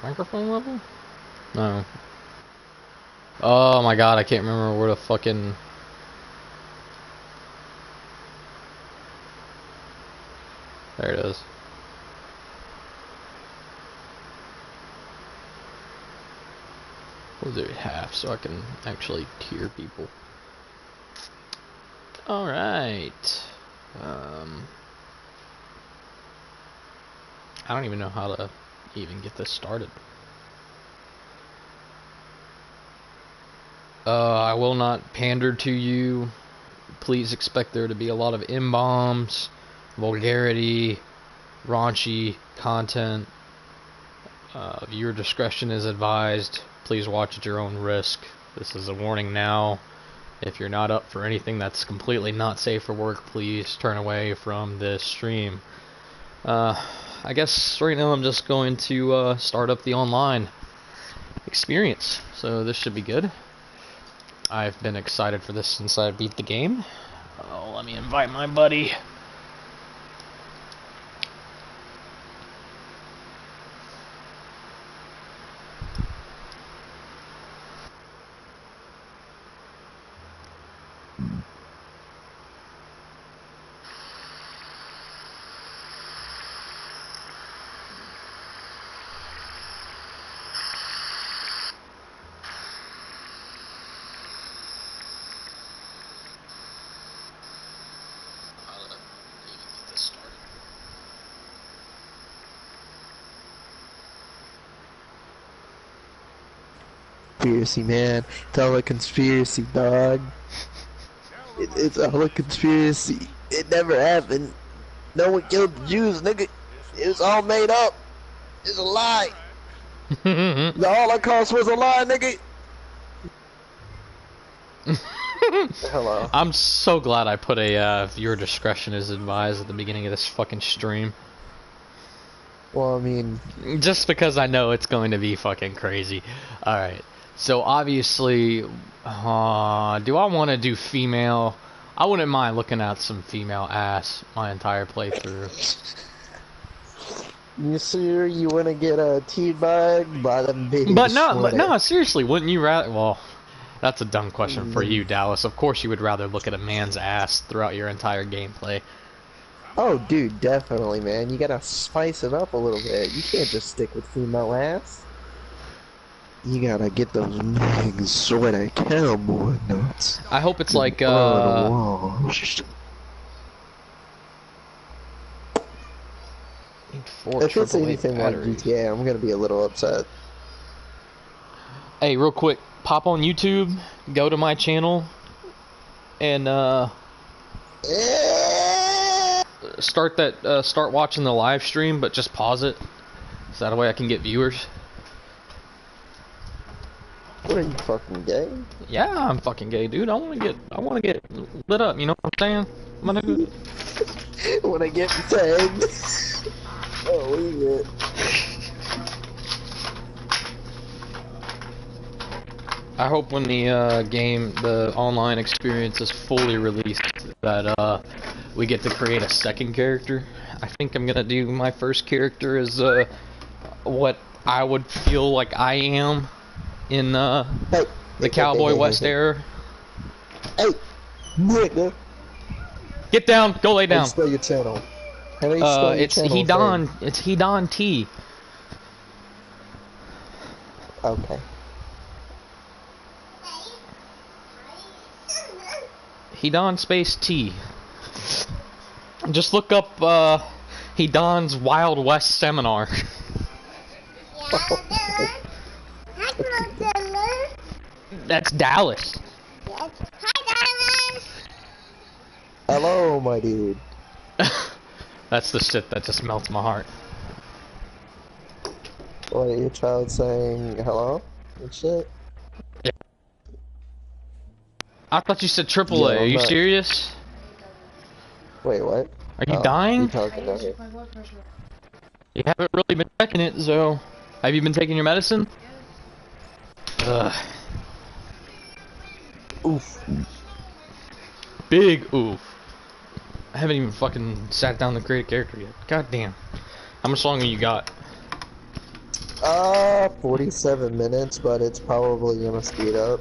Microphone level? No. Oh my god, I can't remember where the fucking... There it is. We'll do it half so I can actually hear people. Alright. I don't even know how to even get this started. I will not pander to you. Please expect there to be a lot of M-bombs, vulgarity, raunchy content. Viewer discretion is advised. Please watch at your own risk. This is a warning now. If you're not up for anything that's completely not safe for work, please turn away from this stream. I guess right now I'm just going to start up the online experience. So this should be good. I've been excited for this since I beat the game. Oh, let me invite my buddy. Conspiracy, man. It's all a conspiracy, dog. It's all a conspiracy. It never happened. No one killed the Jews, nigga. It was all made up. It's a lie. The Holocaust was a lie, nigga. Hello. I'm so glad I put a viewer discretion is advised at the beginning of this fucking stream. Well, I mean... Just because I know it's going to be fucking crazy. Alright. So obviously, do I want to do female? I wouldn't mind looking at some female ass my entire playthrough. You sure you want to get a teabag by them bitches? But no, seriously, wouldn't you rather? Well, that's a dumb question for you, Dallas. Of course, you would rather look at a man's ass throughout your entire gameplay. Oh, dude, definitely, man. You gotta spice it up a little bit. You can't just stick with female ass. You gotta get those nice sweaty cowboy nuts. I hope it's like, If it's anything like GTA, I'm gonna be a little upset. Hey, real quick, pop on YouTube, go to my channel, and start watching the live stream, but just pause it, so that way I can get viewers. What are you, fucking gay? Yeah, I'm fucking gay, dude. I wanna get lit up. You know what I'm saying? When I get tagged. Oh, yeah. I hope when the online experience is fully released, that we get to create a second character. I think I'm gonna do my first character as what I would feel like I am in the Cowboy West era. Hey, nigga. Get down. Go lay down. How do you spell your channel? How do you spell your it's channel? Hidan. It's Hidan T. Okay. Hidan space T. Just look up Hidan's Wild West seminar. That's Dallas. Hi, Dallas. Hello, my dude. That's the shit that just melts my heart. What, your child saying hello and shit? Yeah. I thought you said AAA. Yeah, Are you not... serious? Wait, what? Are you dying? You talking down here? You haven't really been checking it, so... Have you been taking your medicine? Ugh. Oof. Big oof. I haven't even fucking sat down to create a character yet. God damn. How much longer you got? 47 minutes, but it's probably gonna speed up.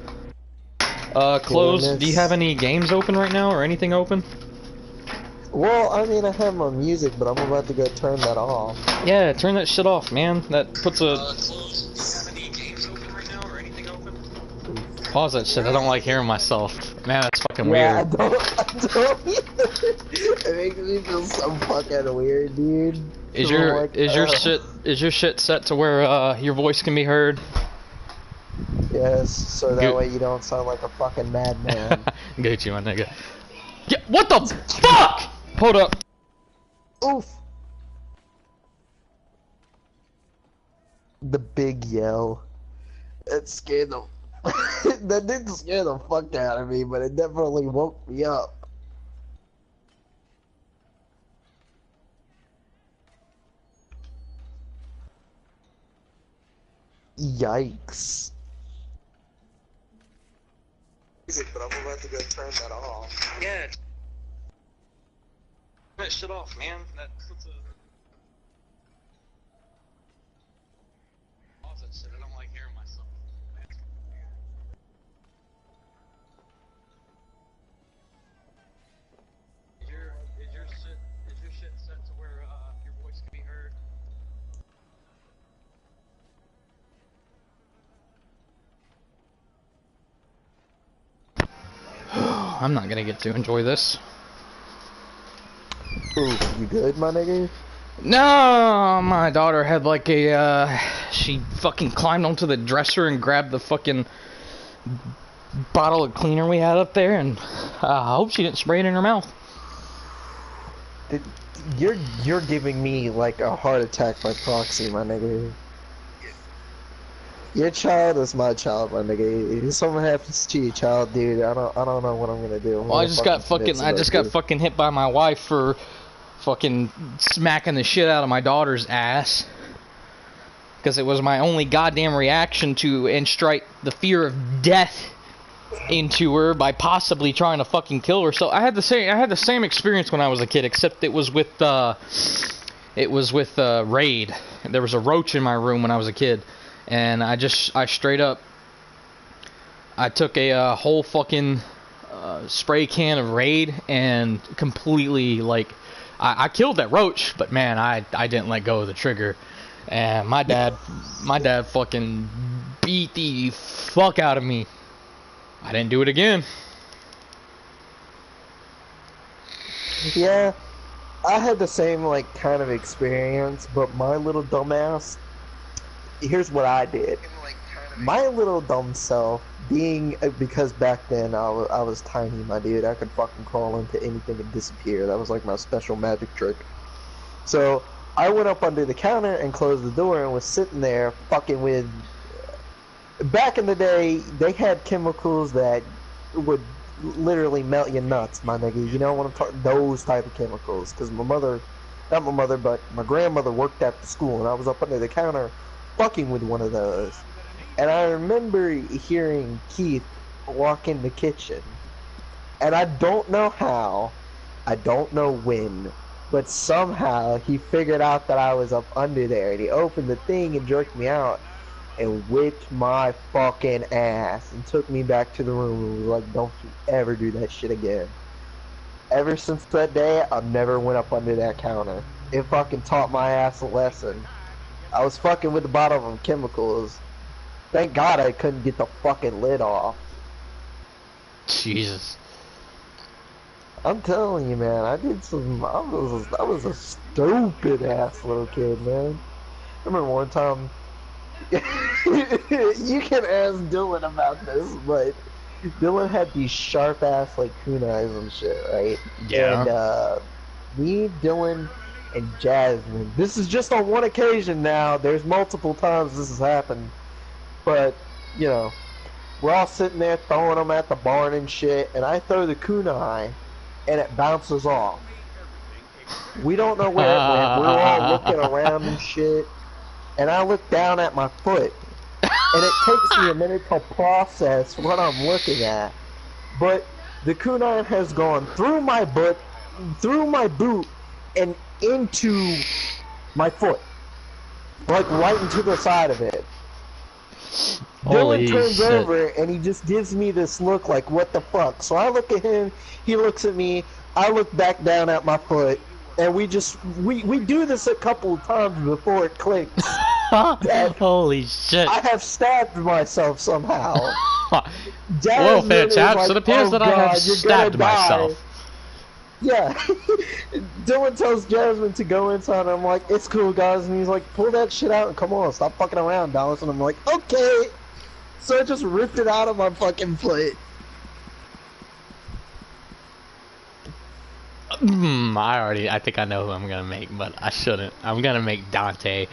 Close. Do you have any games open right now or anything open? Well, I mean, I have my music, but I'm about to go turn that off. Yeah, turn that shit off, man. That puts a... Pause that shit. I don't like hearing myself. Man, that's fucking Yeah, weird. I don't either. It makes me feel so fucking weird, dude. Is So, your like, is your shit set to where your voice can be heard? Yes, so that way you don't sound like a fucking madman. Gucci, my nigga. Yeah, what the fuck? Hold up. Oof. The big yell. It scared the... that didn't scare the fuck out of me, but it definitely woke me up. Yikes. But I'm about to go turn that off. Yeah. Turn that shit off, man. That puts a... Pause that shit. I don't like hearing myself. Is your shit set to where your voice can be heard? I'm not gonna get to enjoy this. Ooh, you good, my nigga? No, my daughter had like a, she fucking climbed onto the dresser and grabbed the fucking bottle of cleaner we had up there, and I hope she didn't spray it in her mouth. You're giving me like a heart attack by proxy, my nigga. Your child is my child, my nigga. If something happens to your child, dude, I don't know what I'm gonna do. Well, I just got fucking hit by my wife for fucking smacking the shit out of my daughter's ass. Because it was my only goddamn reaction to strike the fear of death into her by possibly trying to fucking kill her. So I had the same experience when I was a kid, except it was with Raid. There was a roach in my room when I was a kid, and I straight up, I took a whole fucking spray can of Raid and completely, like, I killed that roach, but man, I didn't let go of the trigger. And my dad fucking beat the fuck out of me. I didn't do it again. Yeah, I had the same, like, kind of experience, but my little dumbass, here's what I did. My little dumb self, because back then I was tiny, my dude, I could fucking crawl into anything and disappear. That was like my special magic trick. So I went up under the counter and closed the door and was sitting there fucking with... Back in the day, they had chemicals that would literally melt your nuts, my nigga. You know what I'm talking? Those type of chemicals. Because my mother, not my mother, but my grandmother worked at the school, and I was up under the counter fucking with one of those. And I remember hearing Keith walk in the kitchen. And I don't know how, I don't know when, but somehow he figured out that I was up under there. And he opened the thing and jerked me out and whipped my fucking ass and took me back to the room and was like, don't you ever do that shit again. Ever since that day, I've never went up under that counter. It fucking taught my ass a lesson. I was fucking with the bottle of chemicals. Thank God I couldn't get the fucking lid off. Jesus. I'm telling you, man, I was a stupid ass little kid, man. I remember one time, you can ask Dylan about this, but Dylan had these sharp ass like kunais and shit, right? Yeah. And me, Dylan, and Jasmine. This is just on one occasion now. There's multiple times this has happened, but you know, we're all sitting there throwing them at the barn and shit, and I throw the kunai, and it bounces off. We don't know where it went. We're all looking around and shit. And I look down at my foot, and it takes me a minute to process what I'm looking at. But the kunai has gone through my butt, through my boot, and into my foot. like right into the side of it. Holy Dylan turns shit. over and he just gives me this look like, what the fuck? So I look at him, he looks at me, I look back down at my foot, and we do this a couple of times before it clicks. Holy shit. I have stabbed myself somehow. Well, fair chaps, like, it appears oh that I have God, you're gonna stabbed die. myself. Yeah. Dylan tells Jasmine to go inside, and I'm like, it's cool, guys. And he's like, pull that shit out and come on, stop fucking around, Dallas. And I'm like, okay. So I just ripped it out of my fucking foot. I think I know who I'm gonna make, but I shouldn't. I'm gonna make Dante,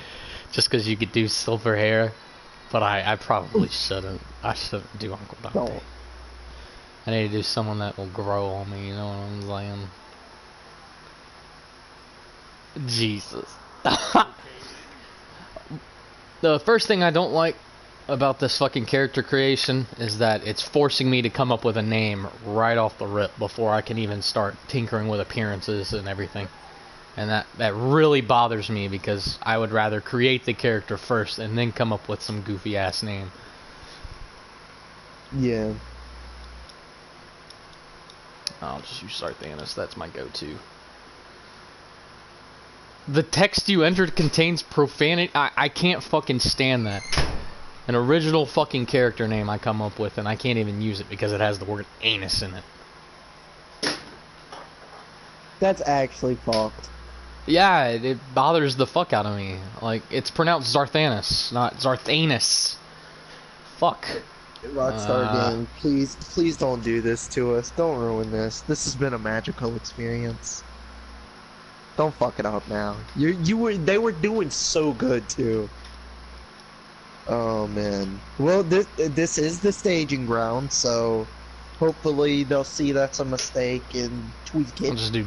just because you could do silver hair, but I probably shouldn't. I shouldn't do Uncle Dante. Don't. I need to do someone that will grow on me, you know what I'm saying? Jesus. The first thing I don't like about this fucking character creation is that it's forcing me to come up with a name right off the rip before I can even start tinkering with appearances and everything. And that really bothers me because I would rather create the character first and then come up with some goofy ass name. Yeah. I'll just use Sarthanis, that's my go-to. The text you entered contains profanity. I can't fucking stand that. An original fucking character name I come up with and I can't even use it because it has the word anus in it. That's actually fucked. Yeah, it bothers the fuck out of me. Like, it's pronounced Zarthanis, not Zarthanus. Fuck. Rockstar Game, please don't do this to us. Don't ruin this. This has been a magical experience. Don't fuck it up now. They were doing so good too. Oh man. Well, this is the staging ground, so hopefully they'll see that's a mistake and tweak it. I'll just do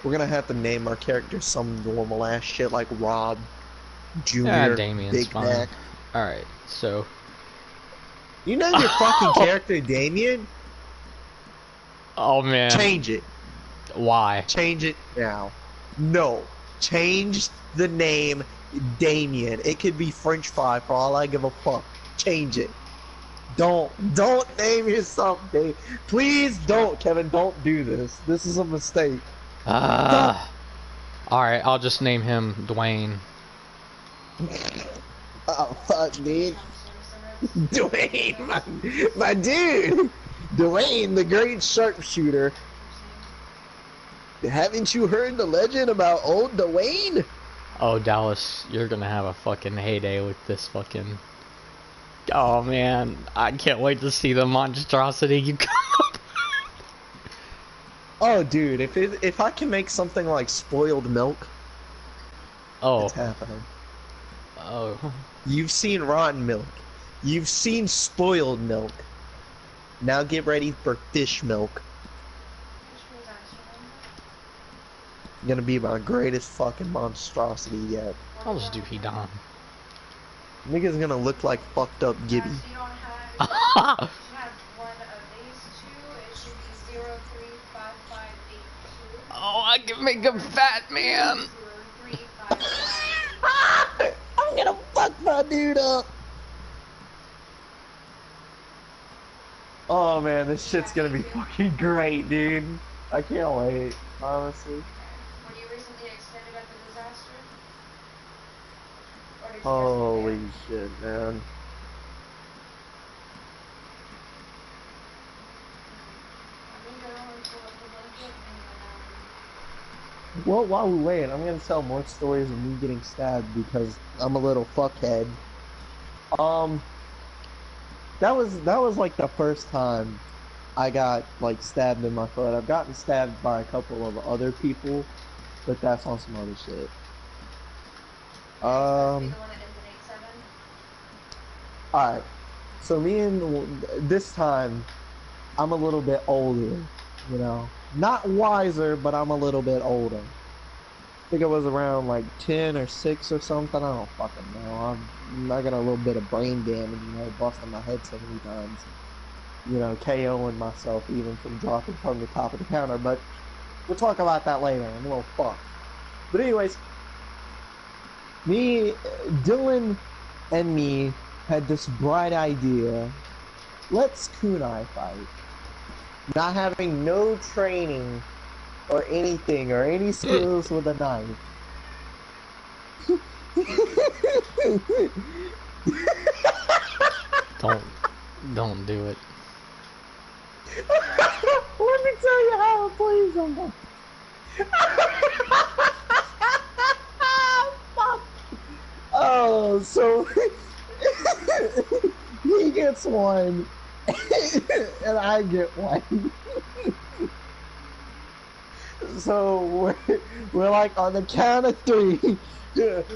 We're gonna have to name our character some normal ass shit like Rob Jr. Yeah, Damien's Big fine. Mac. Alright, so You know your fucking character Damien? oh man. Change it. Why? Change it now. No. Change the name Damien. It could be French fry for all I give a fuck. Change it. Don't name yourself Dave. Please don't, Kevin. Don't do this. This is a mistake. Alright, I'll just name him Dwayne. Oh fuck, dude. Dwayne, my dude. Dwayne, the great sharpshooter. Haven't you heard the legend about old Dwayne? Oh, Dallas, you're gonna have a fucking heyday with this fucking... Oh man, I can't wait to see the monstrosity you come up with. Oh, dude, if I can make something like spoiled milk, it's happening. Oh. You've seen rotten milk. You've seen spoiled milk. Now get ready for fish milk. Gonna be my greatest fucking monstrosity yet. I'll just do Hidan. Nigga's gonna look like fucked up Gibby. You don't have one of these two. It should be 035582. Oh, I can make him fat, man. 035582. I'm gonna fuck my dude up. Oh man, this shit's gonna be fucking great, dude. I can't wait, honestly. Were you recently extended at the disaster? Or did you Holy shit, man. Well, while we wait, I'm gonna tell more stories of me getting stabbed because I'm a little fuckhead. That was like the first time I got like stabbed in my foot. I've gotten stabbed by a couple of other people, but that's on some other shit. Alright. So this time, I'm a little bit older, you know. Not wiser, but I'm a little bit older. I think I was around like 10 or 6 or something. I don't fucking know. I got a little bit of brain damage, you know, busting my head so many times. You know, KOing myself even from dropping from the top of the counter. But we'll talk about that later. I'm a little fucked. But anyways, Dylan and me had this bright idea. Let's kunai fight. Not having no training or anything or any skills with a knife. Don't do it. Let me tell you how it plays on that. Fuck. Oh, so he gets one, and I get one. So we're like on the count of 3.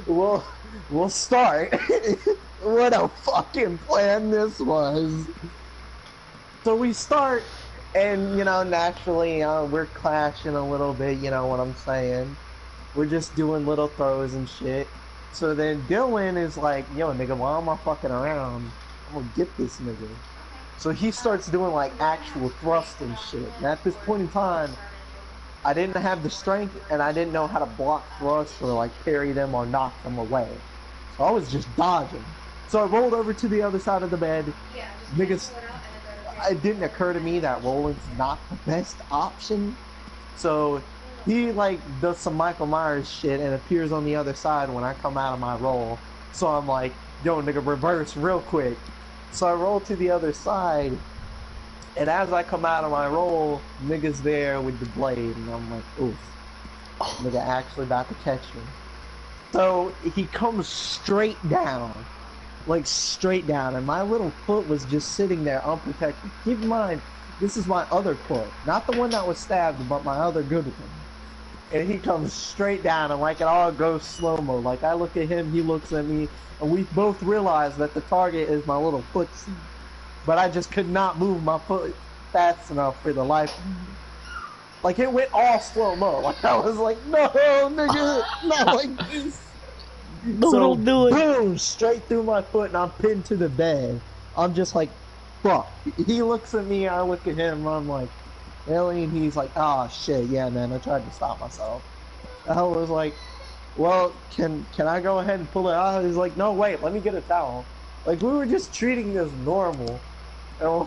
We'll start. What a fucking plan this was. So we start, and you know, naturally, we're clashing a little bit. You know what I'm saying? We're just doing little throws and shit. So then Dylan is like, "Yo, nigga, why am I fucking around? I'm gonna get this nigga." So he starts doing like actual thrust and shit. And at this point in time, I didn't have the strength, and I didn't know how to block thrusts or like parry them or knock them away. So I was just dodging. So I rolled over to the other side of the bed. Niggas, it didn't occur to me that rolling's not the best option. So he like does some Michael Myers shit and appears on the other side when I come out of my roll. So I'm like, yo nigga, reverse real quick. So I roll to the other side, and as I come out of my roll, nigga's there with the blade, and I'm like, oof, nigga actually about to catch me. So he comes straight down, like straight down, and my little foot was just sitting there unprotected. Keep in mind, this is my other foot, not the one that was stabbed, but my other good one. And he comes straight down, and like it all goes slow-mo. Like I look at him, he looks at me, and we both realize that the target is my little footsie. But I just could not move my foot fast enough for the life of me. Like it went all slow-mo. Like I was like, no, nigga, not like this. No, So, don't do it. boom, straight through my foot, and I'm pinned to the bed. I'm just like, fuck. He looks at me, I look at him, and I'm like, really? And he's like, oh shit, yeah, man, I tried to stop myself. I was like, well, can I go ahead and pull it out? He's like, no, wait, let me get a towel. Like, we were just treating this normal. And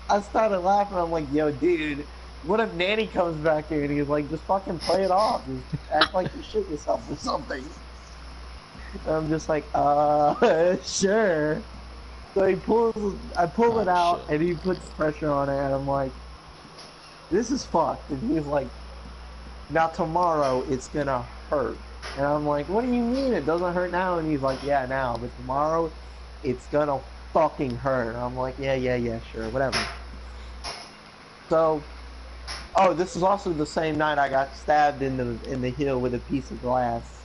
I started laughing. I'm like, yo, dude, what if Nanny comes back here and he's like, just fucking play it off. Just act like you shit yourself or something. And I'm just like, sure. So I pull it out, shit. and he puts pressure on it, and I'm like, this is fucked. And he's like, now tomorrow it's gonna hurt. And I'm like, what do you mean it doesn't hurt now? And he's like, yeah, now, but tomorrow it's gonna fucking hurt. I'm like, yeah, sure, whatever. So, oh, this is also the same night I got stabbed in the heel with a piece of glass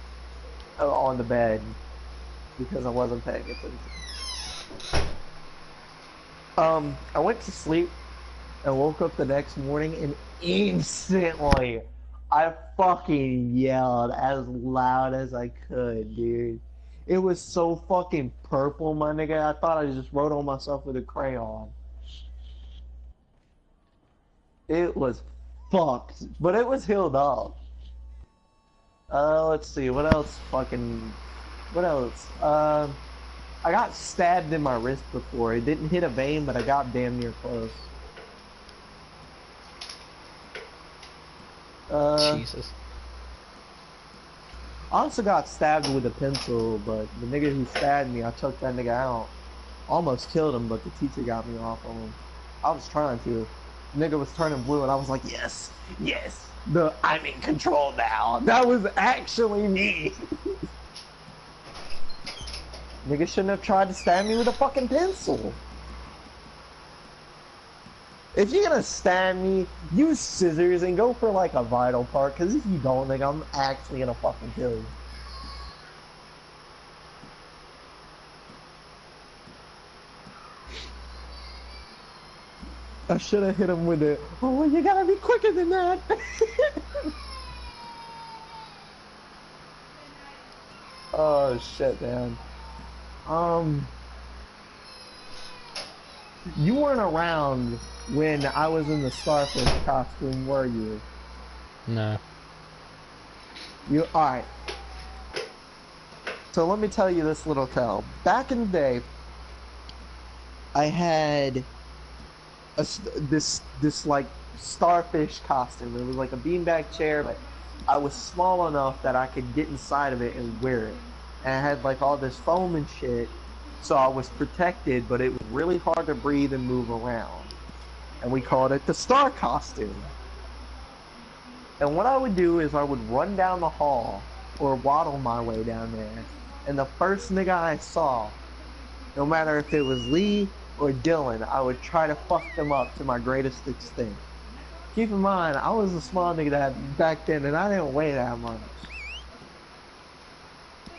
on the bed because I wasn't paying attention. I went to sleep and woke up the next morning, and instantly I fucking yelled as loud as I could, dude. It was so fucking purple, my nigga. I thought I just wrote on myself with a crayon. It was fucked, but it was healed up. Let's see, what else what else? I got stabbed in my wrist before. It didn't hit a vein, but I got damn near close. Jesus. I also got stabbed with a pencil, but the nigga who stabbed me, I took that nigga out. Almost killed him, but the teacher got me off on him. I was trying to. The nigga was turning blue, and I was like, yes, I'm in control now. That was actually me. Nigga shouldn't have tried to stab me with a fucking pencil. If you're gonna stab me, use scissors and go for like a vital part, cause if you don't, nigga, I'm actually gonna fucking kill you. I should have hit him with it. Oh, you gotta be quicker than that. Oh shit, man. You weren't around when I was in the Starfish costume, were you? No. Alright. So let me tell you this little tale. Back in the day, I had this like starfish costume. It was like a beanbag chair, but I was small enough that I could get inside of it and wear it. And I had like all this foam and shit, so I was protected, but it was really hard to breathe and move around. And we called it the star costume. And what I would do is I would run down the hall or waddle my way down there, and the first nigga I saw, no matter if it was Lee or Dylan, I would try to fuck them up to my greatest extent. Keep in mind, I was a small nigga back then, and I didn't weigh that much.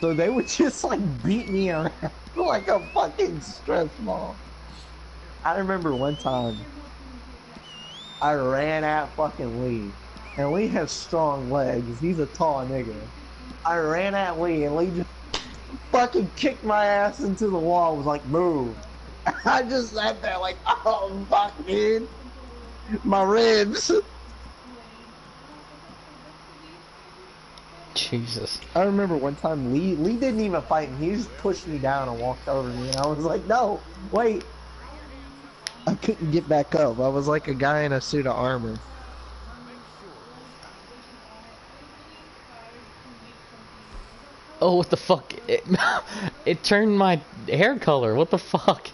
So they would just like beat me around like a fucking stress ball. I remember one time I ran at fucking Lee, and Lee has strong legs. He's a tall nigga. I ran at Lee, and Lee just fucking kicked my ass into the wall. Was like, move. I just sat there like, oh fuck, dude, my ribs. Jesus. I remember one time Lee didn't even fight me. He just pushed me down and walked over me, and I was like, no, wait. I couldn't get back up. I was like a guy in a suit of armor. Oh, what the fuck? It turned my hair color. What the fuck?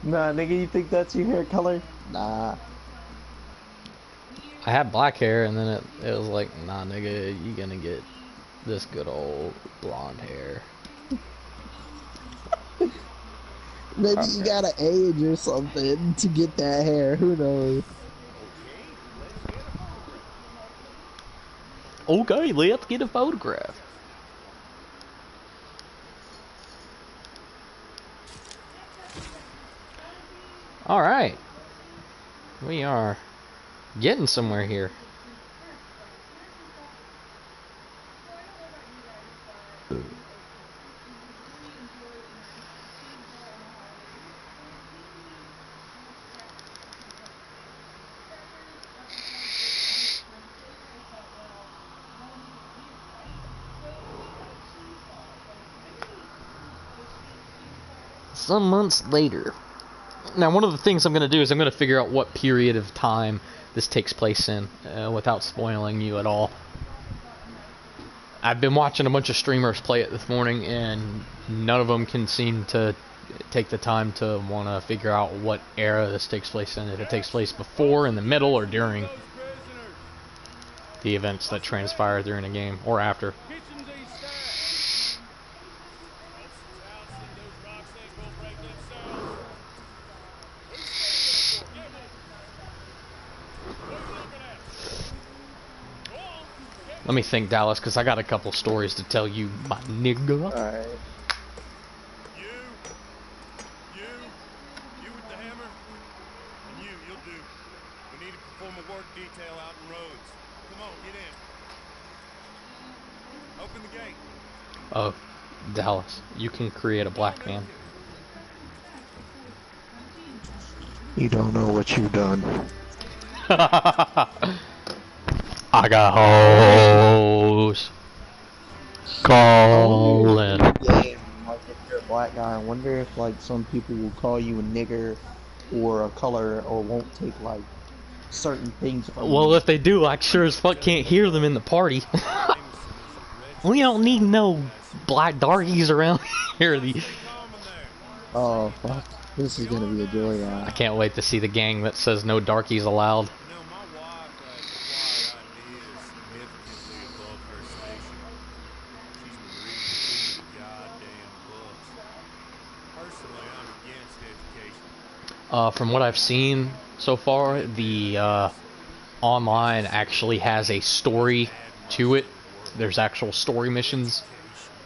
Nah, nigga, you think that's your hair color? Nah. I had black hair, and then it was like, nah, nigga, you gonna get this good old blonde hair. Maybe you gotta age or something to get that hair. Who knows? Okay, let's get a photograph. Alright. We are getting somewhere here. Some months later. Now, one of the things I'm going to do is I'm going to figure out what period of time this takes place in, without spoiling you at all. I've been watching a bunch of streamers play it this morning, and none of them can seem to take the time to want to figure out what era this takes place in. If it takes place before, in the middle, or during the events that transpire during a game, or after. Let me think, Dallas, because I got a couple stories to tell you, my nigga. Alright. You with the hammer? And you'll do. We need to perform a work detail out in roads. Come on, get in. Open the gate. Oh, Dallas, you can create a black man. You don't know what you've done. I got hoes calling. Game, like if you're a black guy, I wonder if like some people will call you a nigger or a color or won't take like certain things from Well, you. if they do, I sure as fuck can't hear them in the party. We don't need no black darkies around here. Oh fuck. This is gonna be a I joyride. can't wait to see the gang that says no darkies allowed. You know, my wife has acquired ideas significantly above her station. She's been reading too many goddamn books. Personally, I'm against education. From what I've seen so far, the online actually has a story to it. There's actual story missions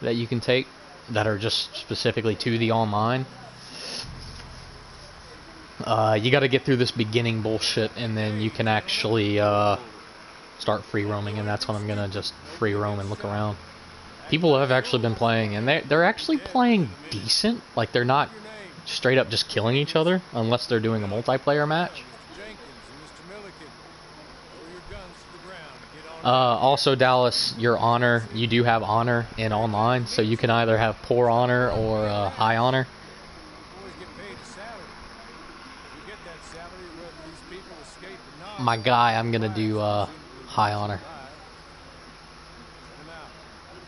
that you can take that are just specifically to the online. You got to get through this beginning bullshit, and then you can actually start free roaming, and that's when I'm gonna just free roam and look around. People have actually been playing, and they're actually playing decent. Like, they're not straight up just killing each other unless they're doing a multiplayer match. Jenkins and Mr. Milliken, throw your guns to the ground and get Also, Dallas, your honor, you do have honor in online, so you can either have poor honor or high honor. Boys get paid a salary. If you get that salary, whether these people escape or not. My guy, I'm gonna do high honor.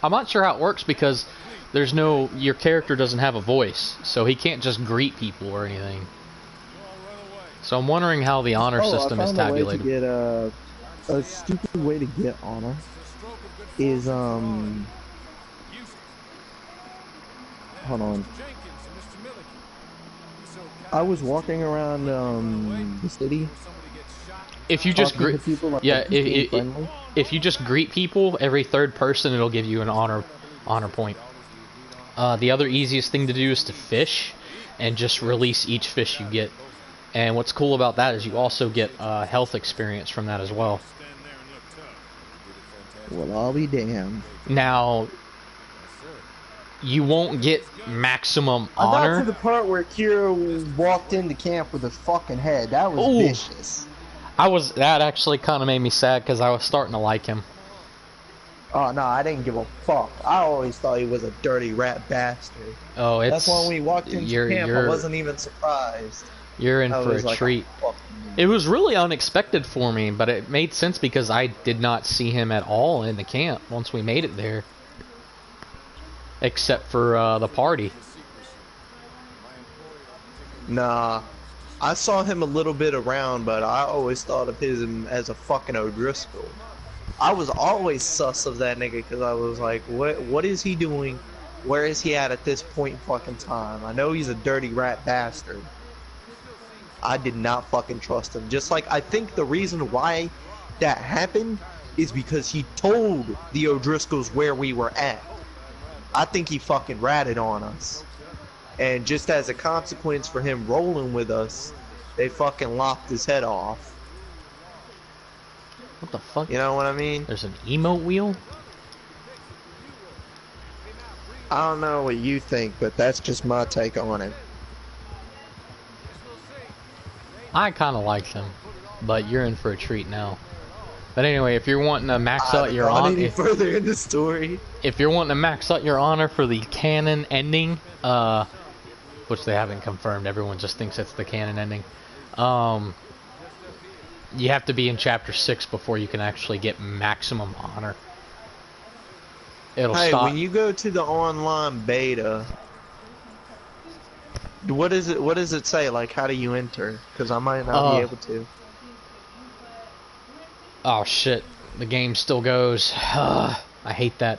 I'm not sure how it works because there's no, your character doesn't have a voice, so he can't just greet people or anything. So I'm wondering how the honor system is tabulated. I found a way to get a stupid way to get honor is hold on. I was walking around the city. If you just greet people, like, yeah, if you just greet people, every third person it'll give you an honor point. The other easiest thing to do is to fish and just release each fish you get. And what's cool about that is you also get health experience from that as well. Well, I'll be damned. Now, you won't get maximum I got honor. to the part where Kira walked into camp with his fucking head. That was Ooh. vicious. That actually kind of made me sad because I was starting to like him. Oh no, I didn't give a fuck. I always thought he was a dirty rat bastard. Oh, That's why when we walked into camp, I wasn't even surprised. You're in for a like, treat. Oh, It was really unexpected for me, but it made sense because I did not see him at all in the camp once we made it there. Except for the party. nah, I saw him a little bit around, but I always thought of him as a fucking O'Driscoll. I was always sus of that nigga because I was like, what is he doing? Where is he at this point in fucking time? I know he's a dirty rat bastard. I did not fucking trust him. Just like I think the reason why that happened is because he told the O'Driscolls where we were at. I think he fucking ratted on us. And just as a consequence for him rolling with us, they fucking lopped his head off. What the fuck? You know what I mean? There's an emote wheel? I don't know what you think, but that's just my take on it. I kind of like them, but you're in for a treat now. But anyway, if you're wanting to max out your honor, any further in the story. If you're wanting to max out your honor for the canon ending, which they haven't confirmed, everyone just thinks it's the canon ending. You have to be in chapter 6 before you can actually get maximum honor. It'll hey, stop. when you go to the online beta, what is it? What does it say? Like, how do you enter? Because I might not be able to. Oh shit! The game still goes. I hate that.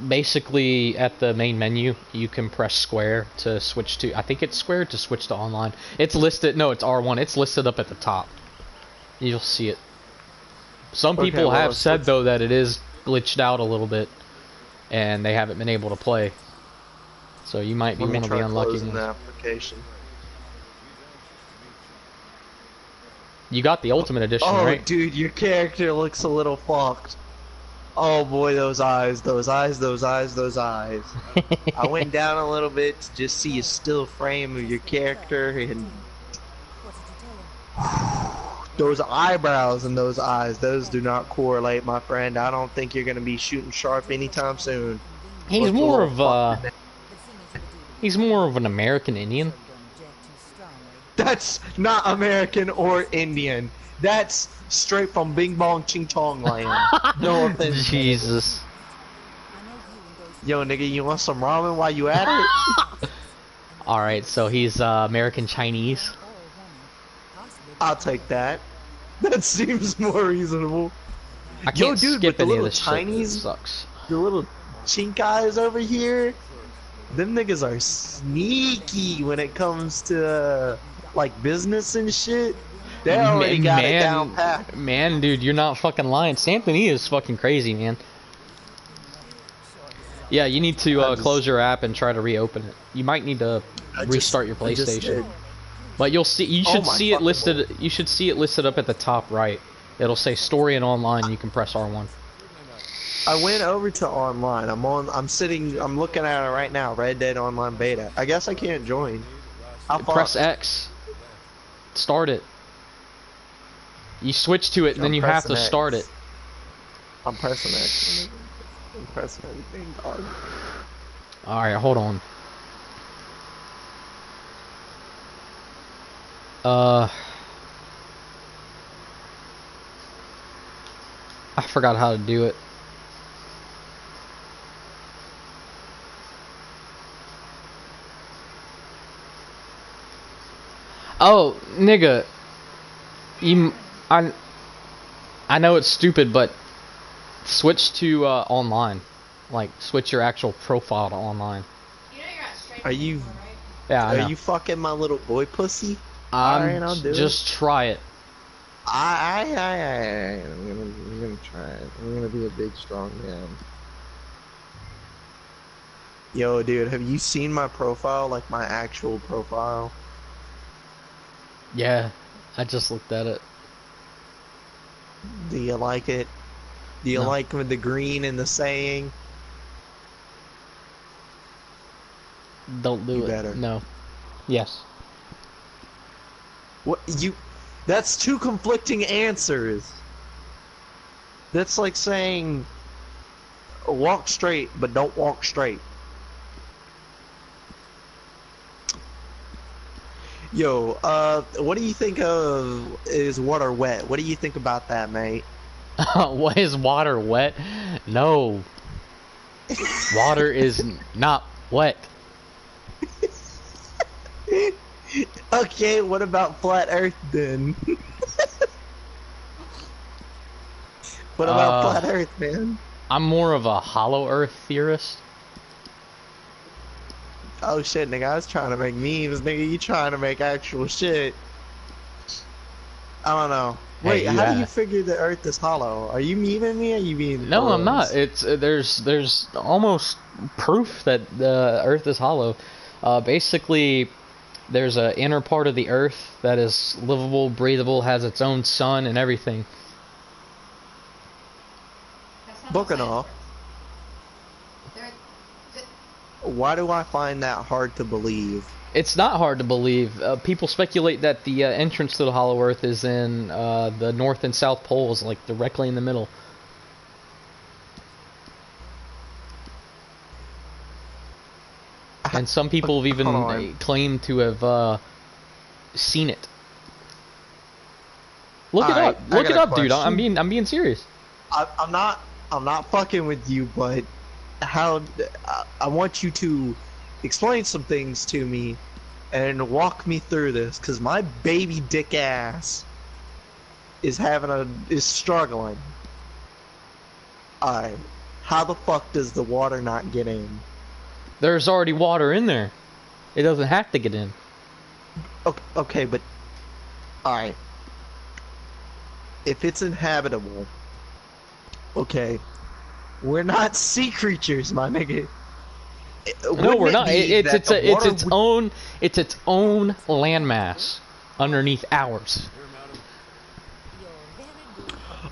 Basically, at the main menu, you can press square to switch to. I think it's square to switch to online. It's listed. No, it's R1. It's listed up at the top. You'll see it. Some people have said though that it is glitched out a little bit, and they haven't been able to play. So you might be one of the unlucky ones. The application. You got the Ultimate Edition, right? Oh, dude, your character looks a little fucked. Oh boy, those eyes, those eyes, those eyes, those eyes. I went down a little bit to just see a still frame of your character, and those eyebrows and those eyes, those do not correlate, my friend. I don't think you're gonna be shooting sharp anytime soon. He's more of an American Indian. That's not American or Indian. That's straight from Bing Bong Ching Chong land. No offense. Jesus. Yo, nigga, you want some ramen while you at it? Alright, so he's American Chinese. I'll take that. That seems more reasonable. I can't dude, skip with the any of little this Chinese, shit. It sucks. the little chink eyes over here, them niggas are sneaky when it comes to like business and shit. They already got it down pat. Man, dude, you're not fucking lying. Anthony is fucking crazy, man. Yeah, you need to close your app and try to reopen it. You might need to restart your PlayStation. But you'll see. You should see it listed. You should see it listed up at the top right. It'll say Story and Online. You can press R1. I went over to online. I'm sitting. I'm looking at it right now. Red Dead Online beta. I guess I can't join. Press X. Start it. You switch to it, and then you have to start it. I'm pressing X. I'm pressing everything, dog. Alright, hold on. I forgot how to do it. Oh, nigga. I know it's stupid, but switch to online. Like, switch your actual profile to online. You know you're not straight Are you? anymore, right? Yeah, I know. Are you fucking my little boy pussy? Alright, I'll do just try it. I'm gonna try it. I'm gonna be a big, strong man. Yo, dude, have you seen my profile? Like my actual profile? Yeah, I just looked at it. Do you like it? Do you No. like with the green and the saying? Don't do You it. better. No. Yes. What you? That's two conflicting answers. That's like saying walk straight, but don't walk straight. Yo, what do you think of is water wet? What do you think about that, mate? What is water wet? No. Water is not wet. Okay, what about flat Earth then? What about flat Earth, man? I'm more of a hollow earth theorist. Oh shit, nigga, I was trying to make memes, nigga. You trying to make actual shit? I don't know. Wait, Hey, how do you figure the Earth is hollow? Are you memeing me? Or are you being? No, I'm not. honest? It's there's almost proof that the Earth is hollow. Basically, there's an inner part of the Earth that is livable, breathable, has its own sun and everything. That's not Book how and all. science works. Why do I find that hard to believe? It's not hard to believe. People speculate that the entrance to the hollow Earth is in the North and South poles, like directly in the middle. And some people have Hold even on. claimed to have seen it. Look it Alright, up. I Look got it a up, dude. question. I'm being serious. I'm not fucking with you, but how? I want you to explain some things to me and walk me through this, cause my baby dick ass is struggling. Alright, how the fuck does the water not get in? There's already water in there. It doesn't have to get in. Okay, but alright. If it's inhabitable, okay, we're not sea creatures, my nigga. No, Wouldn't we're it not. be It's that the water its own landmass underneath ours.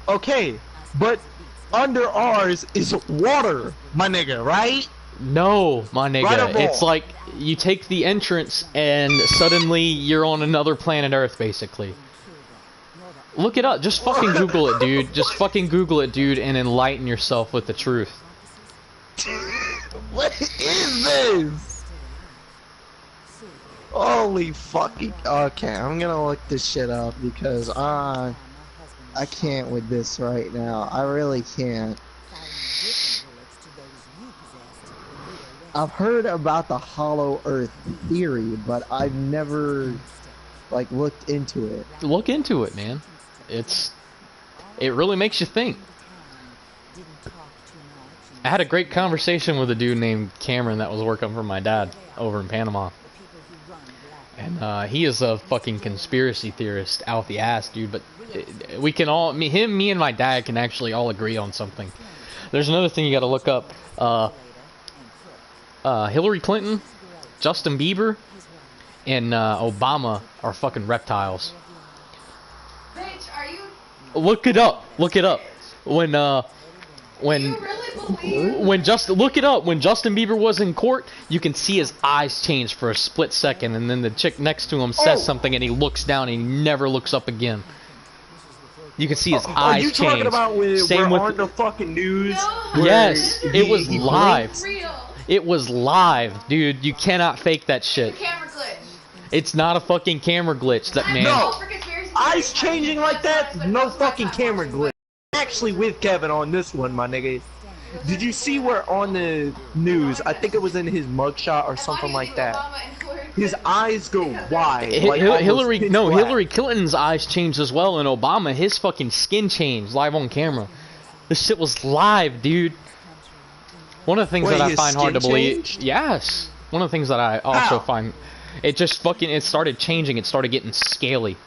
Okay, but under ours is water, my nigga, right? No, my Right nigga. or It's wrong? like you take the entrance and suddenly you're on another planet Earth, basically. Look it up. Just fucking Google it, dude. Just fucking Google it, dude, and enlighten yourself with the truth. What is this? Holy fucking. Okay, I'm gonna look this shit up because I can't with this right now. I really can't. I've heard about the hollow earth theory, but I've never like looked into it. Look into it, man. It really makes you think. I had a great conversation with a dude named Cameron that was working for my dad over in Panama. And he is a fucking conspiracy theorist out the ass, dude. But we can all, me and my dad can actually all agree on something. There's another thing you gotta look up. Hillary Clinton, Justin Bieber, and Obama are fucking reptiles. Bitch, are you? Look it up. Look it up. When Do you really believe? look it up. When Justin Bieber was in court, you can see his eyes change for a split second, and then the chick next to him says something, and he looks down and he never looks up again. You can see his Are eyes you change. talking about when Same we're with on the fucking news? No. Yes, it was he live. blinked? Real. It was live, dude. You cannot fake that shit. Camera glitch. It's not a fucking camera glitch, that man. No. For conspiracy Eyes theories, changing like that's that? what No most fucking guys camera watching, glitch. Actually with Kevin on this one, my nigga. Did you see where on the news, I think it was in his mugshot or something like that, his eyes go wide. Like Hillary, almost no, pitch black. Hillary Clinton's eyes changed as well, and Obama, his fucking skin changed live on camera. This shit was live, dude. One of the things Wait, that I his find hard to skin believe, changed? yes. One of the things that I also How? find, it just fucking, it started changing. It started getting scaly.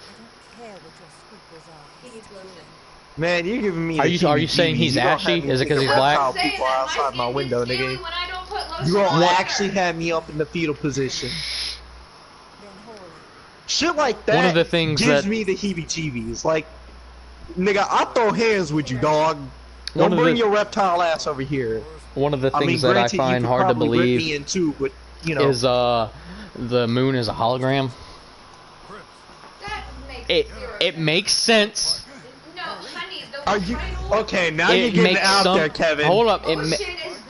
Man, you're giving me. Are the you saying heebie-jeebies. he's You gonna ashy? have me Is it 'cause thinking he's black? reptile people are outside my window, nigga. You gonna actually have me up in the fetal position. Shit like that One of the things gives that- me the heebie-jeebies. Like, nigga, I'll throw hands with you, dog. One Don't of bring the- your reptile ass over here. One of the I mean, things that I granted, you find could hard to probably rip believe me in too, but you know, is the moon is a hologram. That makes It zero it sense. makes sense. No, honey, the are you title okay? Now you're It getting makes out some. there, Kevin. Hold up. It bullshit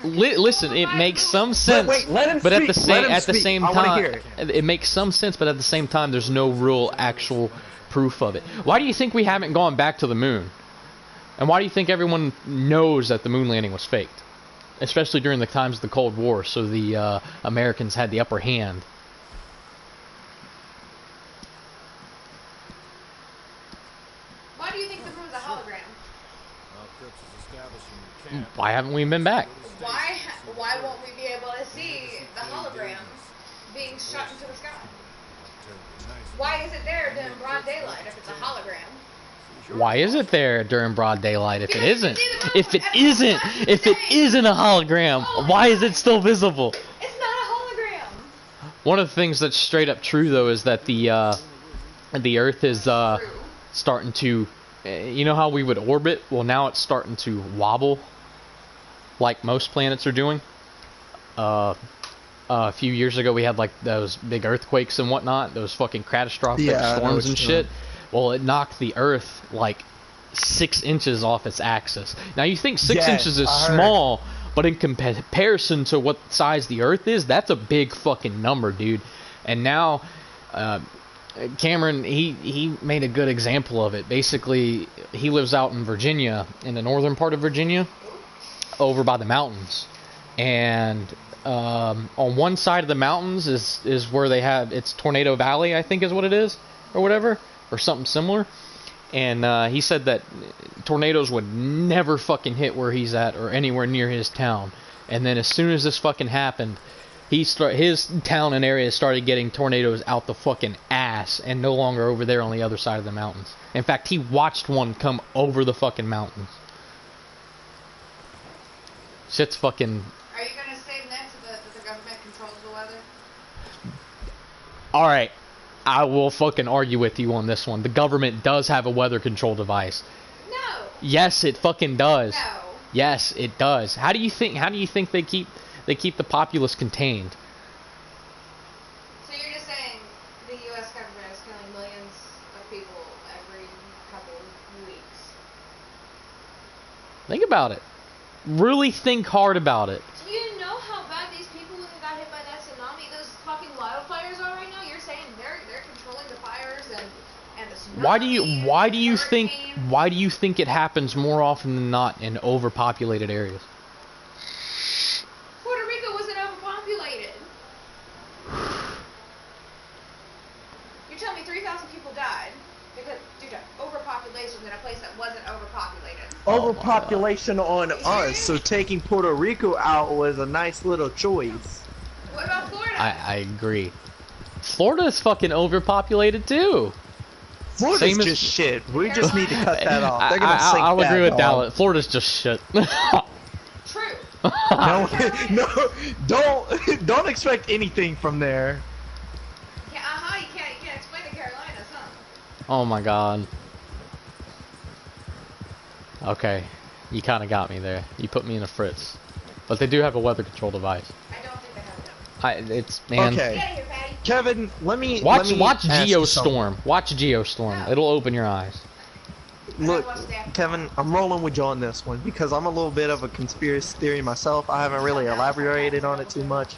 is listen. It makes some sense. Wait, let him but speak. at the Let same him speak. same I wanna time, hear it makes some sense. But at the same time, there's no real actual proof of it. Why do you think we haven't gone back to the moon? And why do you think everyone knows that the moon landing was faked? Especially during the times of the Cold War, so the Americans had the upper hand. Why do you think the moon's a hologram? Why haven't we been back? Why won't we be able to see the hologram being shot into the sky? Why is it there during broad daylight if it's a hologram? Why is it there during broad daylight if it isn't? If it isn't a hologram, why is it still visible? It's not a hologram. One of the things that's straight up true though is that the Earth is starting to, you know how we would orbit? Well, now it's starting to wobble, like most planets are doing. A few years ago we had like those big earthquakes and whatnot, those fucking catastrophic Yeah, I know storms what and you shit. mean. Well, it knocked the Earth like 6 inches off its axis. Now you think 6 Yes, inches is I heard. small, but in comparison to what size the Earth is, that's a big fucking number, dude. And now, Cameron, he made a good example of it. Basically, he lives out in Virginia, in the northern part of Virginia, over by the mountains. And on one side of the mountains is where they have, it's Tornado Valley, I think is what it is, or whatever, or something similar. And he said that tornadoes would never fucking hit where he's at or anywhere near his town. And then as soon as this fucking happened, his town and area started getting tornadoes out the fucking ass and no longer over there on the other side of the mountains. In fact, he watched one come over the fucking mountains. Shit's fucking... Are you gonna say next that the government controls the weather? Alright, I will fucking argue with you on this one. The government does have a weather control device. No. Yes, it fucking does. No. Yes, it does. How do you think they keep the populace contained? So you're just saying the U.S. government is killing millions of people every couple weeks? Think about it. Really think hard about it. Do you know how bad these people who got hit by that tsunami, those fucking wildfires are right now? You're saying they're controlling the fires and the tsunami. Why do you think it happens more often than not in overpopulated areas? Puerto Rico wasn't overpopulated. You're telling me 3,000 people died because due to overpopulation in a place that wasn't overpopulated. Overpopulation on us, so taking Puerto Rico out was a nice little choice. What about Florida? I agree. Florida is fucking overpopulated too. Florida's Same as- just shit. We just need to cut that off. They're gonna sink I'll that, agree with dog. Dallas. Florida's just shit. True. No, don't expect anything from there. Yeah, you can't explain the Carolinas, huh? Oh my god. Okay, you kind of got me there. You put me in a fritz. But they do have a weather control device. I don't think they have them. It's man. Okay. Get out of here, Patty. Kevin, let me Watch ask you something. Geostorm. Watch Geostorm. It'll open your eyes. look, What's that? Kevin, I'm rolling with you on this one because I'm a little bit of a conspiracy theory myself. I haven't really elaborated on it too much.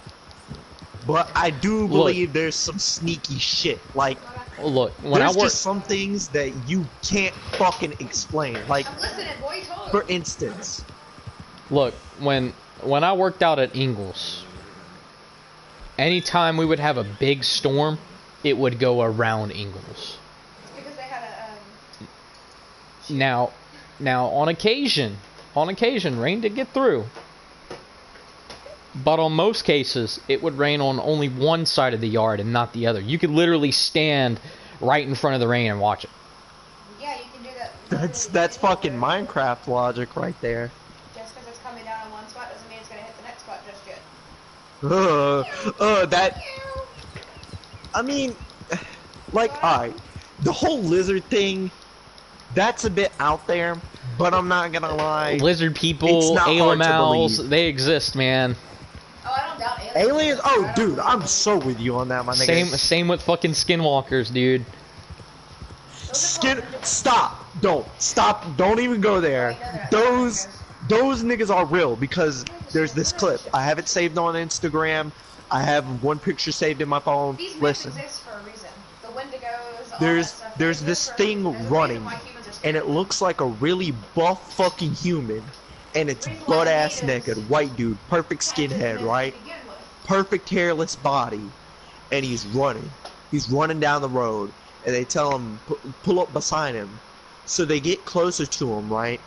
But I do believe there's some sneaky shit. Like, Look, when there's I work, just some things that you can't fucking explain. Like, I'm listening, boy. Told for instance, look, when I worked out at Ingles, anytime we would have a big storm, it would go around Ingles. because they had a Now on occasion, rain did get through. But on most cases, it would rain on only one side of the yard and not the other. You could literally stand right in front of the rain and watch it. yeah, you can do that. that's fucking Minecraft logic right there. Just because it's coming down on one spot doesn't mean it's gonna hit the next spot just yet. That. I mean, like, alright, the whole lizard thing, that's a bit out there, but I'm not gonna lie. Lizard It's people, not hard to alamals, believe. they exist, man. Oh, I don't doubt aliens. Aliens? Oh, dude, I'm so with you on that, my nigga. Same with fucking skinwalkers, dude. Stop! Don't even go there. Those niggas are real because there's this clip. I have it saved on Instagram. I have one picture saved in my phone. These myths Listen, exist for a reason. The Wendigos, all there's that stuff, there's they this exist for a reason. thing There's a running, reason why humans are and scared. it looks like a really buff fucking human, and it's butt ass naked, white dude, perfect skinhead, right? To begin with. Perfect hairless body, and he's running. He's running down the road, and they tell him pull up beside him. So they get closer to him, right?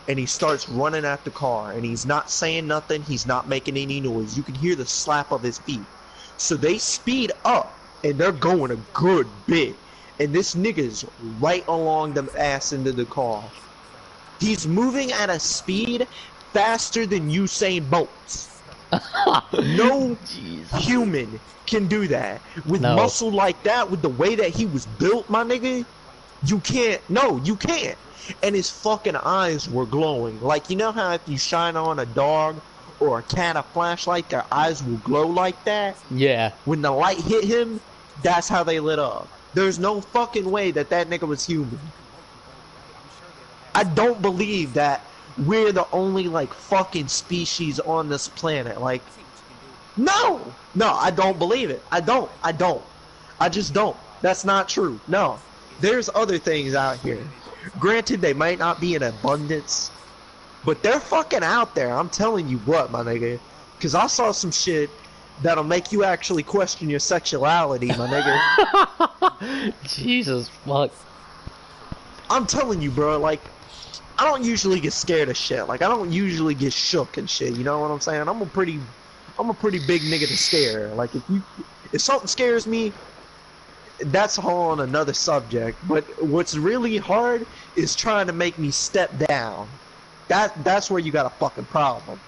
And he starts running at the car, and he's not saying nothing. He's not making any noise. You can hear the slap of his feet. So they speed up, and they're going a good bit. And this nigga's right along the ass into the car. He's moving at a speed faster than Usain Bolt's. No human can do that. With No. muscle like that, with the way that he was built, my nigga, you can't. No, you can't. And his fucking eyes were glowing. Like, you know how if you shine on a dog or a cat a flashlight, their eyes will glow like that? Yeah. When the light hit him, that's how they lit up. There's no fucking way that that nigga was human. I don't believe that we're the only, like, fucking species on this planet. Like, no! No, I don't believe it. I don't. I just don't. That's not true. No. There's other things out here. Granted, they might not be in abundance, but they're fucking out there. I'm telling you what, my nigga. Because I saw some shit that'll make you actually question your sexuality, my nigga. Jesus fuck. I'm telling you, bro, like, I don't usually get scared of shit. Like, I don't usually get shook and shit, you know what I'm saying? I'm a pretty big nigga to scare. Like, if something scares me, that's on another subject. But what's really hard is trying to make me step down. That's where you got a fucking problem.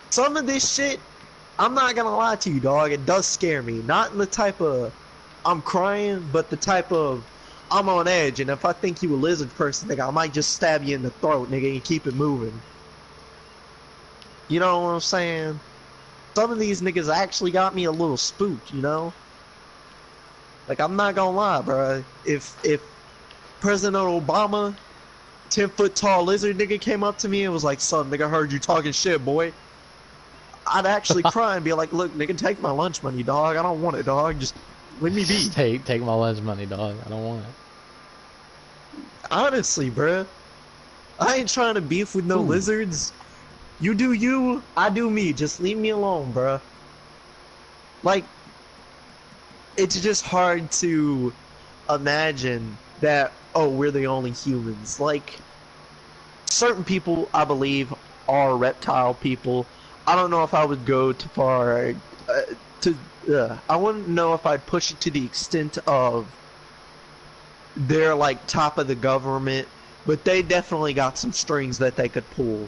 Some of this shit, I'm not gonna lie to you, dog, it does scare me. Not in the type of I'm crying, but the type of I'm on edge, and if I think you a lizard person, nigga, I might just stab you in the throat, nigga, and keep it moving. You know what I'm saying? Some of these niggas actually got me a little spooked, you know? Like, I'm not gonna lie, bro. If President Obama, 10-foot tall lizard nigga came up to me and was like, son, nigga, I heard you talking shit, boy, I'd actually cry and be like, look, nigga, take my lunch money, dog. I don't want it, dog. Just let me be. Take my lunch money, dog. I don't want it. Honestly, bruh. I ain't trying to beef with no lizards. You do you, I do me. Just leave me alone, bruh. Like, it's just hard to imagine that, oh, we're the only humans. Like, certain people, I believe, are reptile people. I don't know if I would go too far I wouldn't know if I'd push it to the extent of they're like top of the government, but they definitely got some strings that they could pull.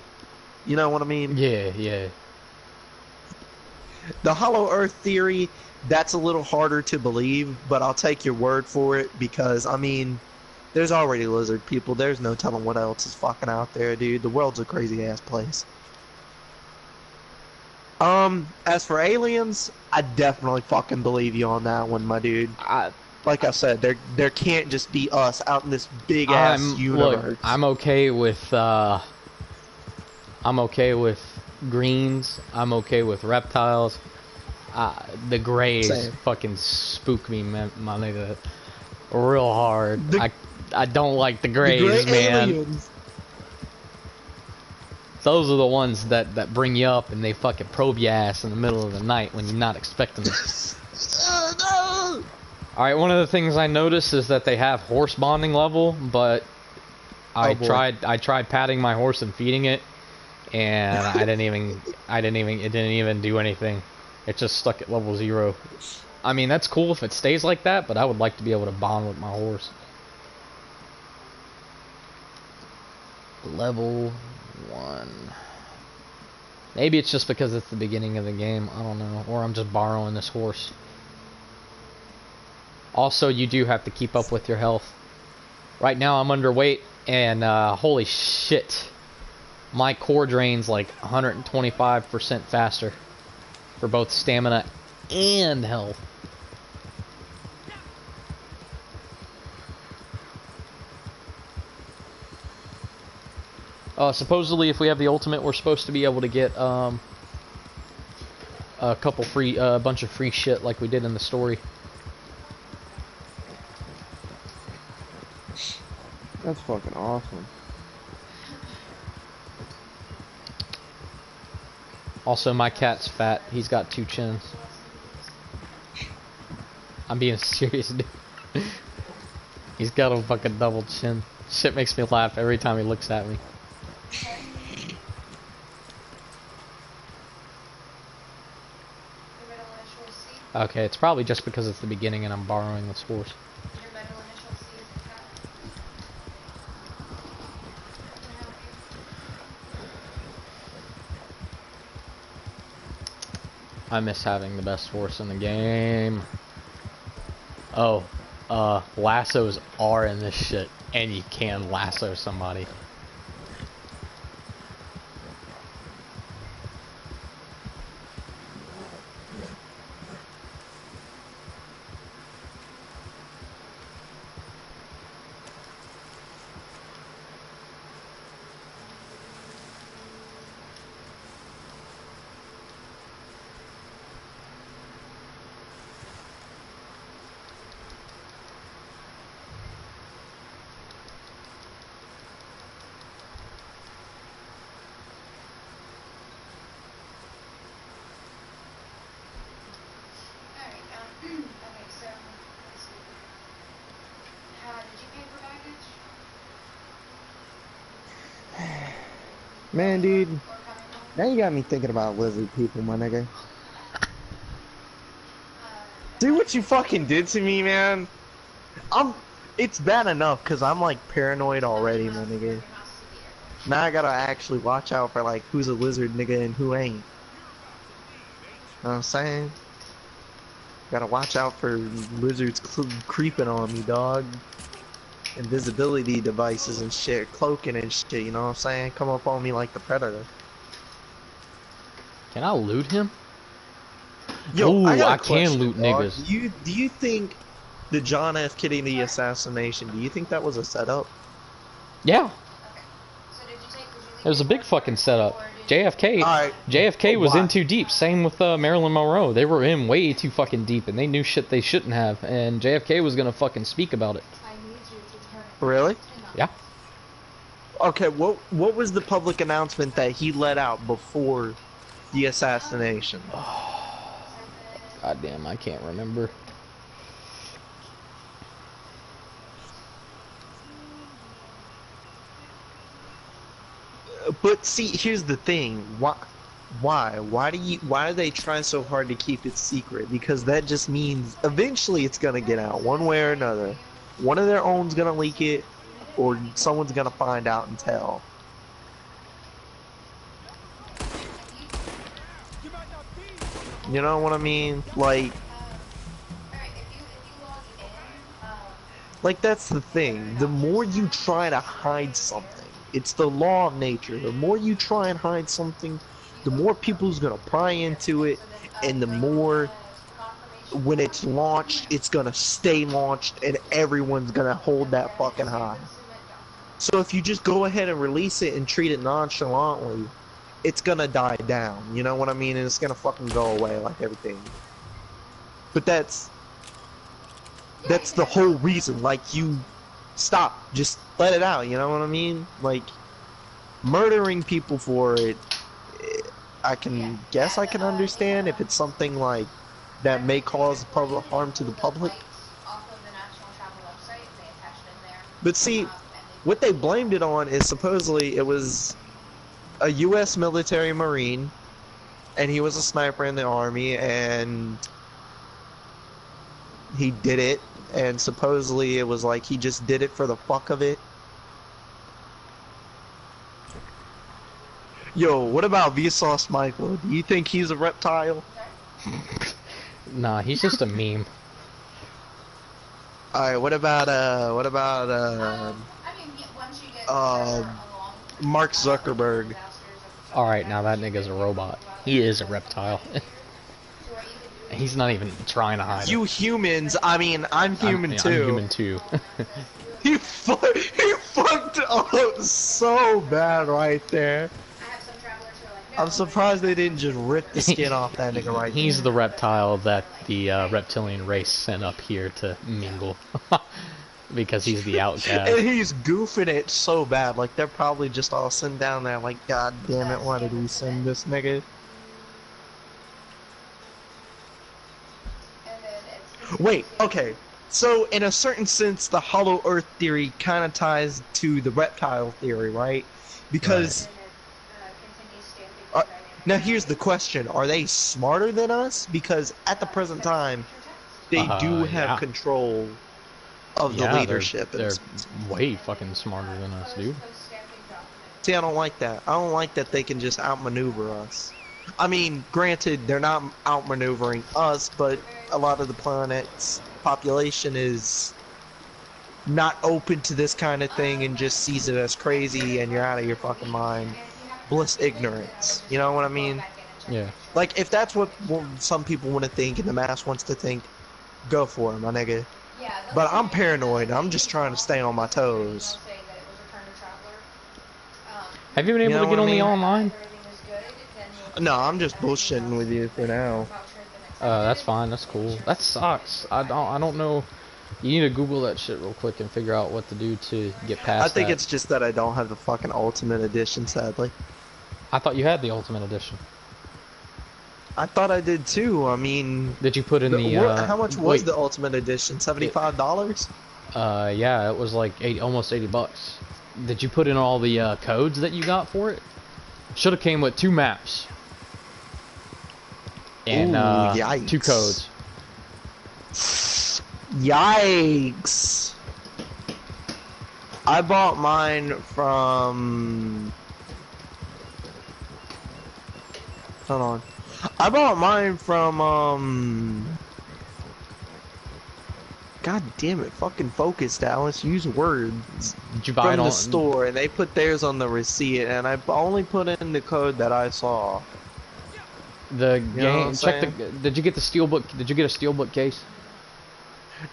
You know what I mean? Yeah. The hollow earth theory, that's a little harder to believe, but I'll take your word for it because, I mean, there's already lizard people. There's no telling what else is fucking out there, dude. The world's a crazy ass place. As for aliens, I definitely fucking believe you on that one, my dude. like I said, there can't just be us out in this big ass Look, universe. I'm okay with greens. I'm okay with reptiles. The grays Same. fucking spook me, man, my nigga, real hard. I don't like the The grays, gray man. aliens. Those are the ones that bring you up and they fucking probe your ass in the middle of the night when you're not expecting them. No! Alright, one of the things I noticed is that they have horse bonding level, but I tried patting my horse and feeding it, and it didn't even do anything. It just stuck at level 0. I mean, that's cool if it stays like that, but I would like to be able to bond with my horse. Level 1. Maybe it's just because it's the beginning of the game, I don't know, or I'm just borrowing this horse. Also, you do have to keep up with your health. Right now I'm underweight, and holy shit, my core drain's like 125% faster for both stamina and health. Supposedly if we have the ultimate, we're supposed to be able to get a couple free, bunch of free shit like we did in the story. That's fucking awesome. Also, my cat's fat. He's got 2 chins. I'm being serious, dude. He's got a fucking double chin. Shit makes me laugh every time he looks at me. Okay, it's probably just because it's the beginning and I'm borrowing this horse. I miss having the best horse in the game. Oh, lassos are in this shit, and you can lasso somebody. Man, dude, now you got me thinking about lizard people, my nigga. See what you fucking did to me, man? It's bad enough, cause I'm like paranoid already, my nigga. Now I gotta actually watch out for like who's a lizard nigga and who ain't. Know what I'm saying? Gotta watch out for lizards creeping on me, dog. Invisibility devices and shit, cloaking and shit, you know what I'm saying? Come up on me like the Predator. Can I loot him? Yo, ooh, I can loot dog. niggas. Do you think the John F. Kennedy assassination, do you think that was a setup? Yeah. It was a big fucking setup. JFK was in too deep. Same with Marilyn Monroe. They were in way too fucking deep, and they knew shit they shouldn't have. And JFK was gonna fucking speak about it. Really? Yeah. Okay, what was the public announcement that he let out before the assassination? God damn, I can't remember. But see, here's the thing. Why do they try so hard to keep it secret? Because that just means eventually it's gonna get out one way or another. One of their own's gonna leak it, or someone's gonna find out and tell. You know what I mean? Like that's the thing. The more you try to hide something, it's the law of nature. The more you try and hide something, the more people's gonna pry into it, and the more when it's launched, it's gonna stay launched, and everyone's gonna hold that fucking high. So if you just go ahead and release it and treat it nonchalantly, it's gonna die down. You know what I mean? And it's gonna fucking go away like everything. But that's the whole reason. Like, you stop, just let it out. You know what I mean? Like, murdering people for it, I can guess I can understand if it's something like that may cause public harm to the public. But see, what they blamed it on is supposedly it was a U.S. military marine, and he was a sniper in the army, and he did it, and supposedly it was like he just did it for the fuck of it. Yo, what about Vsauce Michael? Do you think he's a reptile? Nah, he's just a meme. Alright, what about Mark Zuckerberg? Alright, now that nigga's a robot. He is a reptile. He's not even trying to hide You it. humans, I mean, I'm human too. I'm human too. He fucked up so bad right there. I'm surprised they didn't just rip the skin off that nigga right He's there. the reptile that the reptilian race sent up here to mingle. Because he's the outcast. And he's goofing it so bad, like they're probably just all sitting down there like, God damn it, why did we send this nigga? Wait, okay. So in a certain sense, the Hollow Earth theory kind of ties to the reptile theory, right? Because now here's the question: are they smarter than us? Because at the present time, they do have yeah. control of the leadership. They're way fucking smarter than us, dude. See, I don't like that. I don't like that they can just outmaneuver us. I mean, granted, they're not outmaneuvering us, but a lot of the planet's population is not open to this kind of thing and just sees it as crazy and you're out of your fucking mind. Bliss ignorance. You know what I mean? Yeah. Like, if that's what some people want to think and the mass wants to think, go for it, my nigga. But I'm paranoid. I'm just trying to stay on my toes. Have you been able to get on the online? No, I'm just bullshitting with you for now. That's fine. That's cool. That sucks. I don't know. You need to Google that shit real quick and figure out what to do to get past I think that. it's just that I don't have the fucking Ultimate Edition, sadly. I thought you had the Ultimate Edition. I thought I did too. I mean, Did you put in the? how much was the Ultimate Edition? $75? Yeah, it was like almost $80. Did you put in all the codes that you got for it? Should have came with 2 maps and yikes. 2 codes. Yikes! I bought mine from. Hold on. I bought mine from God damn it! Fucking focus, Dallas. Use words. Did you buy it From on the store, and they put theirs on the receipt, and I only put in the code that I saw. the You know what game? I'm Check the. saying? Did you get the steelbook? Did you get a steelbook case?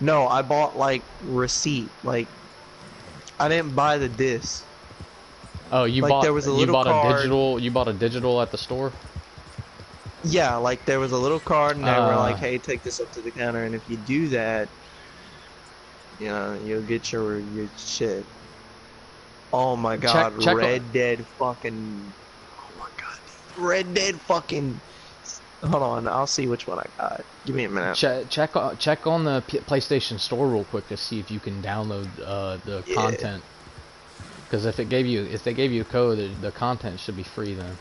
No, I bought like receipt. Like, I didn't buy the disc. Oh, you Like, bought. there was a you little bought card. a digital. You bought a digital at the store. Yeah, like there was a little card, and they were like, Uh. "Hey, take this up to the counter, and if you do that, you know, you'll get your shit." Oh my god, check Red Dead fucking. Oh my god, Red Dead fucking. Hold on, I'll see which one I got. Give me a minute. Check on the PlayStation Store real quick to see if you can download the content. Because if they gave you a code, the content should be free then.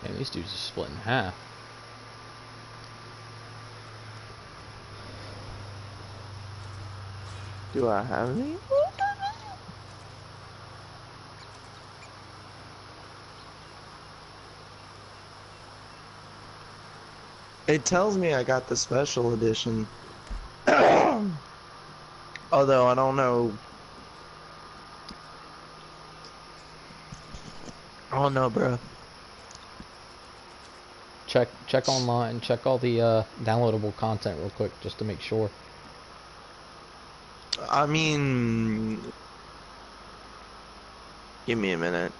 Man, these dudes are split in half. Do I have any? It tells me I got the special edition. Oh, Although I don't know. I don't know, bro. Check online. Check all the downloadable content real quick, just to make sure. I mean, give me a minute.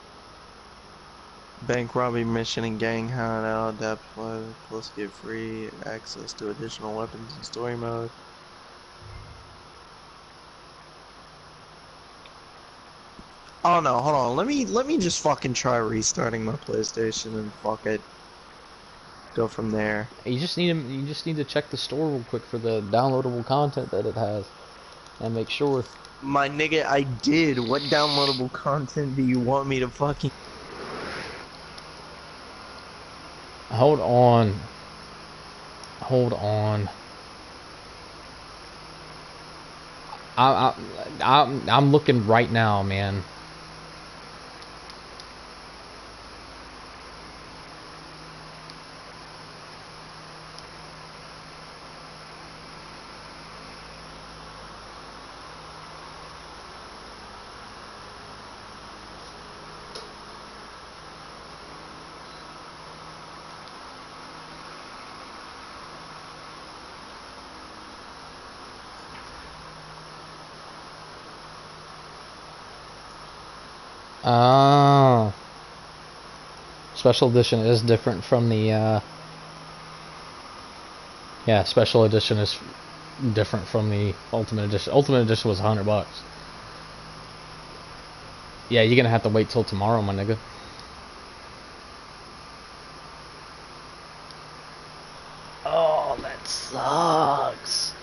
Bank robbery mission and gang hideout, adapt plus get free access to additional weapons in story mode. Oh no, hold on. Let me just fucking try restarting my PlayStation and fuck it. Go from there. You just need to check the store real quick for the downloadable content that it has, and make sure. My nigga, I did. What downloadable content do you want me to fucking? Hold on. Hold on. I'm looking right now, man. Oh. Special edition is different from the, yeah, special edition is different from the ultimate edition. Ultimate edition was $100. Yeah, you're gonna have to wait till tomorrow, my nigga. Oh, that sucks.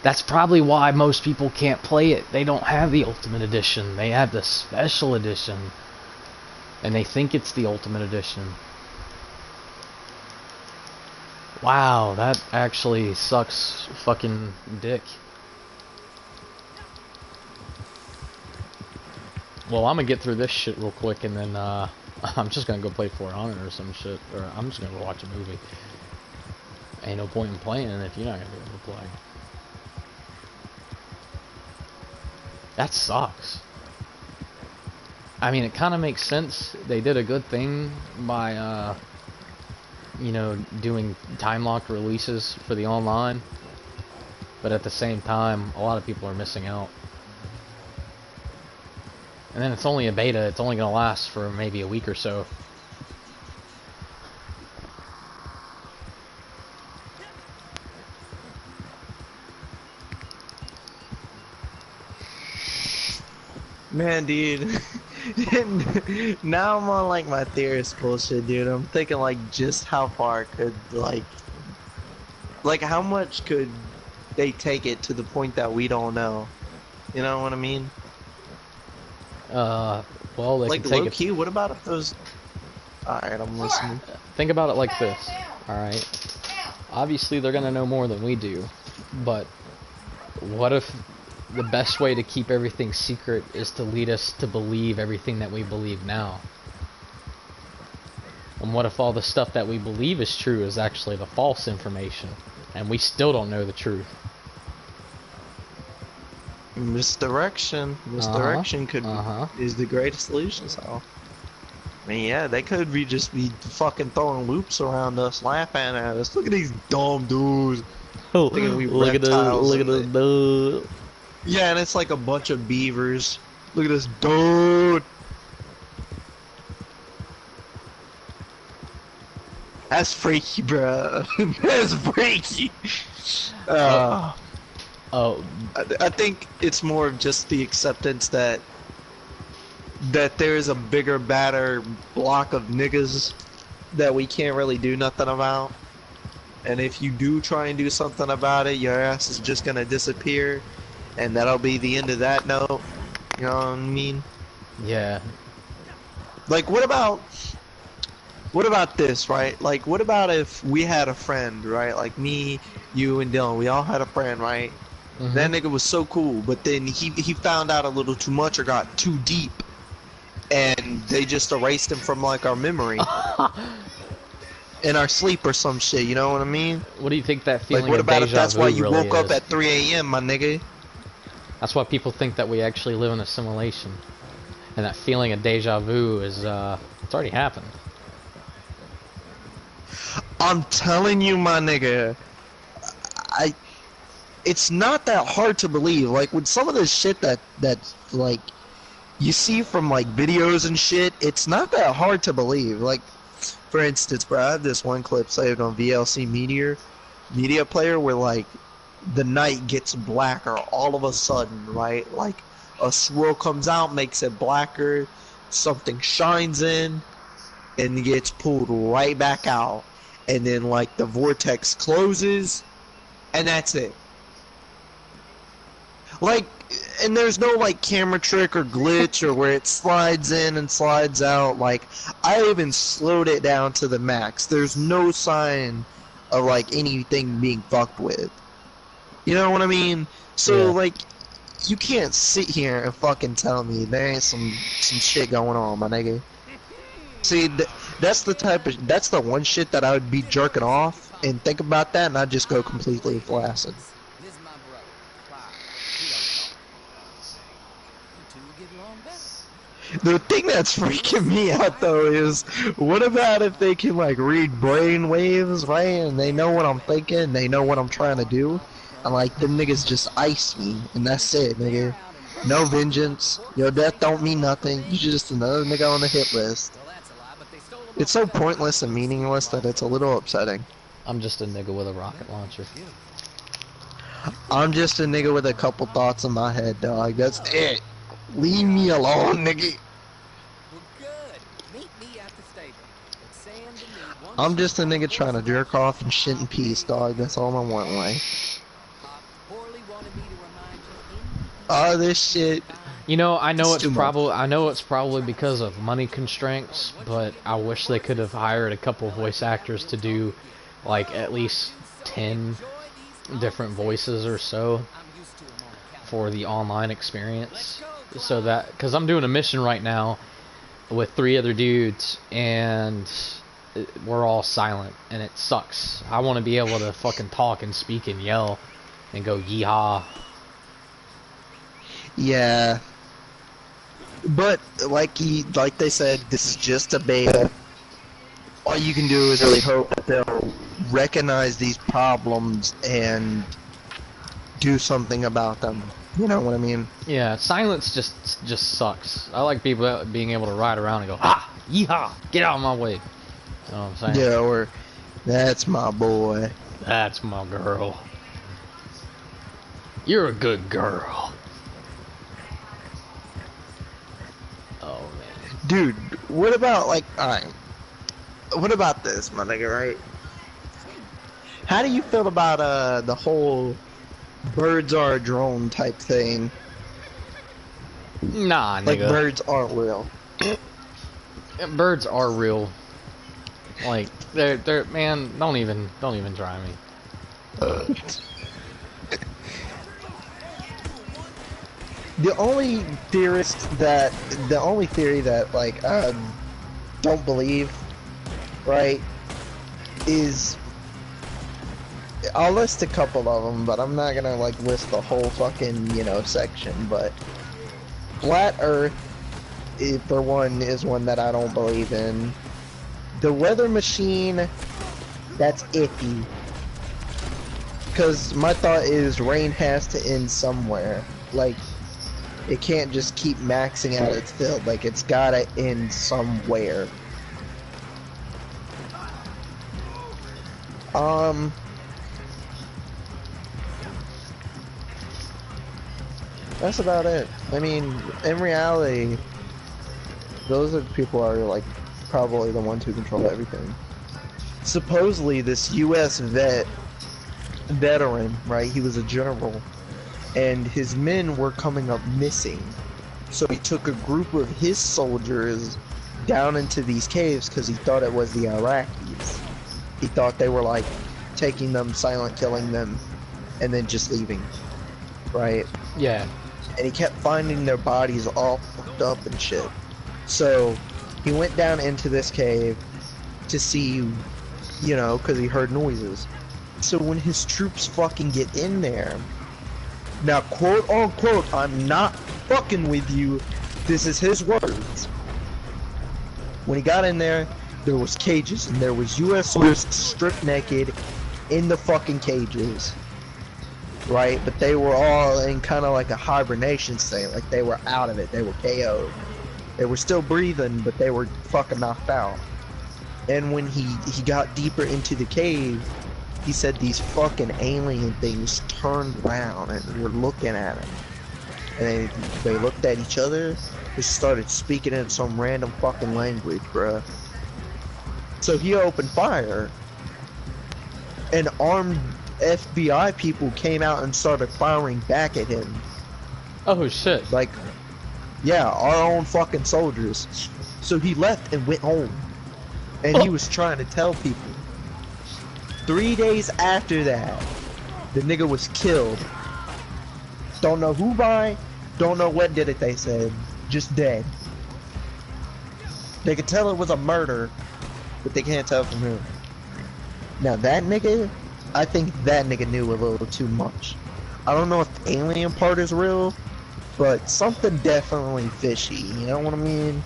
That's probably why most people can't play it. They don't have the Ultimate Edition. They have the Special Edition. And they think it's the Ultimate Edition. Wow, that actually sucks fucking dick. Well, I'm gonna get through this shit real quick, and then I'm just gonna go play For Honor or some shit. Or I'm just gonna go watch a movie. Ain't no point in playing if you're not gonna be able to play. That sucks. I mean, it kind of makes sense. They did a good thing by, you know, doing time-locked releases for the online. But at the same time, a lot of people are missing out. And then it's only a beta. It's only going to last for maybe a week or so. Man, dude. Now I'm on like my theorist bullshit, dude. I'm thinking like just how far could like how much could they take it to the point that we don't know? You know what I mean? Well, they like can take low key. What about if those? All right, I'm listening. Think about it like this. All right. Obviously, they're gonna know more than we do, but what if the best way to keep everything secret is to lead us to believe everything that we believe now? And what if all the stuff that we believe is true is actually the false information, and we still don't know the truth? Misdirection could is the greatest solution. So, I mean, yeah, they could be just be fucking throwing loops around us, laughing at us. Look at these dumb dudes. Thinking we look at this dude. Yeah, and it's like a bunch of beavers. Look at this dude. That's freaky, bro. That's freaky. Oh. I think it's more of just the acceptance that there is a bigger, badder block of niggas that we can't really do nothing about. And if you do try and do something about it, your ass is just gonna disappear. And that'll be the end of that note. You know what I mean? Yeah. Like, what about this, right? Like, what about if we had a friend, right? Like me, you, and Dylan. We all had a friend, right? Mm-hmm. That nigga was so cool, but then he found out a little too much or got too deep, and they just erased him from like our memory. In our sleep or some shit, you know what I mean? What do you think that feeling like, what of about deja if that's why you really woke up is? at 3 a.m., my nigga? That's why people think that we actually live in a simulation. And that feeling of deja vu is, it's already happened. I'm telling you, my nigga, it's not that hard to believe. Like, with some of this shit that like, you see from, like, videos and shit, it's not that hard to believe. Like, for instance, bro, I have this one clip saved on VLC Media Player where, like, the night gets blacker all of a sudden, right? Like, a swirl comes out, makes it blacker, something shines in, and gets pulled right back out. And then, like, the vortex closes, and that's it. Like, and there's no, like, camera trick or glitch or where it slides in and slides out. Like, I even slowed it down to the max. There's no sign of, like, anything being fucked with. You know what I mean? So, Yeah. like, you can't sit here and fucking tell me there ain't some shit going on, my nigga. See, that's the one shit that I would be jerking off and think about that and I'd just go completely flaccid. This is my brother, Clyde. He don't talk. You two will get along better. The thing that's freaking me out though is, what about if they can like read brain waves, right? And they know what I'm thinking, they know what I'm trying to do, and like them niggas just ice me, and that's it, nigga. No vengeance. Your death don't mean nothing. You're just another nigga on the hit list. Well, that's a lie, but they stole him. It's so pointless and meaningless that it's a little upsetting. I'm just a nigga with a rocket launcher. I'm just a nigga with a couple thoughts in my head, dog. That's it. Leave me alone, nigga. Well, good. Meet me at the stable. But Sam to me once I'm just a nigga trying to jerk off and shit in peace, dog. That's all I want, like. Poorly wanted me to remind you in All this shit. You know, I know It's too it's probably because of money constraints, but I wish they could have hired a couple voice actors to do like at least 10 different voices or so I'm used to him on account. for the online experience. So that, because I'm doing a mission right now with 3 other dudes and we're all silent and it sucks. I want to be able to fucking talk and speak and yell and go yeehaw. Yeah. But like they said, this is just a beta. All you can do is really hope that they'll recognize these problems and do something about them. You know what I mean? Yeah, silence just sucks. I like people being able to ride around and go, ha, yeehaw, get out of my way. You know what I'm saying? Yeah, or that's my boy. That's my girl. You're a good girl. Oh man. Dude, what about like, alright. What about this, my nigga, right? How do you feel about the whole birds are a drone type thing? Nah, nigga. Like birds aren't real. Birds are real. Like they're man, don't even try me. The only theory that like I don't believe, right, is I'll list a couple of them, but I'm not gonna like list the whole fucking section. But flat Earth, for one, is one that I don't believe in. The weather machine, that's iffy. Because my thought is rain has to end somewhere. Like, it can't just keep maxing out its field. Like, it's gotta end somewhere. That's about it. I mean, in reality, those are the people who are, like, probably the ones who control everything. Supposedly, this U.S. veteran, right, he was a general, and his men were coming up missing. So he took a group of his soldiers down into these caves because he thought it was the Iraqis. He thought they were, like, taking them, silent killing them, and then just leaving, right? Yeah. And he kept finding their bodies all fucked up and shit. So he went down into this cave to see, because he heard noises. So when his troops fucking get in there, Now, quote unquote, I'm not fucking with you. This is his words. When he got in there was cages, and there was U.S. soldiers stripped naked in the fucking cages. Right? But they were all in kind of like a hibernation state. Like, they were out of it. They were KO'd. They were still breathing, but they were fucking knocked out. And when he got deeper into the cave, he said these fucking alien things turned around and were looking at him. And they looked at each other, just started speaking in some random fucking language, bruh. So he opened fire, and armed FBI people came out and started firing back at him. Oh shit. Like, yeah, our own fucking soldiers. So he left and went home. And he was trying to tell people. 3 days after that, the nigga was killed. Don't know who by, don't know what did it, they said. Just dead. They could tell it was a murder, but they can't tell from who. Now that nigga, I think that nigga knew a little too much. I don't know if the alien part is real, but something definitely fishy, you know what I mean?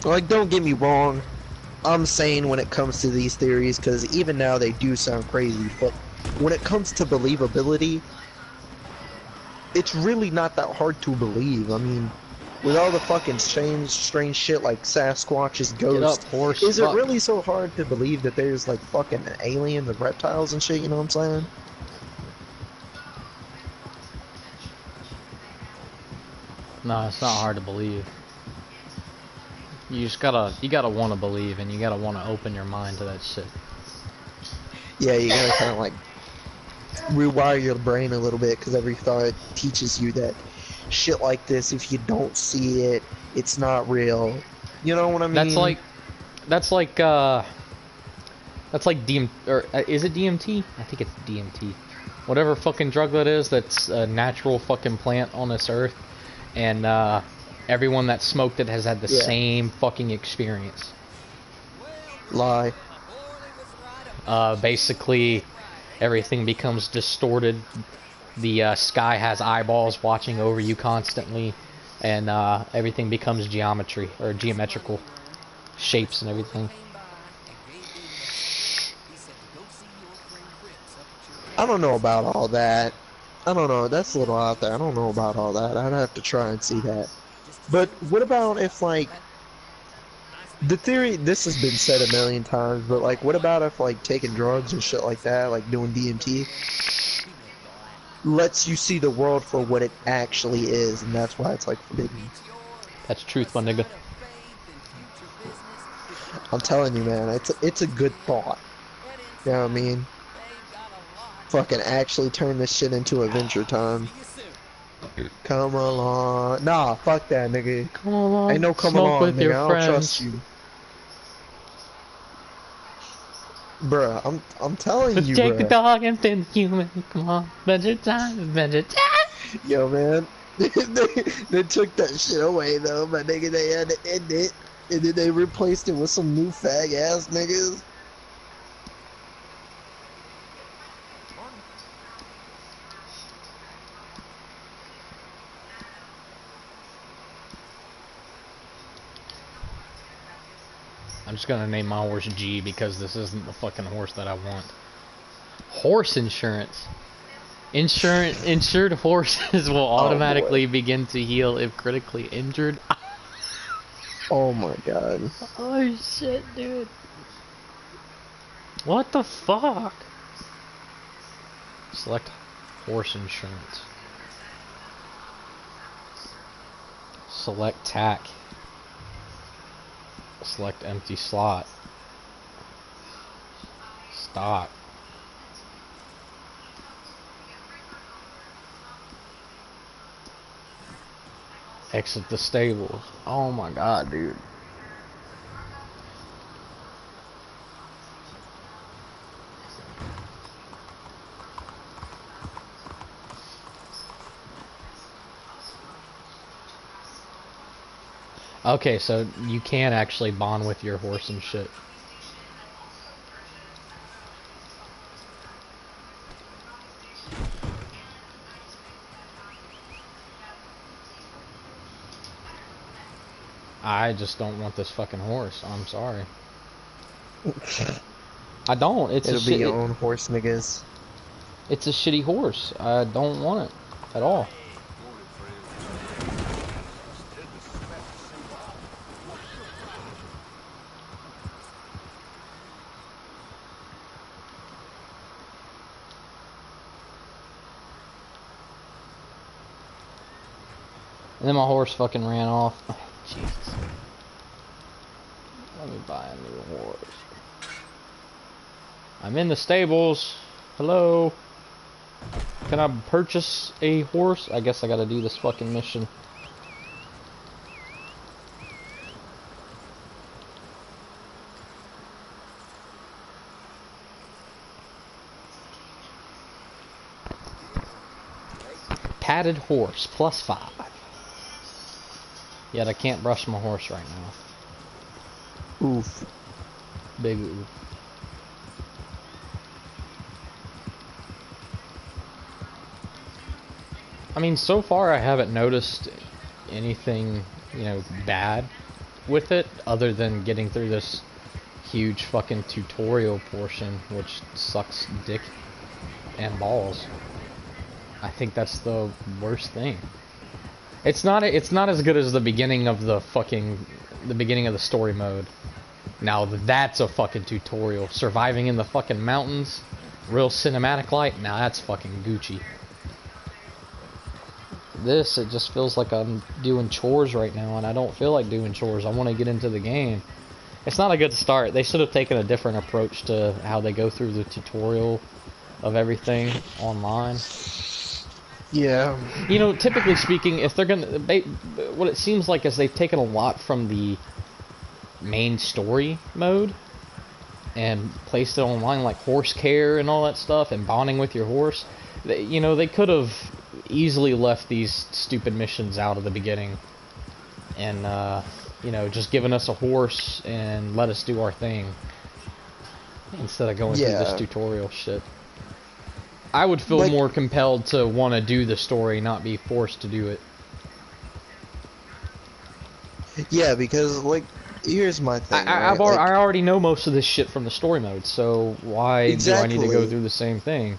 Like, don't get me wrong, I'm saying when it comes to these theories, because even now they do sound crazy, but when it comes to believability, it's really not that hard to believe. I mean, with all the fucking strange shit like Sasquatch's ghost, horse, is it fuck. really so hard to believe that there's like fucking aliens and reptiles and shit, you know what I'm saying? No, it's not hard to believe. You just gotta want to believe, and you gotta want to open your mind to that shit. Yeah, you gotta kind of like rewire your brain a little bit, because every thought teaches you that shit like this, if you don't see it, it's not real. You know what I mean? That's like DMT, or is it DMT? I think it's DMT. Whatever fucking drug that is, that's a natural fucking plant on this earth, and everyone that smoked it has had the same fucking experience. Lie. Basically, everything becomes distorted. The sky has eyeballs watching over you constantly, and everything becomes geometry, or geometrical shapes and everything. I don't know about all that. I don't know, that's a little out there. I don't know about all that. I'd have to try and see that. But what about if, like, the theory, this has been said a million times, but like, what about if like taking drugs and shit like that, like doing DMT, lets you see the world for what it actually is, and that's why it's like forbidden. That's truth, my nigga. I'm telling you, man, it's a good thought. You know what I mean? Fucking actually turn this shit into Adventure Time. Come along. Nah, fuck that, nigga. Come along. Ain't no come Smoke along, with nigga. your I don't friends. trust you. Bruh, I'm telling you, Take the bruh. dog and then the human. Come on, Adventure Time, Adventure Time. Yo, man. they took that shit away, though, but nigga, they had to end it. And then they replaced it with some new fag-ass niggas. I'm just gonna name my horse G because this isn't the fucking horse that I want. Horse insurance. Insured horses will automatically begin to heal if critically injured. Oh my god. Oh shit, dude. What the fuck? Select horse insurance. Select tack. Select empty slot. Stock. Exit the stable. Oh my god, dude. Okay, so you can actually bond with your horse and shit. I just don't want this fucking horse. I'm sorry. I don't. It's It'll a be shit. your own horse, niggas. It's a shitty horse. I don't want it at all. And then my horse fucking ran off. Oh, Jesus. Let me buy a new horse. I'm in the stables. Hello. Can I purchase a horse? I guess I gotta do this fucking mission. Padded horse, +5. Yet I can't brush my horse right now. Oof. Big oof. I mean, so far I haven't noticed anything, you know, bad with it, other than getting through this huge fucking tutorial portion, which sucks dick and balls. I think that's the worst thing. It's not as good as the beginning of the beginning of the story mode. Now that's a fucking tutorial. Surviving in the fucking mountains, real cinematic light. Now that's fucking Gucci. This, it just feels like I'm doing chores right now, and I don't feel like doing chores. I want to get into the game. It's not a good start. They should have taken a different approach to how they go through the tutorial of everything online. Yeah. You know, typically speaking, if they're gonna, what it seems like is they've taken a lot from the main story mode and placed it online, like horse care and all that stuff, and bonding with your horse. You know, they could have easily left these stupid missions out of the beginning, and you know, just given us a horse and let us do our thing instead of going through this tutorial shit. I would feel more compelled to want to do the story, not be forced to do it. Yeah, because, like, here's my thing. I already know most of this shit from the story mode, so why do I need to go through the same thing?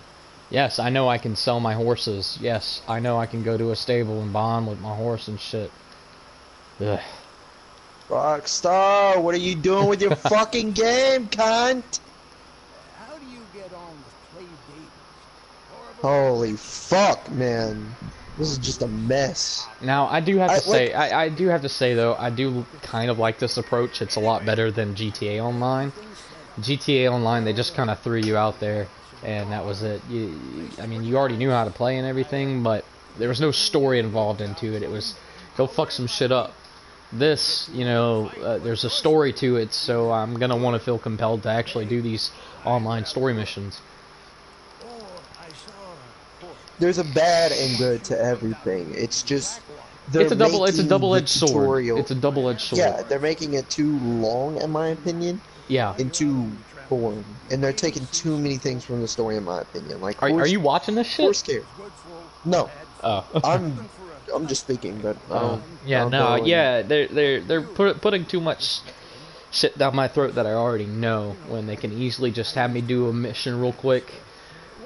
Yes, I know I can sell my horses. Yes, I know I can go to a stable and bond with my horse and shit. Ugh. Rockstar, what are you doing with your fucking game, cunt? How do you get on with Clay Davis? Holy fuck, man. This is just a mess. Now, I do have to say, I do have to say though, I do kind of like this approach. It's a lot better than GTA Online. GTA Online, they just kind of threw you out there, and that was it. I mean, you already knew how to play and everything, but there was no story involved into it. It was, go fuck some shit up. This, you know, there's a story to it, so I'm gonna want to feel compelled to actually do these online story missions. There's a bad and good to everything. It's just it's a double-edged sword. It's a double-edged sword. Yeah, they're making it too long, in my opinion. Yeah. And too boring. And they're taking too many things from the story, in my opinion. Like, are you watching this shit? Horse care. No. Oh. I'm just speaking, but they're putting too much shit down my throat that I already know, when they can easily just have me do a mission real quick,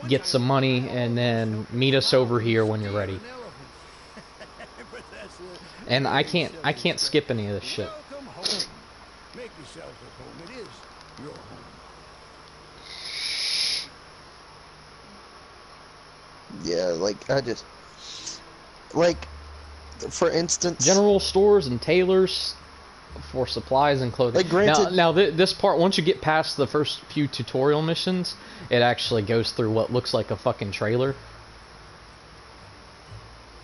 get some money, and then meet us over here when you're ready. And I can't skip any of this shit. Make yourself at home. It is your home. Yeah, like, I just... Like, for instance... General stores and tailors for supplies and clothing. Like, granted... Now this part, once you get past the first few tutorial missions, it actually goes through what looks like a fucking trailer.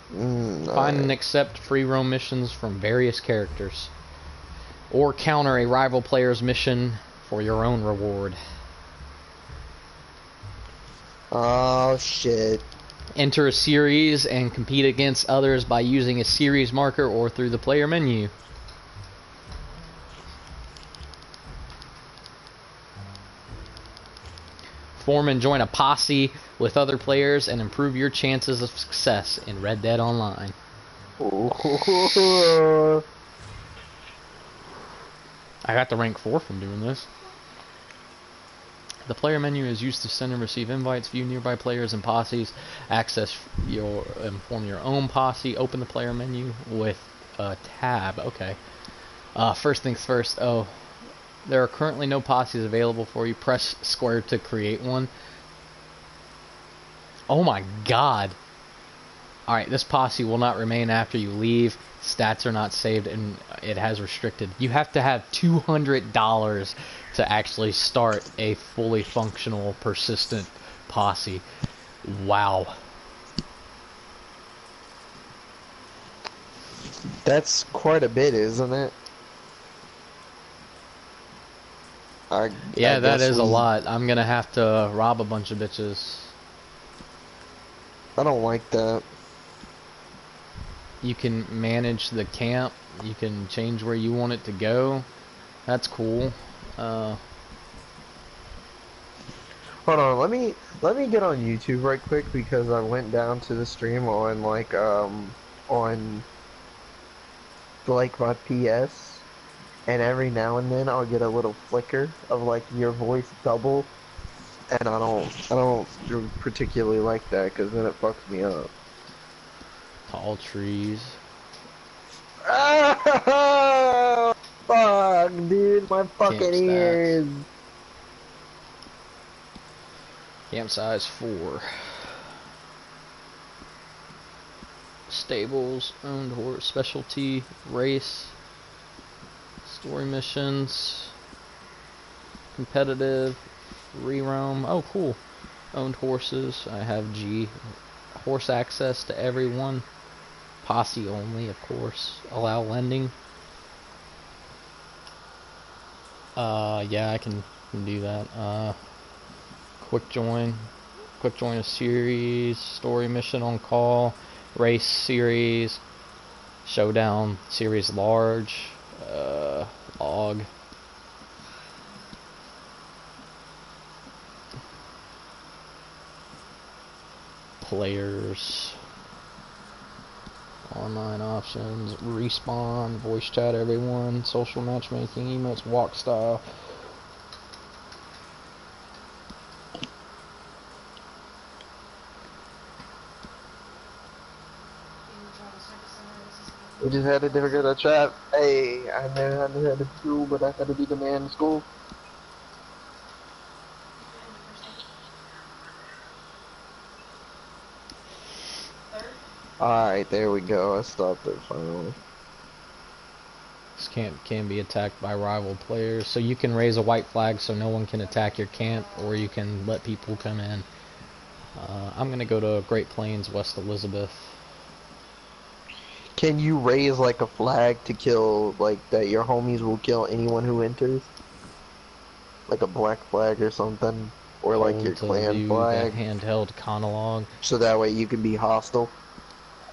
Find and accept free roam missions from various characters. Or counter a rival player's mission for your own reward. Oh, shit. Enter a series and compete against others by using a series marker or through the player menu. Form and join a posse with other players and improve your chances of success in Red Dead Online. I got to rank 4 from doing this. The player menu is used to send and receive invites, view nearby players and posses, form your own posse, open the player menu with a tab. Okay. First things first. Oh, there are currently no posses available for you. Press square to create one. Oh my god. Alright, this posse will not remain after you leave. Stats are not saved and it has restricted. You have to have $200 to actually start a fully functional, persistent posse. Wow. That's quite a bit, isn't it? Yeah, that is a lot. I'm gonna have to rob a bunch of bitches. I don't like that. You can manage the camp. You can change where you want it to go. That's cool. Hold on, let me get on YouTube right quick because I went down to the stream on like on like my PS, and every now and then I'll get a little flicker of like your voice double, and I don't particularly like that because then it fucks me up. Tall trees. Oh, fuck, dude, my fucking Camp stats. ears. Camp size 4. Stables, owned horse, specialty, race, story missions, competitive, free roam. Oh, cool. Owned horses. I have G. Horse access to everyone. Posse only, of course. Allow lending. Yeah, I can do that. Quick join a series, story mission on call, race series, showdown series large, log. Players, online options, respawn, voice chat everyone, social matchmaking, emotes, walk style. We just had to go to chat. Hey, I never had to head to school, but I had to be the man in school. Alright, there we go. I stopped it finally. This camp can be attacked by rival players, so you can raise a white flag so no one can attack your camp, or you can let people come in. I'm gonna go to Great Plains, West Elizabeth. Can you raise like a flag to kill, like that your homies will kill anyone who enters? Like a black flag or something? Or like your clan flag? That handheld conologue. So that way you can be hostile?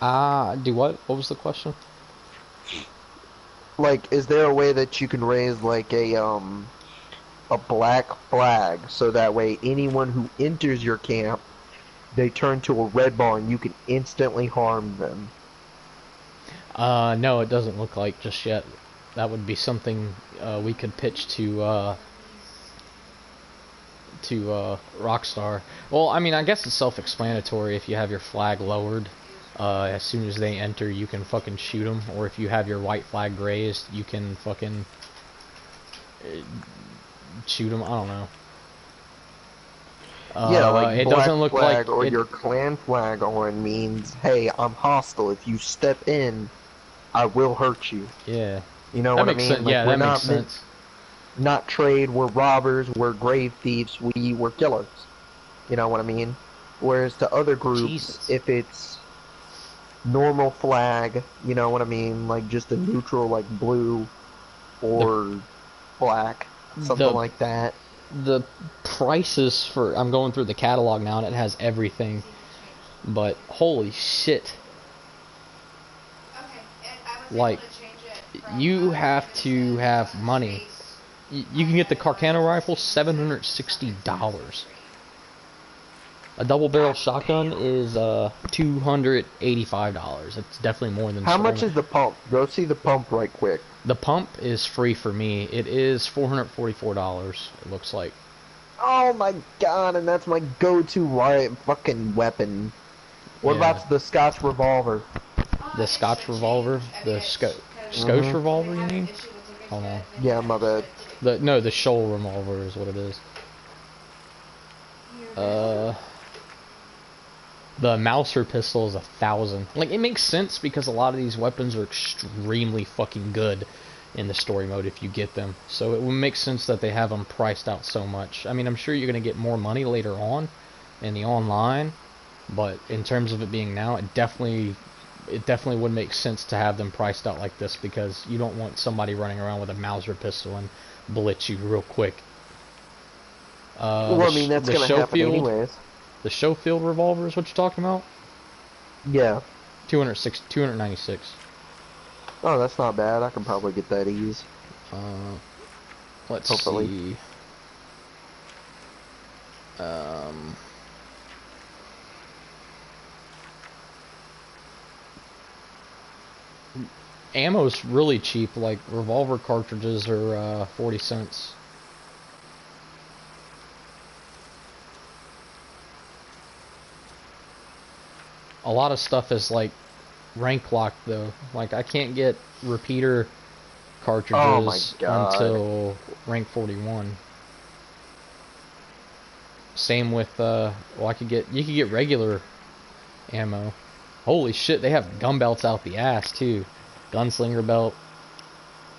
Do what? What was the question? Like, is there a way that you can raise like a black flag so that way anyone who enters your camp, they turn to a red bar and you can instantly harm them? No, it doesn't look like just yet. That would be something we could pitch to Rockstar. Well, I mean, I guess it's self-explanatory. If you have your flag lowered, as soon as they enter, you can fucking shoot them. Or if you have your white flag raised, you can fucking shoot them. I don't know. Yeah, like it black doesn't look flag like or it, your clan flag on means, hey, I'm hostile. If you step in, I will hurt you. Yeah. You know That what I makes mean? sense. Like, Yeah, we're that makes sense. not trade, we're robbers, we're grave thieves, we're killers. You know what I mean? Whereas to other groups, Jesus. if it's normal flag, you know what I mean? Like just a neutral, like blue or black, something like that. The prices for, I'm going through the catalog now and it has everything, but holy shit. Like, you have to have money. You can get the Carcano rifle, $760. A double barrel shotgun is $285. It's definitely more than How much is the pump? Go see the pump right quick. The pump is free for me. It is $444. It looks like. Oh my god, and that's my go-to fucking weapon. What Yeah. about the Scotch revolver? The Scotch revolver, the Scotch revolver. You mean? Hold on. Yeah, my bad. The Shoal revolver is what it is. The Mauser pistol is 1,000. Like, it makes sense because a lot of these weapons are extremely fucking good in the story mode if you get them. So it would make sense that they have them priced out so much. I mean, I'm sure you're gonna get more money later on in the online, but in terms of it being now, it definitely would make sense to have them priced out like this because you don't want somebody running around with a Mauser pistol and blitz you real quick. Well, I mean, that's gonna happen anyways. The Schofield revolver is what you're talking about? Yeah. 296. Oh, that's not bad. I can probably get that ease. Let's Hopefully. see. Ammo's really cheap. Like, revolver cartridges are 40 cents. A lot of stuff is like rank locked though. Like, I can't get repeater cartridges until rank 41. Same with you could get regular ammo. Holy shit, they have gun belts out the ass too. Gunslinger belt.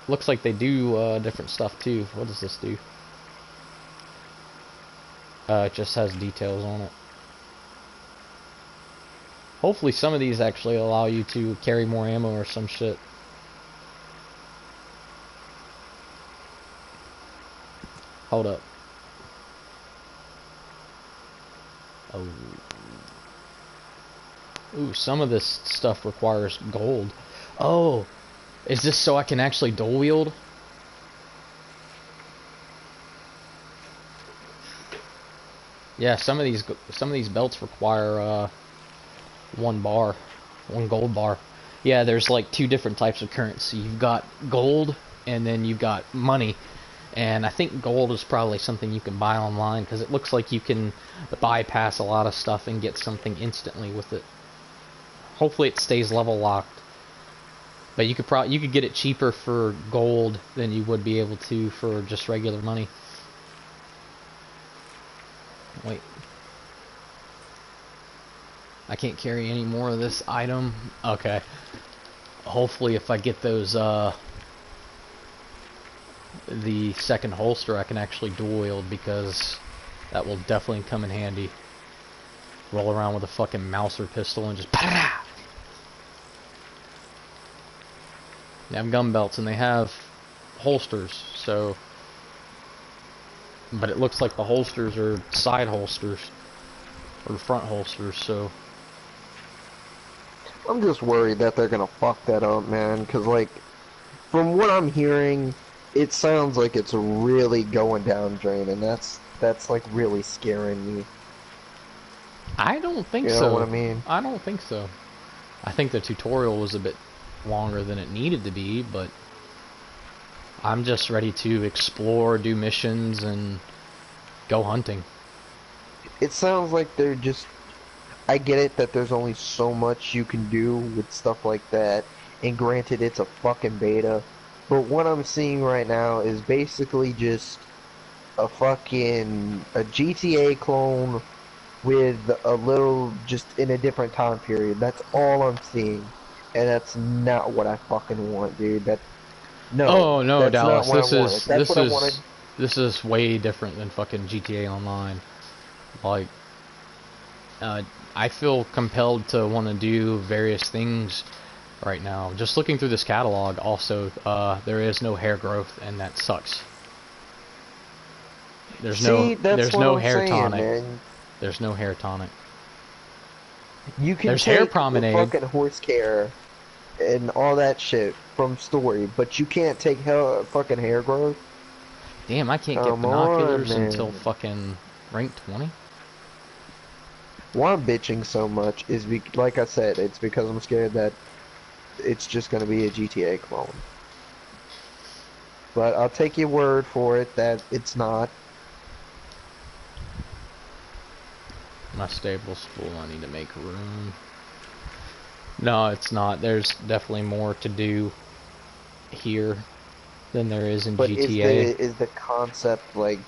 Looks like they do different stuff too. What does this do? It just has details on it. Hopefully some of these actually allow you to carry more ammo or some shit. Hold up. Oh. Ooh, some of this stuff requires gold. Oh, is this so I can actually dual wield? Yeah, some of these belts require one gold bar. Yeah, there's like two different types of currency. You've got gold and then you've got money. And I think gold is probably something you can buy online because it looks like you can bypass a lot of stuff and get something instantly with it. Hopefully it stays level locked. But you could get it cheaper for gold than you would be able to for just regular money. Wait. I can't carry any more of this item. Okay. Hopefully if I get those the second holster I can actually dual wield because that will definitely come in handy. Roll around with a fucking Mauser pistol and just They have gun belts and they have holsters, so but it looks like the holsters are side holsters or front holsters, so I'm just worried that they're gonna fuck that up, man, because like from what I'm hearing it sounds like it's really going down drain, and that's like really scaring me. I don't think so. You know what I mean? I don't think so. I think the tutorial was a bit longer than it needed to be, but I'm just ready to explore, do missions, and go hunting. It sounds like they're just... I get it that there's only so much you can do with stuff like that, and granted it's a fucking beta, but what I'm seeing right now is basically just a GTA clone with a little, just in a different time period. That's all I'm seeing. And that's not what I fucking want, dude. No. Oh no, Dallas, this is way different than fucking GTA Online. Like, I feel compelled to want to do various things right now. Just looking through this catalog, also, there is no hair growth, and that sucks. There's no hair tonic. Man. There's no hair tonic. You can There's take hair promenade. Fucking horse care and all that shit from story, but you can't take fucking hair growth. Damn, I can't get binoculars until fucking rank 20. Why I'm bitching so much is, like I said, it's because I'm scared that it's just gonna be a GTA clone. but I'll take your word for it that it's not. My stable's full. I need to make room. No, it's not. There's definitely more to do here than there is in But GTA. is the concept like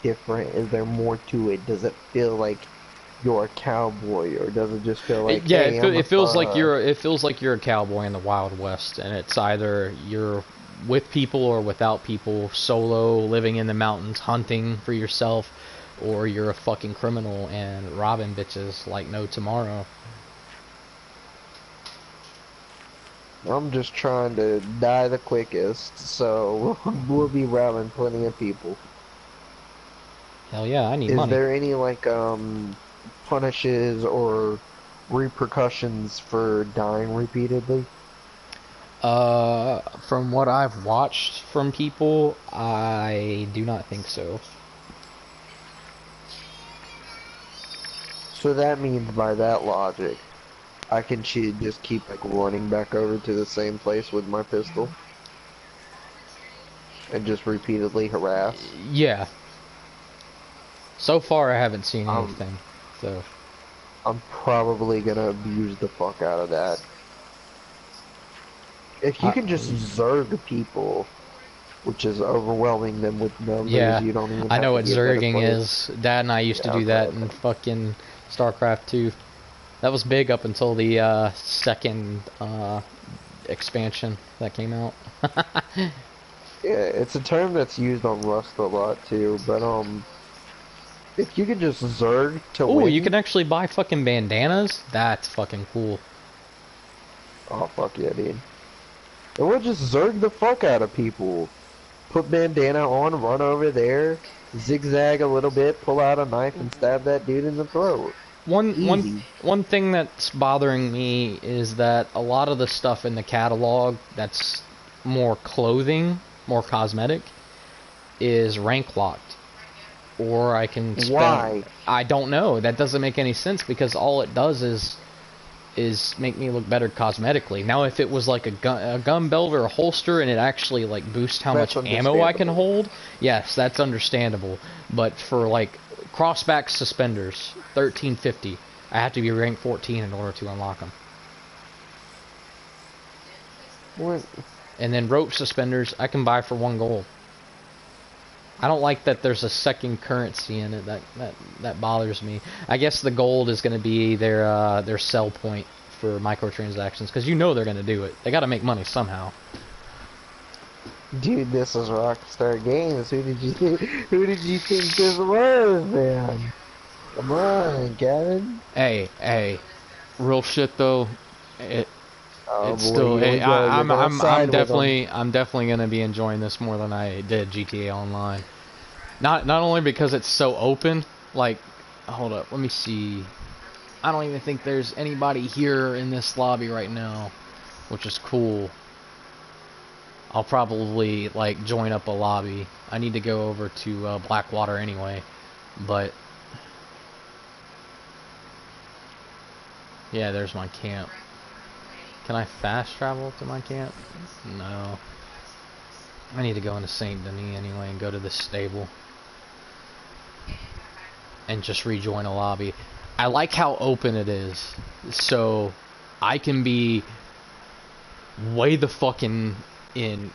different? Is there more to it? Does it feel like you're a cowboy, or does it just feel like, Yeah, hey, it feels like you're a cowboy in the Wild West, and it's either you're with people or without people, solo, living in the mountains, hunting for yourself, or you're a fucking criminal and robbing bitches like no tomorrow. I'm just trying to die the quickest, so we'll be robbing plenty of people. Hell yeah, I need Is money. there any like punishes or repercussions for dying repeatedly? From what I've watched from people, I do not think so. So that means by that logic, I can just keep like running back over to the same place with my pistol and just repeatedly harass. Yeah. So far, I haven't seen anything, so... I'm probably gonna abuse the fuck out of that. If you can just zerg people, which is overwhelming them with numbers, Yeah, you don't even I have know to what be a better zerging player. is. Dad and I used to Yeah, do that okay. in fucking StarCraft 2. That was big up until the second expansion that came out. Yeah, it's a term that's used on Rust a lot too, but if you can just zerg to Oh, you win, can actually buy fucking bandanas? That's fucking cool. oh fuck yeah, dude. And we'll just zerg the fuck out of people. Put bandana on, run over there, zigzag a little bit, pull out a knife and stab that dude in the throat. Easy. One thing that's bothering me is that a lot of the stuff in the catalog that's more clothing, more cosmetic, is rank locked. Or I can spend... Why? I don't know. That doesn't make any sense because all it does is make me look better cosmetically. Now, if it was like a gun belt or a holster and it actually like boosts how That's much ammo I can understandable. hold, yes, that's understandable. But for like crossback suspenders, 1350, I have to be rank 14 in order to unlock them. What? And then rope suspenders, I can buy for 1 gold. I don't like that there's a second currency in it. That bothers me. I guess the gold is going to be their sell point for microtransactions because you know they're going to do it. They got to make money somehow. Dude, this is Rockstar Games. Who did you think this was, man? Come on, Kevin. Hey, real shit though. Oh It's boy, still. here we go. You're I'm gonna side with them. I'm definitely gonna be enjoying this more than I did GTA Online. Not only because it's so open. Like, hold up, let me see. I don't even think there's anybody here in this lobby right now, which is cool. I'll probably like join up a lobby. I need to go over to Blackwater anyway, but yeah, there's my camp. Can I fast travel to my camp? No. I need to go into Saint Denis anyway and go to the stable. And just rejoin a lobby. I like how open it is. So I can be way the fucking in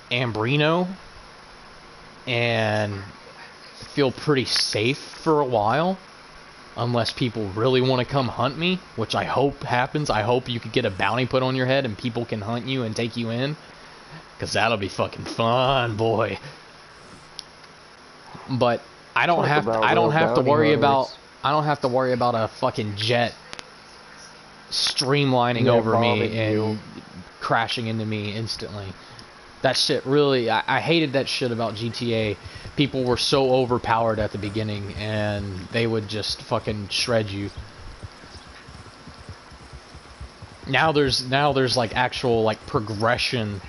Ambrino and feel pretty safe for a while. Unless people really want to come hunt me, which I hope happens. I hope you could get a bounty put on your head and people can hunt you and take you in. Because that'll be fucking fun, boy. But I don't have to worry about a fucking jet streamlining over me and crashing into me instantly. That shit really, I hated that shit about GTA. People were so overpowered at the beginning and they would just fucking shred you. Now there's like actual like progression,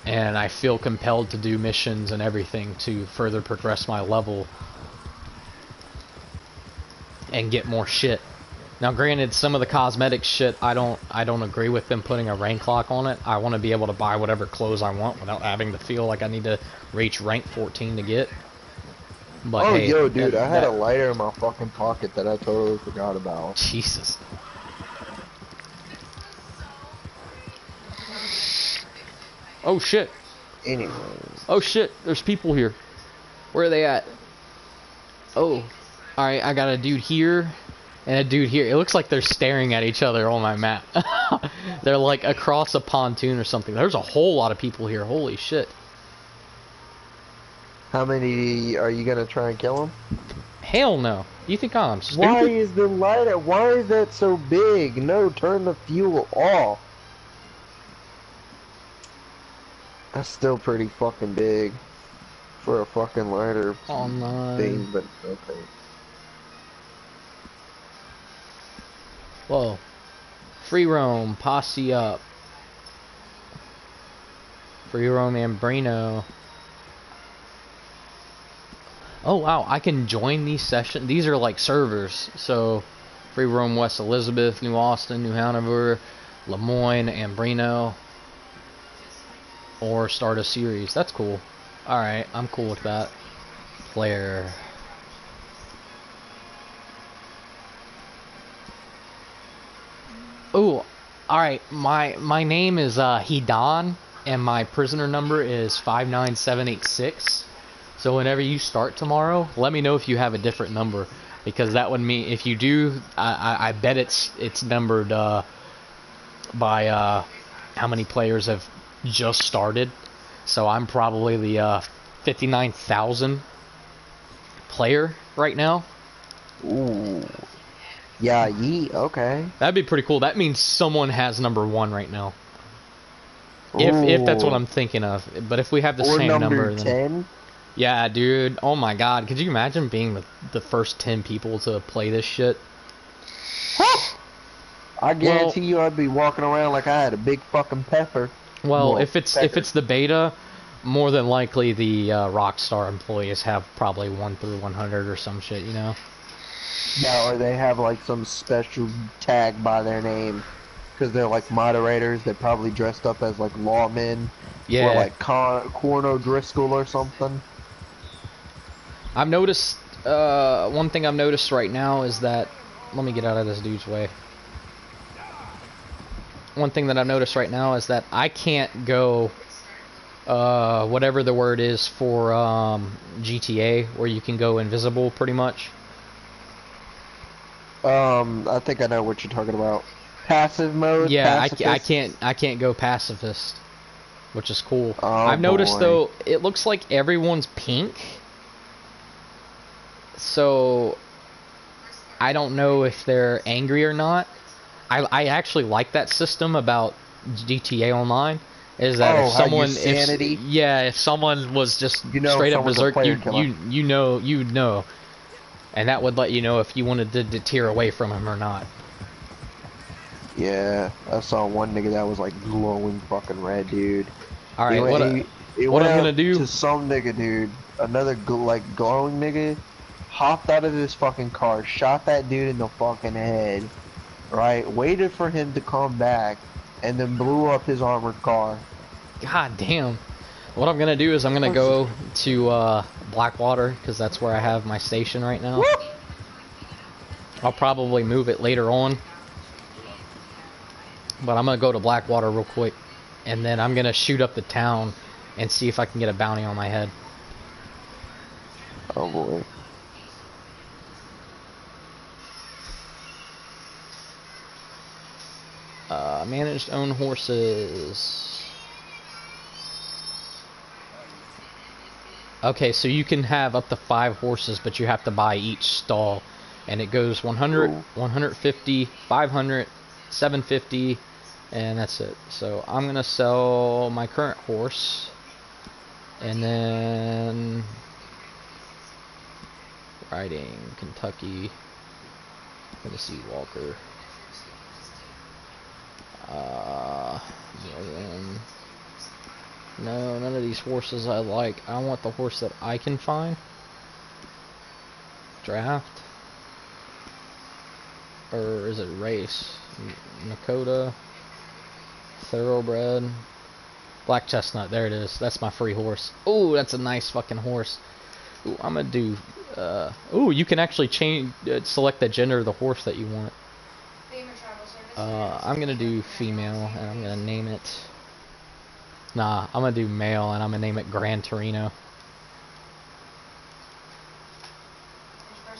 and I feel compelled to do missions and everything to further progress my level and get more shit. Now, granted, some of the cosmetic shit, I don't agree with them putting a rank lock on it. I want to be able to buy whatever clothes I want without having to feel like I need to reach rank 14 to get. But Oh, hey, yo, dude, I had a that lighter in my fucking pocket that I totally forgot about. Jesus. Oh shit. Anyways. Oh shit. There's people here. Where are they at? Oh. Alright, I got a dude here and a dude here. It looks like they're staring at each other on my map. They're like across a pontoon or something. There's a whole lot of people here. Holy shit. How many are you gonna try and kill them? Hell no. You think I'm stupid? Why is the lighter? Why is that so big? No, turn the fuel off. That's still pretty fucking big for a fucking lighter Online. thing, but okay. Whoa. Free roam. Posse up. Free roam Ambrino. Oh wow, I can join these sessions. These are like servers. So, free roam West Elizabeth, New Austin, New Hanover, Lemoyne, Ambrino. Or start a series. That's cool. Alright, I'm cool with that. Player. Oh, alright. My name is Hidan, and my prisoner number is 59786. So whenever you start tomorrow, let me know if you have a different number, because that would mean if you do, I bet it's numbered by how many players have just started. So I'm probably the 59,000 player right now. Ooh. Yeah, okay. That'd be pretty cool. That means someone has number 1 right now. If that's what I'm thinking of. But if we have the or same number, number then 10. yeah, dude. Oh my god. Could you imagine being the first 10 people to play this shit? I guarantee you I'd be walking around like I had a big fucking pepper. Well, if it's the beta, more than likely the Rockstar employees have probably 1 through 100 or some shit, you know? Yeah, or they have like some special tag by their name. Because they're like moderators. They're probably dressed up as like lawmen. Yeah. Or like Corno Driscoll or something. I've noticed, one thing I've noticed right now is that, let me get out of this dude's way. One thing that I've noticed right now is that I can't go, whatever the word is for GTA, where you can go invisible pretty much. I think I know what you're talking about. Passive mode? Yeah, pacifist? I can't go pacifist, which is cool. Oh, I've noticed boy. though, it looks like everyone's pink. So I don't know if they're angry or not. I actually like that system about GTA Online. Is that if someone, if someone was just straight up berserk, you know, and that would let you know if you wanted to deter away from him or not. Yeah, I saw one nigga that was like glowing fucking red, dude. All right, what I'm gonna do to some nigga, dude, another like glowing nigga, hopped out of his fucking car, shot that dude in the fucking head, right? Waited for him to come back, and then blew up his armored car. God damn. What I'm gonna do is I'm gonna go to Blackwater, because that's where I have my station right now. Woo! I'll probably move it later on. But I'm gonna go to Blackwater real quick, and then I'm gonna shoot up the town and see if I can get a bounty on my head. Oh boy. Managed own horses. Okay, so you can have up to 5 horses, but you have to buy each stall. And it goes 100, 150, 500, 750, and that's it. So I'm gonna sell my current horse, and then riding Kentucky, Tennessee Walker, million. No, none of these horses I like. I want the horse that I can find. Draft. or is it race? Nakota, thoroughbred, black chestnut. There it is. That's my free horse. Oh, that's a nice fucking horse. Ooh, I'm gonna do. Ooh, you can actually change, select the gender of the horse that you want. I'm gonna do female, and I'm gonna name it. Nah, I'm gonna do male, and I'm gonna name it Gran Torino.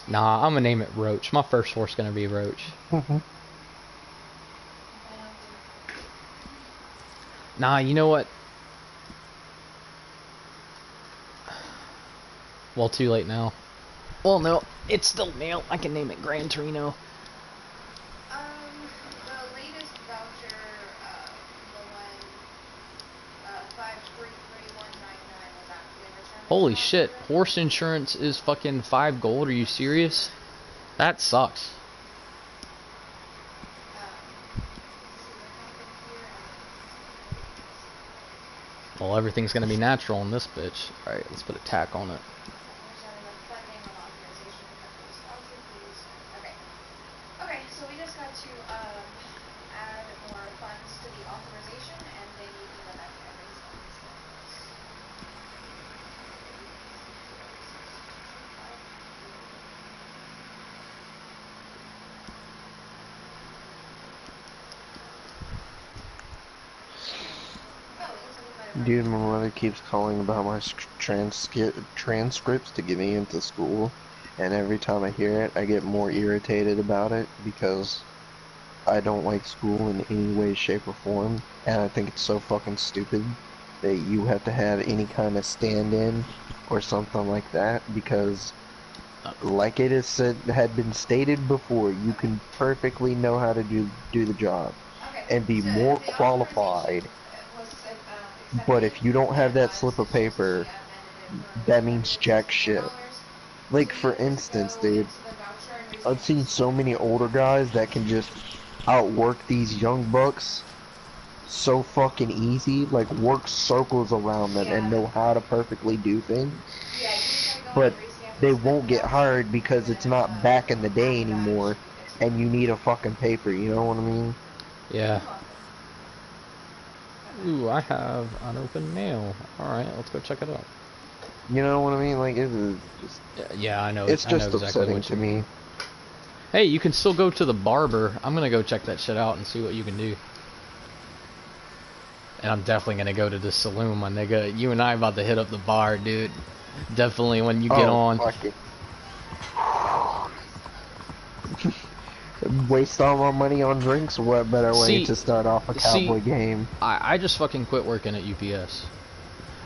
Nah, I'm gonna name it Roach. My first horse gonna be Roach. Nah, you know what? Well, too late now. Well, no, it's still male. I can name it Gran Torino. The latest voucher, the one, 533,199 was actually returned. Holy shit, horse insurance is fucking 5 gold. Are you serious? That sucks. Well, everything's gonna be natural in this bitch. Alright, let's put a tack on it. Okay, so we just got to add more funds to the authorization, and then you can go back to everything. Dude, my mother keeps calling about my transcripts to get me into school, and every time I hear it, I get more irritated about it because I don't like school in any way, shape, or form, and I think it's so fucking stupid that you have to have any kind of stand-in or something like that, because like it is said, had been stated before, you can perfectly know how to do the job and be more qualified. But if you don't have that slip of paper, that means jack shit. Like, for instance, dude, I've seen so many older guys that can just outwork these young bucks so fucking easy, like work circles around them and know how to perfectly do things. But they won't get hired because it's not back in the day anymore and you need a fucking paper, you know what I mean? Yeah. Ooh, I have unopened mail. Alright, let's go check it out. You know what I mean? Like, it is just... Yeah, I know. It's I know just exactly upsetting what to you me. mean. Hey, you can still go to the barber. I'm gonna go check that shit out and see what you can do. And I'm definitely gonna go to the saloon, my nigga. You and I about to hit up the bar, dude. Definitely when you get on. Fuck it. Waste all my money on drinks? What better way to start off a cowboy game? I just fucking quit working at UPS.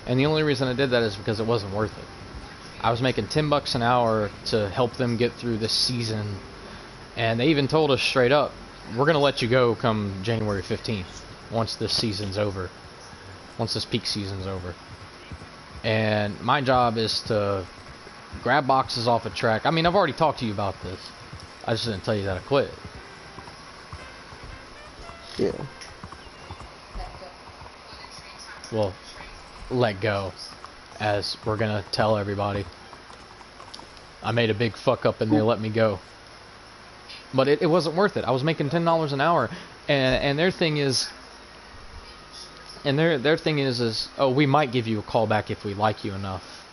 And the only reason I did that is because it wasn't worth it. I was making $10 an hour to help them get through this season. And they even told us straight up, we're going to let you go come January 15th, once this season's over. Once this peak season's over. And my job is to grab boxes off a track. I mean, I've already talked to you about this. I just didn't tell you that I quit. Yeah. Well, let go. As we're going to tell everybody. I made a big fuck up and they let me go. But it wasn't worth it. I was making $10 an hour. And their thing is... And their thing is, oh, we might give you a call back if we like you enough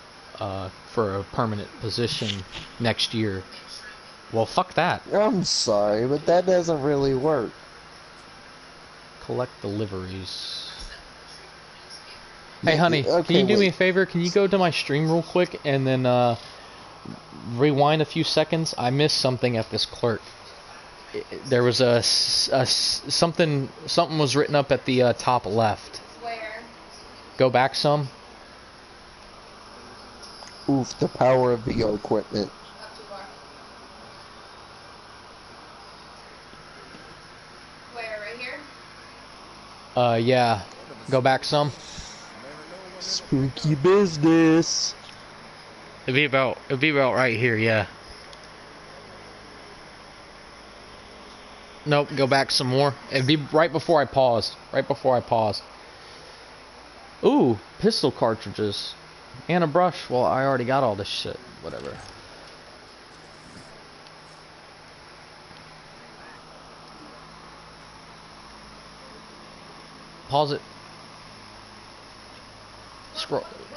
for a permanent position next year. Well, fuck that. I'm sorry, but that doesn't really work. Collect deliveries. Hey, honey, can you do me a favor? Can you go to my stream real quick and then rewind a few seconds? I missed something at this clerk. There was something was written up at the top left. Where? Go back some. Oof, the power of the equipment. Up too far. Where? Right here? Yeah. Go back some. Spooky business. It'd be about right here, yeah. Nope, go back some more. It'd be right before I paused. Right before I paused. Ooh, pistol cartridges. And a brush. Well, I already got all this shit. Whatever. Pause it.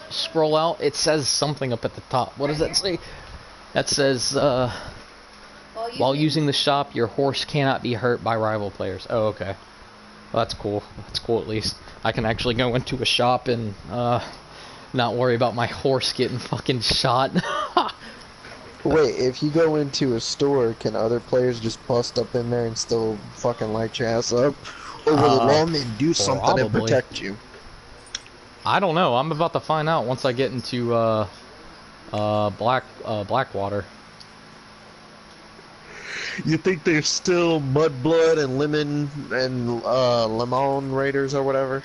Scroll out. It says something up at the top. What does that say? That says, while using the shop, your horse cannot be hurt by rival players. Oh, okay. Well, that's cool. That's cool at least. I can actually go into a shop and, not worry about my horse getting fucking shot. Wait, if you go into a store, can other players just bust up in there and still fucking light your ass up? Or will the lawman do something and probably. protect you? I don't know. I'm about to find out once I get into, Blackwater. You think there's still Mudblood and Lemon and Lemon Raiders or whatever?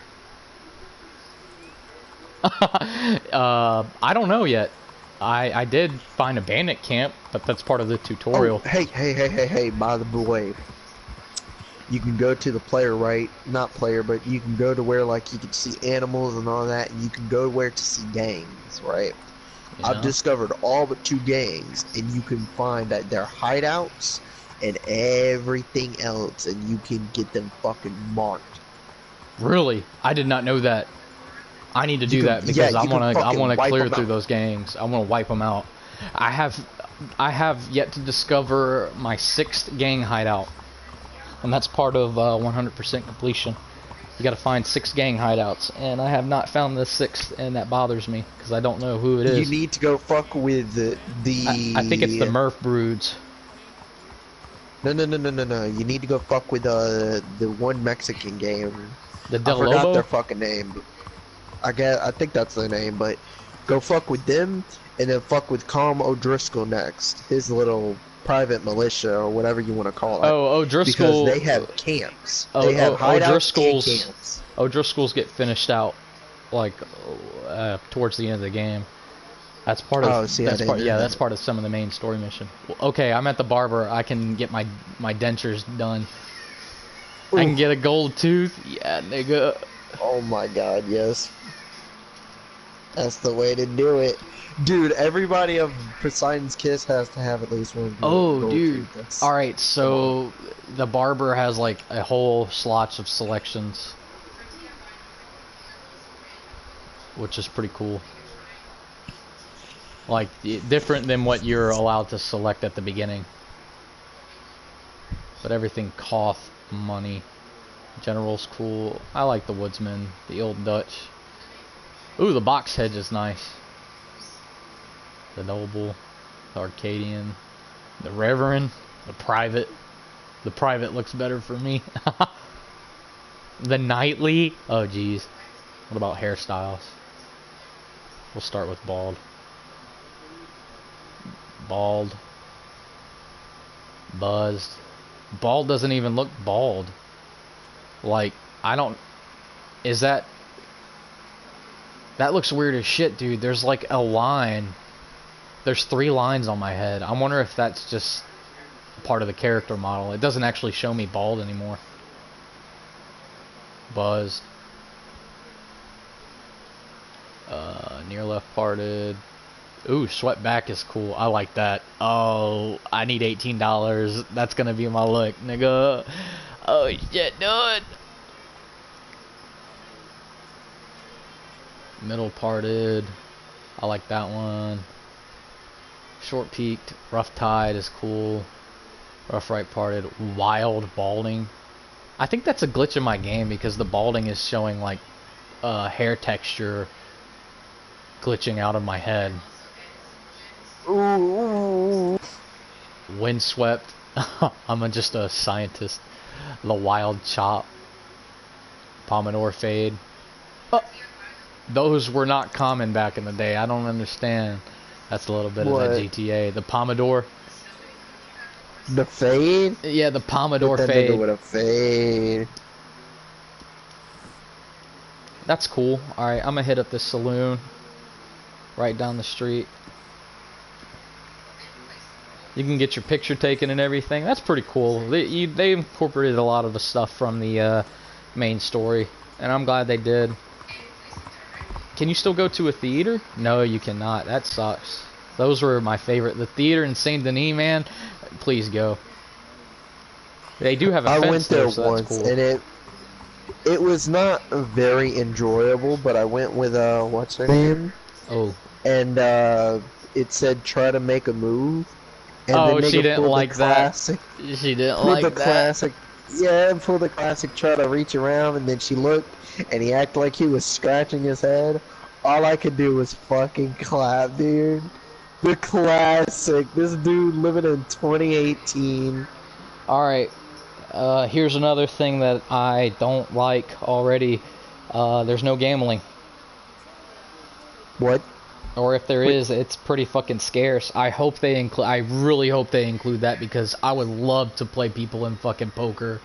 I don't know yet. I did find a bandit camp, but that's part of the tutorial. Oh, hey, by the way, you can go to the player, right? Not player, but you can go to where, like, you can see animals and all that, and you can go where to see gangs, right? Yeah. I've discovered all but 2 gangs, and you can find that they're hideouts and everything else, and you can get them fucking marked. Really? I did not know that. I need to do that because I want to clear through those gangs. I want to wipe them out. I have yet to discover my 6th gang hideout, and that's part of 100% completion. You got to find 6 gang hideouts, and I have not found the 6th, and that bothers me because I don't know who it is. You need to go fuck with the. I think it's the Murph Broods. No. You need to go fuck with the one Mexican game. The Del I forgot Lobo? their fucking name. I think that's their name, but go fuck with them, and then fuck with Calm O'Driscoll next. His little private militia, or whatever you want to call it. Oh, O'Driscoll. Because they have camps. They have hideouts and camps. O'Driscoll's get finished out, like, towards the end of the game. That's part of. Oh, see, that's part of some of the main story mission. Well, okay, I'm at the barber. I can get my dentures done. Ooh. I can get a gold tooth. Yeah, nigga. Oh my god, yes. That's the way to do it. Dude, everybody of Poseidon's Kiss has to have at least one. Oh, dude. Alright, so the barber has like a whole slot of selections, which is pretty cool. Like, different than what you're allowed to select at the beginning. But everything costs money. General's cool. I like the Woodsman, the Old Dutch. Ooh, the box hedge is nice. The Noble, the Arcadian, the Reverend, the Private. The Private looks better for me. The Knightly. Oh, geez. What about hairstyles? We'll start with bald. Bald. Buzzed. Bald doesn't even look bald. Like, I don't... Is that... That looks weird as shit, dude. There's like a line. There's 3 lines on my head. I wonder if that's just part of the character model. It doesn't actually show me bald anymore. Buzzed. Near left parted. Ooh, swept back is cool. I like that. Oh, I need $18. That's gonna be my look, nigga. Oh shit, dude. Middle parted. I like that one. Short peaked. Rough tide is cool. Rough right parted. Wild balding. I think that's a glitch in my game because the balding is showing like hair texture glitching out of my head. Ooh. Windswept. I'm just a scientist. The wild chop. Pompadour fade. Those were not common back in the day. I don't understand. That's a little bit of that GTA. The Pompadour. The fade? Yeah, the Pompadour fade. fade. With a fade. That's cool. Alright, I'm gonna hit up this saloon. Right down the street. You can get your picture taken and everything. That's pretty cool. They incorporated a lot of the stuff from the main story. And I'm glad they did. Can you still go to a theater? No, you cannot. That sucks. Those were my favorite. The theater in Saint Denis, man. Please go. They do have a fence I went there so once, that's cool. and It was not very enjoyable, but I went with what's her name? Oh. And it said try to make a move, and the Oh, she nigga didn't pulled like the that. classic, She didn't pulled the like that. classic, yeah, pulled the classic try to reach around, and then she looked, and he acted like he was scratching his head. All I could do was fucking clap, dude. The classic. This dude living in 2018. Alright, here's another thing that I don't like already. There's no gambling. What? Or if there Wait. is, it's pretty fucking scarce. I hope they include. I really hope they include that because I would love to play people in fucking poker,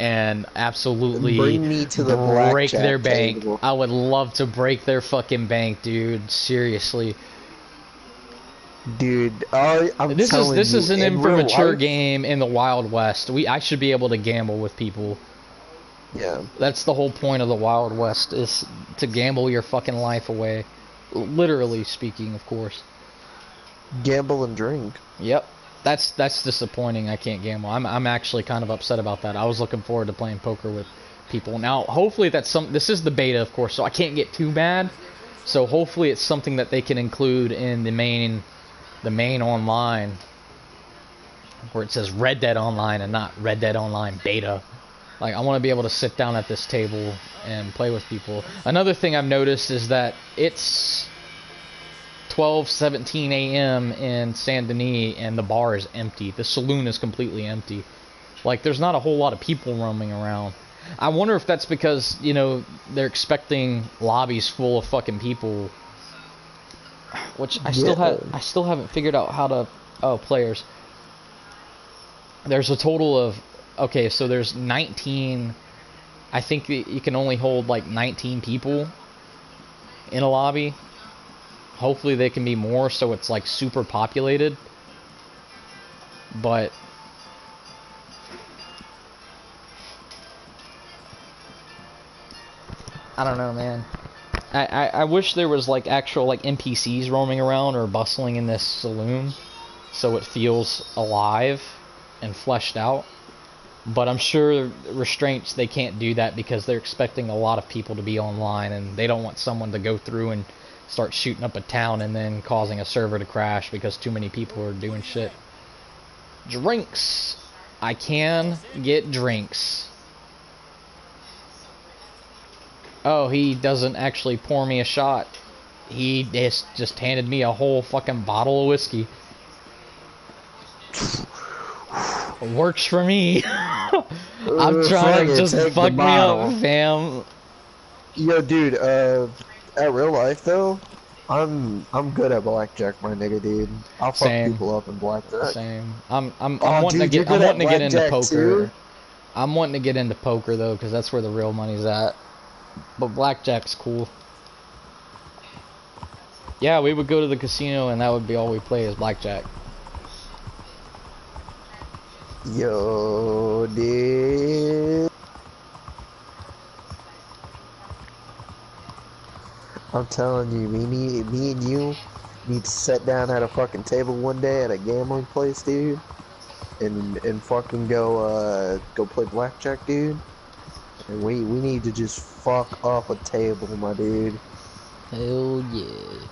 and absolutely Bring me to the break their blackjack bank. table. I would love to break their fucking bank, dude. Seriously. Dude, I'm This telling is you, an in real immature life, game in the Wild West. I should be able to gamble with people. yeah, That's the whole point of the Wild West is to gamble your fucking life away. Literally speaking, of course. gamble and drink. Yep. That's disappointing. I can't gamble. I'm actually kind of upset about that. I was looking forward to playing poker with people. Now, hopefully this is the beta, of course, so I can't get too bad. So hopefully it's something that they can include in the main online where it says Red Dead Online and not Red Dead Online Beta. Like, I want to be able to sit down at this table and play with people. Another thing I've noticed is that it's 12:17 a.m. in Saint Denis and the bar is empty. The saloon is completely empty. Like, there's not a whole lot of people roaming around. I wonder if that's because, you know, they're expecting lobbies full of fucking people. Which I still haven't figured out how to... Oh, players. There's a total of... Okay, so there's 19... I think you can only hold like 19 people in a lobby. Hopefully they can be more so it's like super populated. But I don't know, man. I wish there was like actual like NPCs roaming around or bustling in this saloon so it feels alive and fleshed out. But I'm sure restraints, they can't do that because they're expecting a lot of people to be online and they don't want someone to go through and start shooting up a town and then causing a server to crash because too many people are doing shit. Drinks. I can get drinks. Oh, he doesn't actually pour me a shot. He just handed me a whole fucking bottle of whiskey. Works for me. I'm trying to just fuck me up, fam. Yo, dude, at real life though, I'm good at blackjack, my nigga, dude. I'll fuck people up in blackjack. Same. I'm wanting to get into poker. Too? I'm wanting to get into poker though, because that's where the real money's at. But blackjack's cool. Yeah, we would go to the casino and that would be all we play is blackjack. Yo, dude. I'm telling you, me and you need to sit down at a fucking table one day at a gambling place, dude, and fucking go play blackjack, dude. And we need to just fuck off a table, my dude. Hell yeah.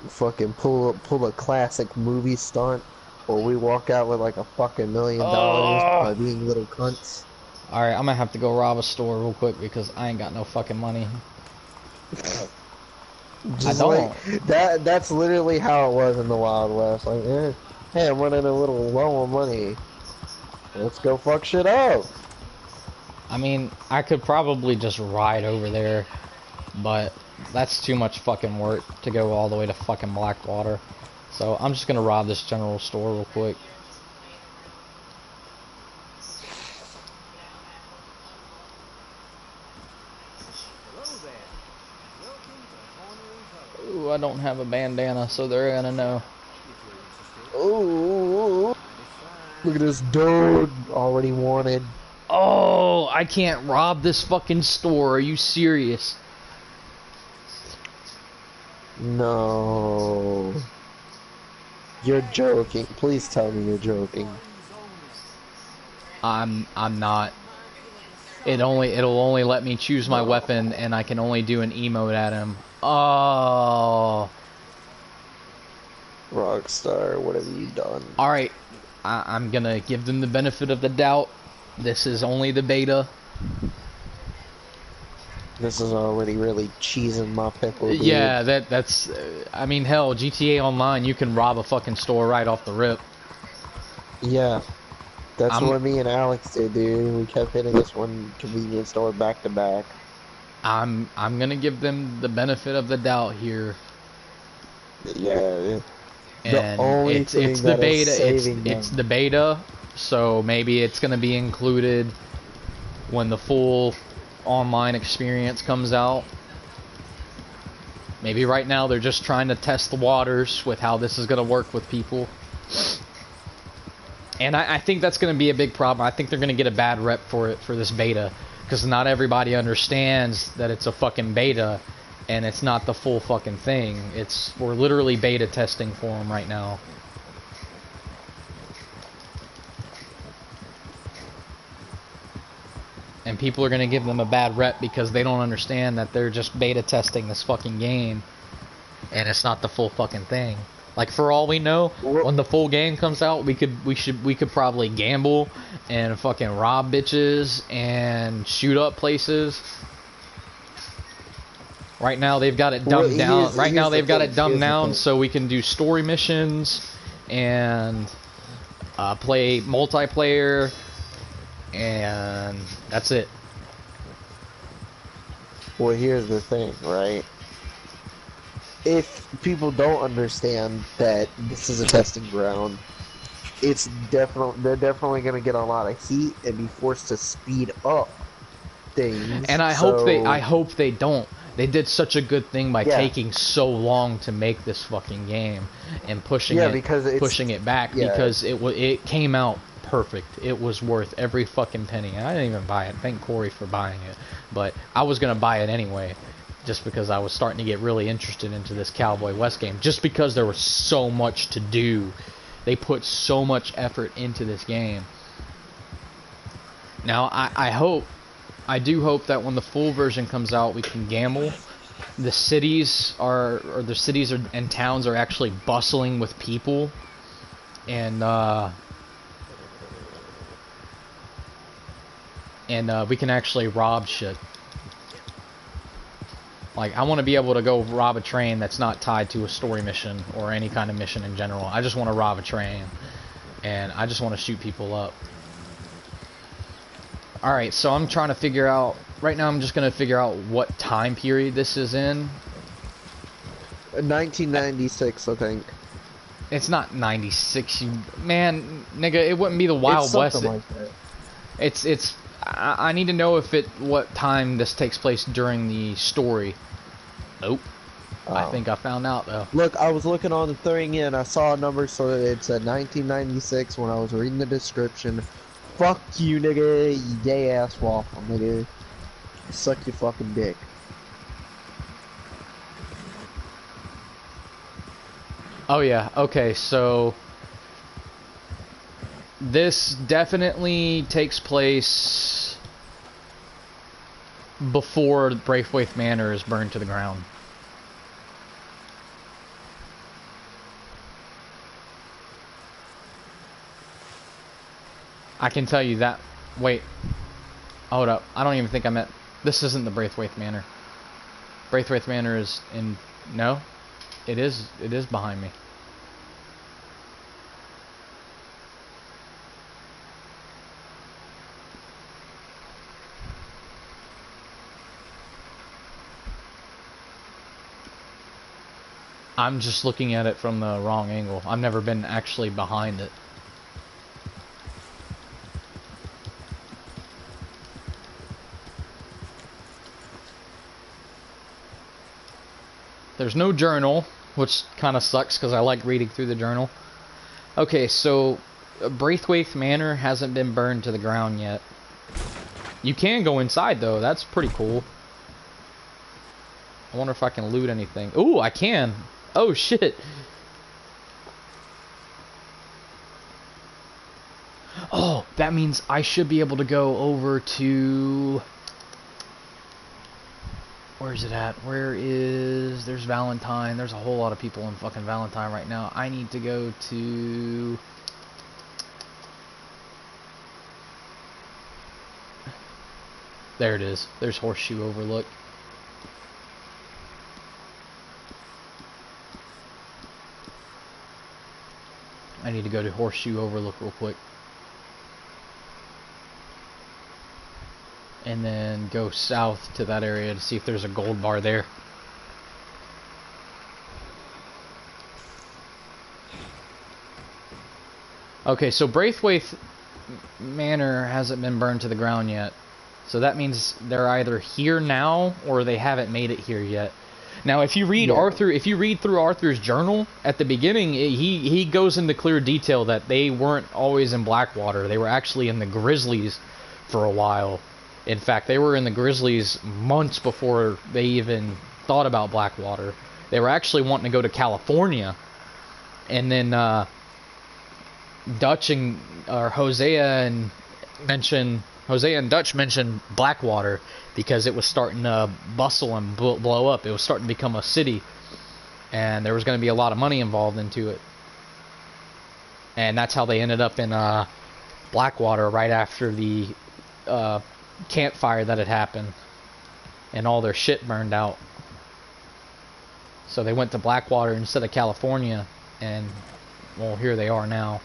Fucking pull a classic movie stunt, or we walk out with like a fucking $1 million by being little cunts. Alright, I'm gonna have to go rob a store real quick because I ain't got no fucking money. I don't. Like, that's literally how it was in the Wild West. Like, hey, I'm running a little low on money. Let's go fuck shit up. I mean, I could probably just ride over there, but that's too much fucking work to go all the way to fucking Blackwater. So I'm just gonna rob this general store real quick. Ooh, I don't have a bandana, so they're gonna know. Ooh, look at this dude, already wanted. Oh, I can't rob this fucking store. Are you serious? No. You're joking. Please tell me you're joking. I'm not. it'll only let me choose my weapon, and I can only do an emote at him. Oh. Rockstar, what have you done? Alright, I'm gonna give them the benefit of the doubt. This is only the beta. This is already really cheesing my pickle, dude. Yeah, that's... I mean, hell, GTA Online, you can rob a fucking store right off the rip. Yeah. That's what me and Alex did, dude. We kept hitting this one convenience store back to back. I'm gonna give them the benefit of the doubt here. Yeah. And it's the beta. It's the beta, so maybe it's gonna be included when the full online experience comes out. Maybe right now they're just trying to test the waters with how this is gonna work with people. And I think that's gonna be a big problem. I think they're gonna get a bad rep for this beta, because not everybody understands that it's a fucking beta. And it's not the full fucking thing. We're literally beta testing for them right now. And people are gonna give them a bad rep because they don't understand that they're just beta testing this fucking game. And it's not the full fucking thing. Like, for all we know, when the full game comes out, we could probably gamble and fucking rob bitches and shoot up places. Right now they've got it dumbed down. Right now they've got it dumbed down so we can do story missions and play multiplayer, and that's it. Well, here's the thing, right? If people don't understand that this is a testing ground, they're definitely going to get a lot of heat and be forced to speed up things. And I hope they don't. They did such a good thing by taking so long to make this fucking game and pushing it back because it came out perfect. It was worth every fucking penny. And I didn't even buy it. Thank Corey for buying it. But I was gonna buy it anyway, just because I was starting to get really interested into this Cowboy West game. Just because there was so much to do. They put so much effort into this game. Now I do hope that when the full version comes out, we can gamble. The cities and towns are actually bustling with people, and we can actually rob shit. Like, I want to be able to go rob a train that's not tied to a story mission or any kind of mission in general. I just want to rob a train, and I just want to shoot people up. Alright, so I'm trying to figure out... Right now I'm just going to figure out what time period this is in. 1996, I think. It's not 96, you... Man, nigga, it wouldn't be the Wild West. Like that. I need to know what time this takes place during the story. Nope. Oh. I think I found out, though. Look, I was looking on the thing and I saw a number, so it said 1996 when I was reading the description. Fuck you, nigga, you gay ass waffle, nigga. Suck your fucking dick. Oh yeah, okay, so this definitely takes place before Braithwaite Manor is burned to the ground. I can tell you that. Wait. Hold up. I don't even think I meant... This isn't the Braithwaite Manor. Braithwaite Manor is in... No? It is behind me. I'm just looking at it from the wrong angle. I've never been actually behind it. There's no journal, which kind of sucks because I like reading through the journal. Okay, so Braithwaite Manor hasn't been burned to the ground yet. You can go inside, though. That's pretty cool. I wonder if I can loot anything. Ooh, I can. Oh, shit. Oh, that means I should be able to go over to... Where's it at? There's Valentine. There's a whole lot of people in fucking Valentine right now. I need to go to... There it is. There's Horseshoe Overlook. I need to go to Horseshoe Overlook real quick. And then go south to that area to see if there's a gold bar there. Okay, so Braithwaite Manor hasn't been burned to the ground yet. So that means they're either here now or they haven't made it here yet. Now, if you read through Arthur's journal at the beginning, he goes into clear detail that they weren't always in Blackwater. They were actually in the Grizzlies for a while. In fact, they were in the Grizzlies months before they even thought about Blackwater. They were actually wanting to go to California, and then Hosea and Dutch mentioned Blackwater because it was starting to bustle and blow up. It was starting to become a city, and there was going to be a lot of money involved into it. And that's how they ended up in Blackwater right after the campfire that had happened, and all their shit burned out. So they went to Blackwater instead of California, and well, here they are now.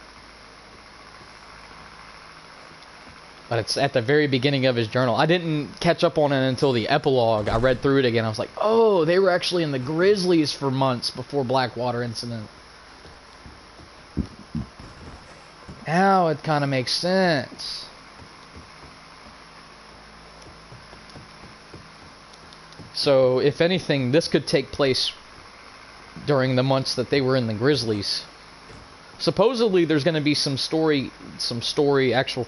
But it's at the very beginning of his journal. I didn't catch up on it until the epilogue. I read through it again. I was like, oh, they were actually in the Grizzlies for months before Blackwater incident. Now it kind of makes sense. So, if anything, this could take place during the months that they were in the Grizzlies. Supposedly, there's going to be some story, actual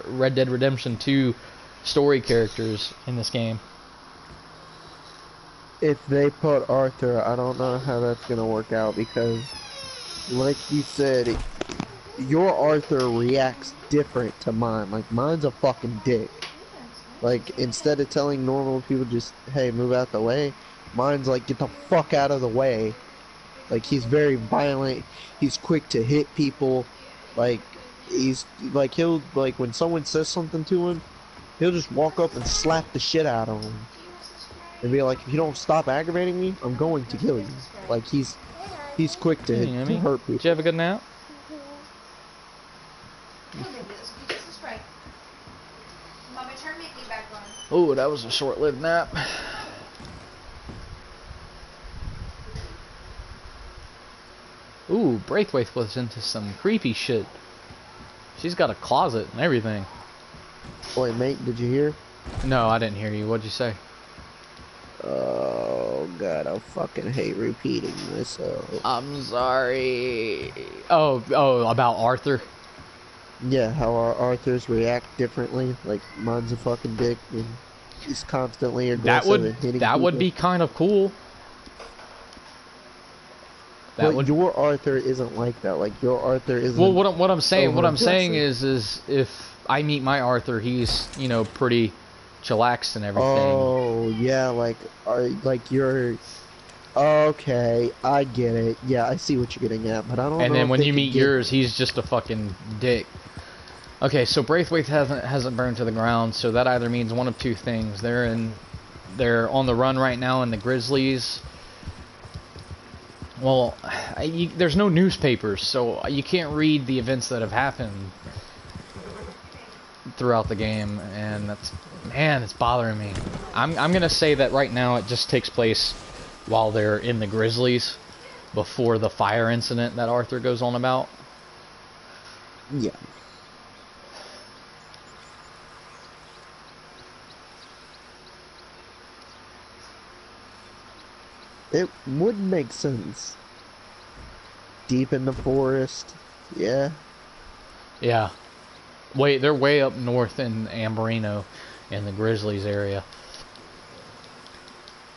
Red Dead Redemption 2 story characters in this game. If they put Arthur, I don't know how that's gonna work out because, like you said, your Arthur reacts different to mine. Like, mine's a fucking dick. Like, instead of telling normal people just, hey, move out the way, mine's like, get the fuck out of the way. Like, he's very violent. He's quick to hit people. Like, he's, like, he'll, like, when someone says something to him, he'll just walk up and slap the shit out of him. And be like, if you don't stop aggravating me, I'm going to kill you. Like, he's quick to hurt people. Did you have a good nap? Oh, that was a short-lived nap. Ooh, Braithwaite was into some creepy shit. She's got a closet and everything. Wait, mate, did you hear? No, I didn't hear you. What'd you say? Oh, God, I fucking hate repeating myself. I'm sorry. Oh, about Arthur? Yeah, how our Arthurs react differently. Like, mine's a fucking dick, and he's constantly aggressive and hitting that people. would be kind of cool. But your Arthur isn't like that. Like, your Arthur isn't. Well, what I'm saying is if I meet my Arthur, he's, you know, pretty chillaxed and everything. Oh yeah, like you're. Okay, I get it. Yeah, I see what you're getting at, but I don't know. And then if when they you could meet yours, he's just a fucking dick. Okay, so Braithwaite hasn't burned to the ground, so that either means one of two things. They're on the run right now in the Grizzlies. Well, there's no newspapers, so you can't read the events that have happened throughout the game, and it's bothering me. I'm gonna say that right now it just takes place while they're in the Grizzlies, before the fire incident that Arthur goes on about. Yeah. It would make sense. Deep in the forest, yeah. Yeah. They're way up north in Ambarino, in the Grizzlies area.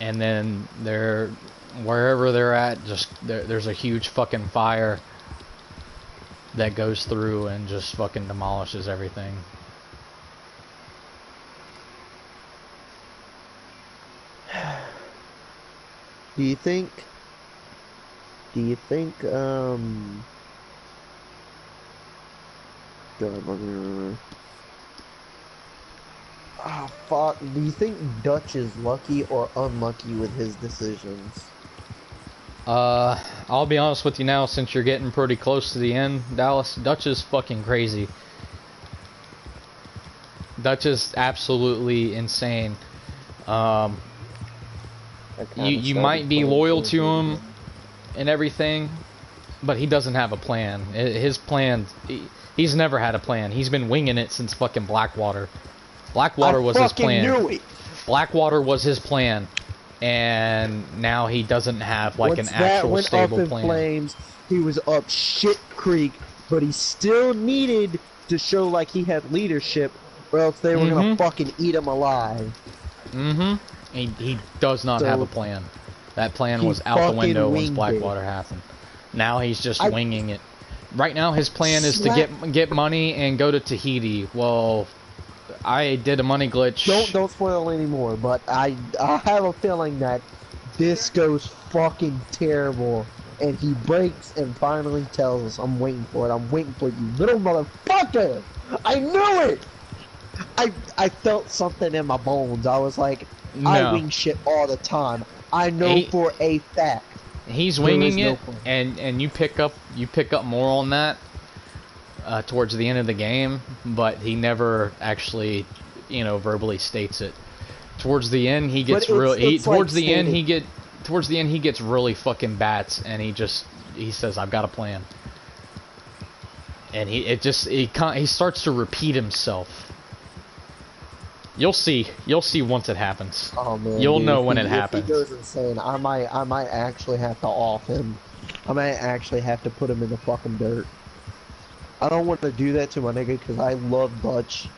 And then wherever they're at, there's a huge fucking fire that goes through and just fucking demolishes everything. Do you think, God, ah, fuck. Do you think Dutch is lucky or unlucky with his decisions? I'll be honest with you now, since you're getting pretty close to the end, Dallas. Dutch is fucking crazy. Dutch is absolutely insane. You might be loyal to him and everything, but he doesn't have a plan. His plan, he's never had a plan. He's been winging it since fucking Blackwater. Blackwater was his plan. I fucking knew it. Blackwater was his plan, and now he doesn't have like Once an actual went stable up in plan. flames, he was up shit creek, but he still needed to show like he had leadership, or else they were gonna fucking eat him alive. He does not have a plan. That plan was out the window once Blackwater happened. Now he's just winging it. Right now his plan is to get money and go to Tahiti. Well, I did a money glitch. Don't spoil anymore, but I have a feeling that this goes fucking terrible, and he breaks and finally tells us, "I'm waiting for it. I'm waiting for you, little motherfucker." I knew it. I felt something in my bones. I was like, No. I wing shit all the time. I know for a fact. He's winging it, and you pick up more on that towards the end of the game, but he never actually, verbally states it. Towards the end, he gets towards the end he gets really fucking bats, and he says, "I've got a plan," and he starts to repeat himself. You'll see once it happens. Oh man, you'll know when it happens. If he goes insane, I might actually have to off him. I might actually have to put him in the fucking dirt. I don't want to do that to my nigga because I love Dutch.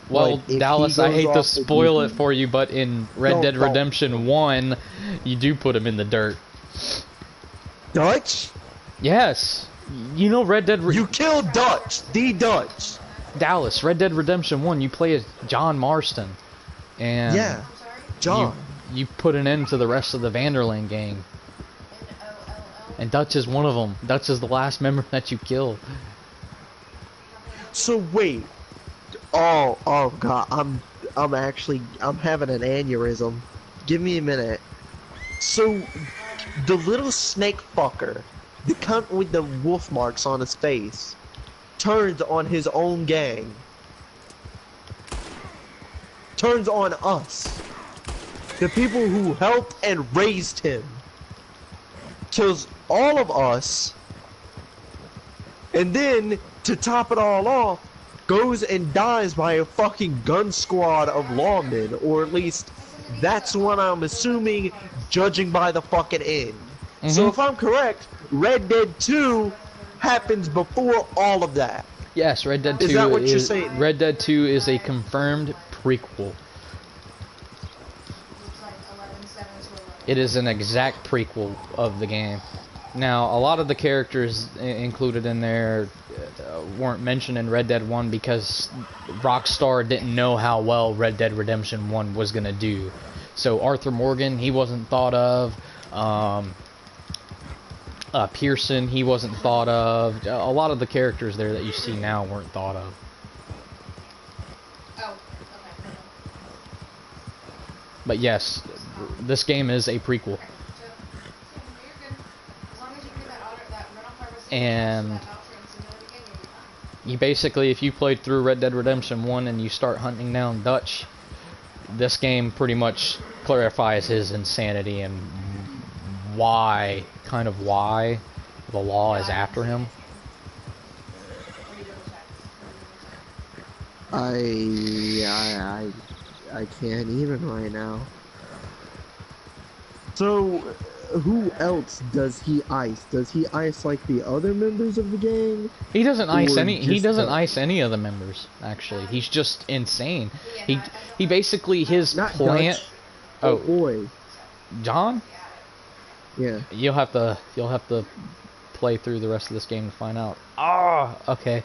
Well, Dallas, I hate to spoil it for you, but in Red Dead Redemption 1, you do put him in the dirt. Dutch? Yes. You know Red Dead You killed Dutch! The Dutch! Dallas, Red Dead Redemption 1, you play as John Marston. And yeah, John. You put an end to the rest of the Vanderland gang. And Dutch is one of them. Dutch is the last member that you kill. So wait. Oh god, I'm having an aneurysm. Give me a minute. So the little snake fucker, the cunt with the wolf marks on his face, turns on his own gang. Turns on us. The people who helped and raised him. Kills all of us. And then, to top it all off, goes and dies by a fucking gun squad of lawmen. Or at least, that's what I'm assuming, judging by the fucking end. So if I'm correct, Red Dead 2 happens before all of that. Yes, Red Dead 2 is that what you're saying? Red Dead 2 is a confirmed prequel. It is an exact prequel of the game. Now, a lot of the characters included in there weren't mentioned in Red Dead 1 because Rockstar didn't know how well Red Dead Redemption 1 was going to do. So Arthur Morgan, he wasn't thought of. Pearson, he wasn't thought of. A lot of the characters there that you see now weren't thought of. Oh, okay. But yes, this game is a prequel. And you basically, if you played through Red Dead Redemption 1 and you start hunting down Dutch, this game pretty much clarifies his insanity and why the law is after him. I can't even right now. So, who else does he ice? Does he ice like the other members of the gang? He doesn't ice any. He doesn't ice any of the members. Actually, he's just insane. He basically his plan. Oh boy, John. Yeah. You'll have to play through the rest of this game to find out. Ah, okay.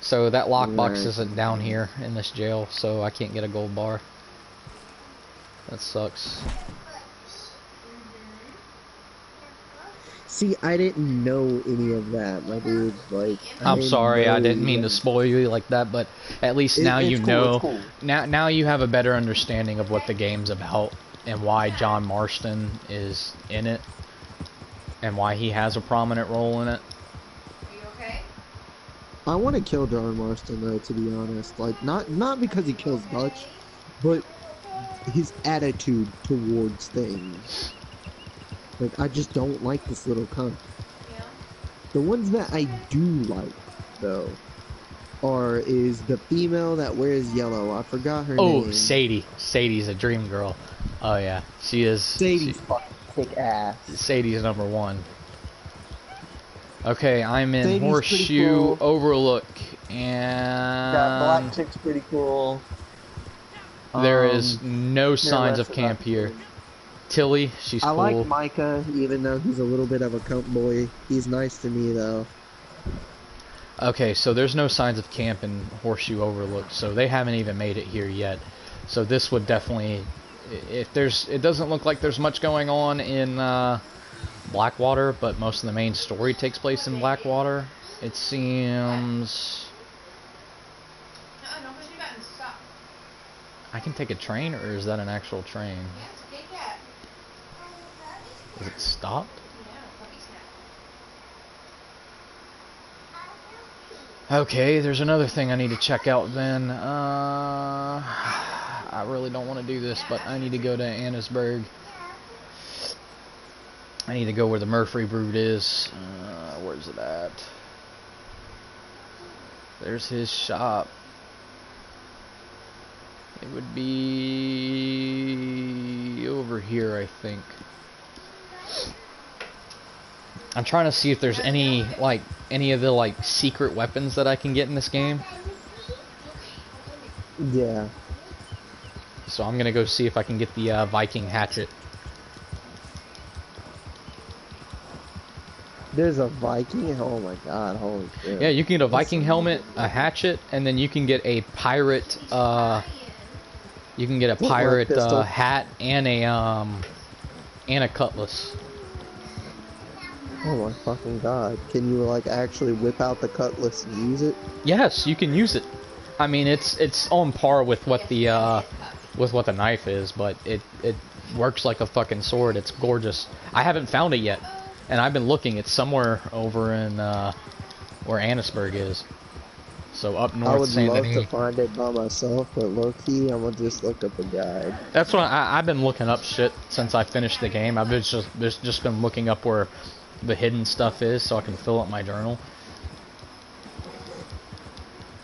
So that lockbox Right. isn't down here in this jail, so I can't get a gold bar. That sucks. See, I didn't know any of that, my dude. Like, I'm sorry, I know didn't mean to that- spoil you like that, but at least now it's you cool, know. it's cool. Now you have a better understanding of what the game's about and why John Marston is in it and why he has a prominent role in it. Are you okay? I want to kill John Marston though, to be honest. Like, not because he kills Dutch, but his attitude towards things. Like, I just don't like this little cunt. Yeah. The ones that I do like, though, is the female that wears yellow. I forgot her Oh, name. Sadie. Sadie's a dream girl. Oh yeah, she is. Sadie's fucking kick ass. Sadie's number one. Okay, I'm in Sadie's pretty Horseshoe cool. Overlook, That black and chick's pretty cool. there is no yeah, signs that's of camp about here. it. Tilly, she's I cool. like Micah, even though he's a little bit of a cunt boy. He's nice to me, though. Okay, so there's no signs of camp in Horseshoe Overlook, so they haven't even made it here yet. So this would definitely, it doesn't look like there's much going on in Blackwater, but most of the main story takes place in Blackwater. It seems. No, push me button. Stop. I can take a train, or is that an actual train? Yeah, it's a Kit Kat. Is it stopped? Yeah, puppy snack. Okay, there's another thing I need to check out then. I really don't want to do this, but I need to go to Annisburg. I need to go where the Murphy Brood is. Where's it at? There's his shop. It would be over here, I think. I'm trying to see if there's any of the secret weapons that I can get in this game. Yeah. So I'm gonna go see if I can get the Viking hatchet. There's a Viking? Oh my god, holy shit. Yeah, you can get a Viking helmet, a hatchet, and then you can get a pirate pistol? hat and a cutlass. Oh my fucking god. Can you, like, actually whip out the cutlass and use it? Yes, you can use it. I mean, it's on par with what the knife is, but it works like a fucking sword. It's gorgeous. I haven't found it yet, and I've been looking. It's somewhere over in where Annisburg is. So up north, I would Saint love Denis. to find it by myself, but low-key, I'm gonna just look up a guide. That's what I've been looking up shit since I finished the game. I've just been looking up where the hidden stuff is so I can fill up my journal.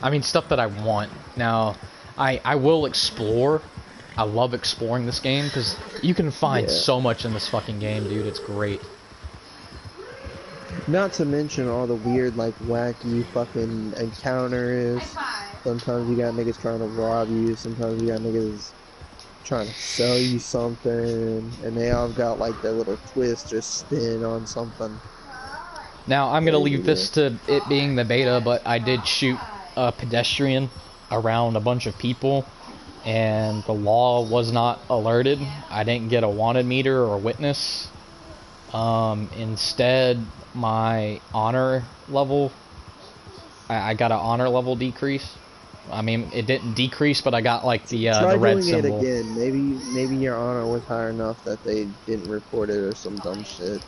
I mean, stuff that I want. Now, I will explore. I love exploring this game because you can find Yeah. so much in this fucking game, dude. It's great. Not to mention all the weird, like, wacky fucking encounters. Sometimes you got niggas trying to rob you, sometimes you got niggas trying to sell you something, and they all got, like, their little twist or spin on something. Now, I'm going to leave this to it being the beta, but I did shoot a pedestrian around a bunch of people, and the law was not alerted. I didn't get a wanted meter or a witness. Instead, my honor level, I got an honor level decrease. I mean, it didn't decrease, but I got, like, the red Try doing symbol. it again. Maybe your honor was high enough that they didn't report it or some dumb shit.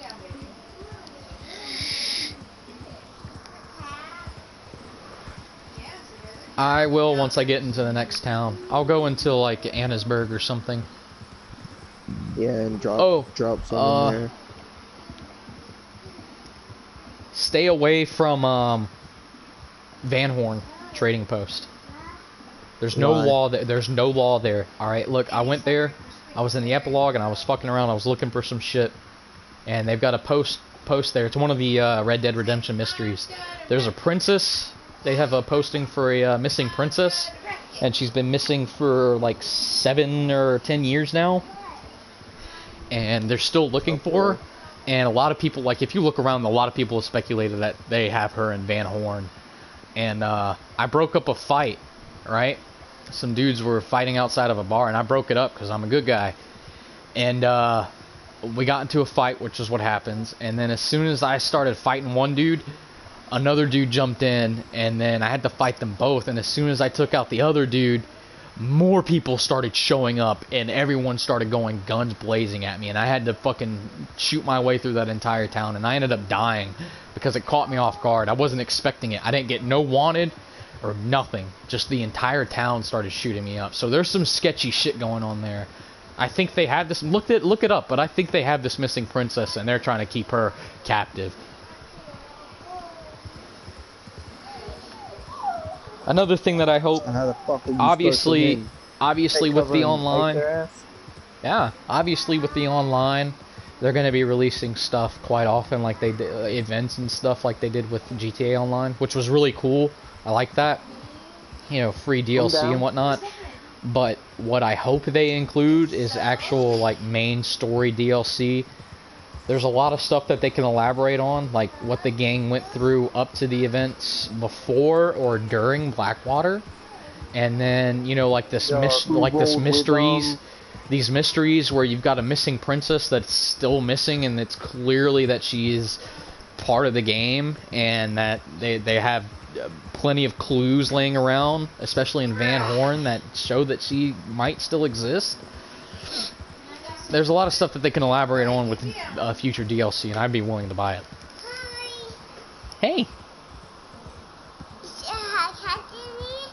I will once I get into the next town. I'll go into, like, Annisburg or something. Yeah, and drop some in there. Stay away from Van Horn Trading Post. There's no Why? law there. There's no law there. All right, look, I went there. I was in the epilogue and I was fucking around. I was looking for some shit, and they've got a post there. It's one of the Red Dead Redemption mysteries. There's a princess. They have a posting for a missing princess, and she's been missing for like 7 or 10 years now, and they're still looking for her. And a lot of people, like, if you look around, a lot of people have speculated that they have her and Van Horn. And I broke up a fight, right? Some dudes were fighting outside of a bar, and I broke it up because I'm a good guy. And we got into a fight, which is what happens. And then as soon as I started fighting one dude, another dude jumped in, and then I had to fight them both. And as soon as I took out the other dude, more people started showing up, and everyone started going guns blazing at me, and I had to fucking shoot my way through that entire town, and I ended up dying because it caught me off guard. I wasn't expecting it. I didn't get no wanted or nothing. Just the entire town started shooting me up. So there's some sketchy shit going on there. I think they have this. Look it up, but I think they have this missing princess, and they're trying to keep her captive. Another thing that I hope, How the fuck are you obviously They with cover the and online, wipe their ass? yeah, obviously with the online, they're going to be releasing stuff quite often, like they did, events and stuff like they did with GTA Online, which was really cool. I like that, you know, free DLC and whatnot. But what I hope they include is actual like main story DLC. There's a lot of stuff that they can elaborate on, like what the gang went through up to the events before or during Blackwater, and then, you know, like this mysteries, these mysteries where you've got a missing princess that's still missing, and it's clearly that she is part of the game, and that they have plenty of clues laying around, especially in Van Horn, that show that she might still exist. There's a lot of stuff that they can elaborate on with future DLC, and I'd be willing to buy it. Hey! Hi, Jimmy.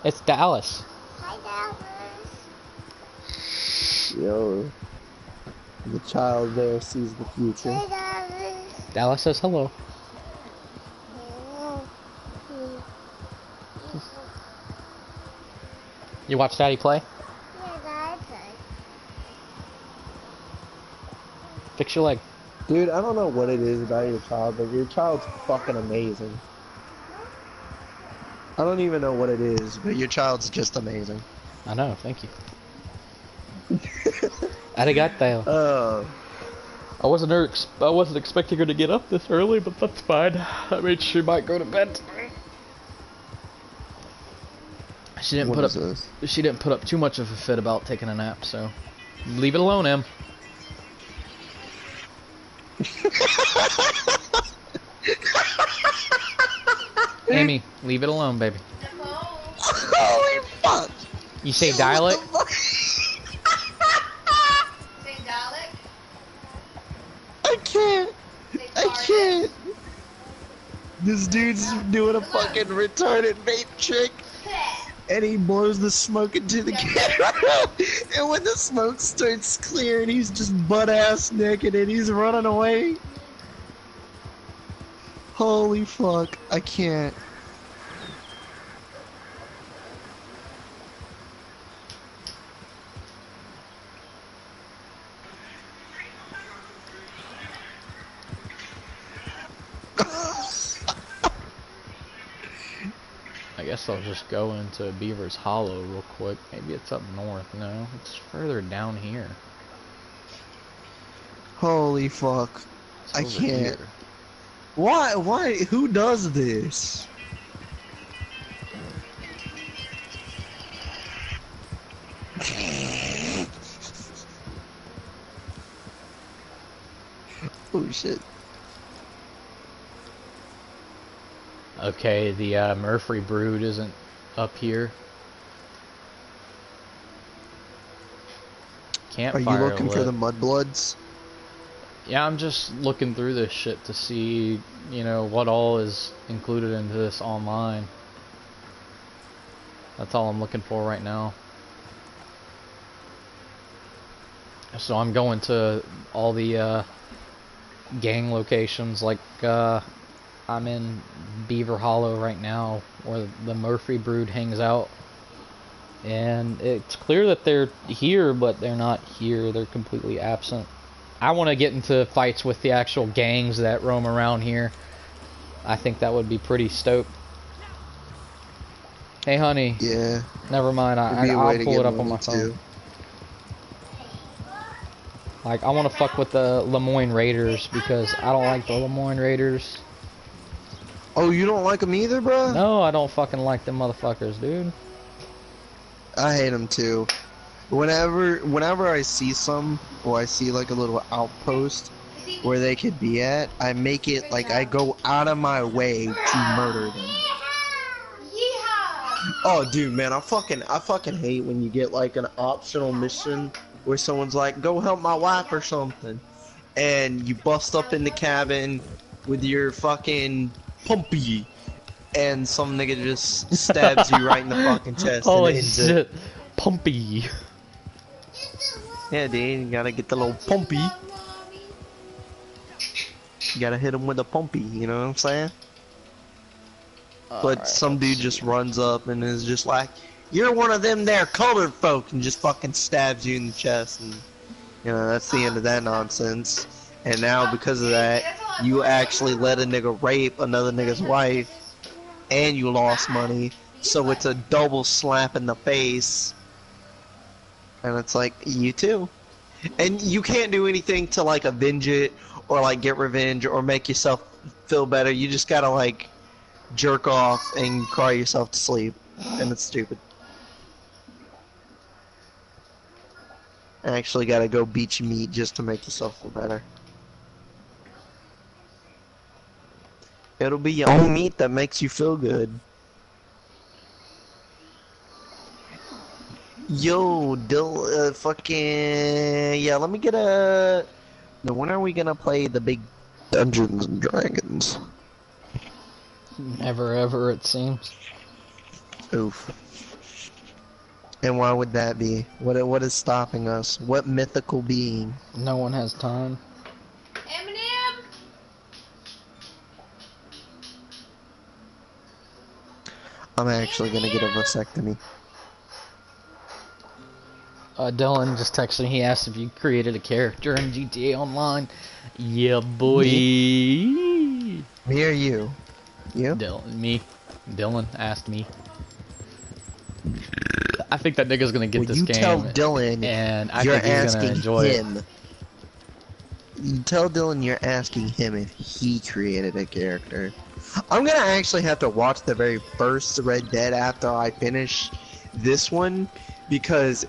It's Dallas. Hi, Dallas. Yo, the child there sees the future. Hi, Dallas. Dallas says hello. You watch Daddy play? Fix your leg. Dude, I don't know what it is about your child, but your child's fucking amazing. I don't even know what it is, but your child's just amazing. I know, thank you. Arigato. I wasn't expecting her to get up this early, but that's fine. I mean, she might go to bed tonight. She didn't put up too much of a fit about taking a nap, so leave it alone, Em. Amy, leave it alone, baby. Holy fuck! You say dialect? Say Dalek. I can't. I can't. This dude's doing a fucking retarded vape trick, and he blows the smoke into the camera. And when the smoke starts clearing, he's just butt-ass naked and he's running away. Holy fuck, I can't. I guess I'll just go into Beaver's Hollow real quick. Maybe it's up north. No, it's further down here. Holy fuck. It's I over can't. here. Why? Who does this? Oh shit. Okay, the Murphy Brood isn't up here. Are Campfire you looking for lit. the Mudbloods? Yeah, I'm just looking through this shit to see, you know, what all is included into this online. That's all I'm looking for right now. So I'm going to all the gang locations, like I'm in Beaver Hollow right now, where the Murphy Brood hangs out. And it's clear that they're here, but they're not here. They're completely absent. I want to get into fights with the actual gangs that roam around here. I think that would be pretty stoked. Hey, honey. Yeah. Never mind. I'll pull it up on my phone. Like, I want to fuck with the Lemoyne Raiders because I don't like the Lemoyne Raiders. Oh, you don't like them either, bro? No, I don't fucking like them motherfuckers, dude. I hate them too. Whenever I see some, or I see like a little outpost where they could be at, I make it like I go out of my way to murder them. Oh, dude, man, I fucking hate when you get like an optional mission where someone's like, go help my wife or something, and you bust up in the cabin with your fucking pumpy, and some nigga just stabs you right in the fucking chest. Holy and ends shit. it. Pumpy. Yeah, dude, you gotta get the little pumpy. You gotta hit him with a pumpy, you know what I'm saying? But some dude just runs up and is just like, you're one of them there colored folk, and just fucking stabs you in the chest, and you know, that's the end of that nonsense. And now because of that, you actually let a nigga rape another nigga's wife, and you lost money, so it's a double slap in the face. And it's like, you too. And you can't do anything to like avenge it, or like get revenge, or make yourself feel better. You just gotta like jerk off and cry yourself to sleep, and it's stupid. Actually gotta go beat your meat just to make yourself feel better. It'll be your own meat that makes you feel good. Yo, fucking yeah. Let me get a. Now, when are we gonna play the big Dungeons and Dragons? Never ever, it seems. Oof. And why would that be? What is stopping us? What mythical being? No one has time. Eminem. I'm actually gonna get a vasectomy. Dylan just texted me. He asked if you created a character in GTA Online. Yeah, boy. Me or you? You? Me. Dylan asked me. I think that nigga's gonna get this you game. Tell Dylan and I you're think he's gonna asking enjoy him. it. You tell Dylan you're asking him if he created a character. I'm gonna actually have to watch the very first Red Dead after I finish this one, because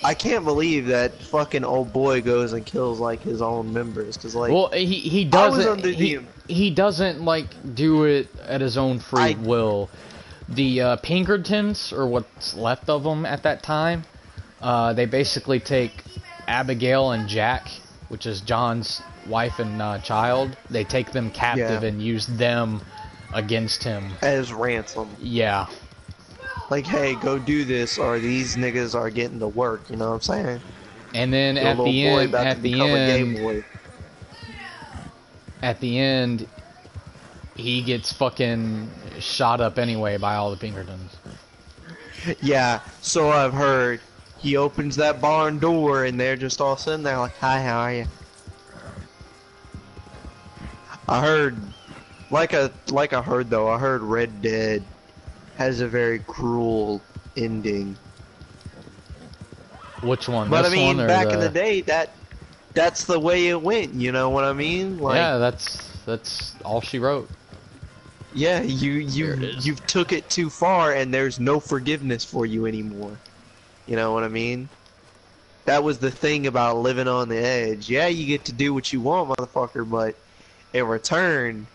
I can't believe that fucking old boy goes and kills like his own members, because like, well, he doesn't he doesn't like do it at his own free will. The Pinkertons, or what's left of them at that time, they basically take Abigail and Jack, which is John's wife and child. They take them captive and use them against him as ransom. Yeah. Like, hey, go do this, or these niggas are getting to work. You know what I'm saying? And then at the end, he gets fucking shot up anyway by all the Pinkertons. Yeah, so I've heard. He opens that barn door and they're just all sitting there like, hi, how are you? I heard, I heard Red Dead has a very cruel ending. Which one? But this I mean, one or back in the day, that's the way it went. You know what I mean? Like, yeah, that's all she wrote. Yeah, you've took it too far, and there's no forgiveness for you anymore. You know what I mean? That was the thing about living on the edge. Yeah, you get to do what you want, motherfucker, but in return,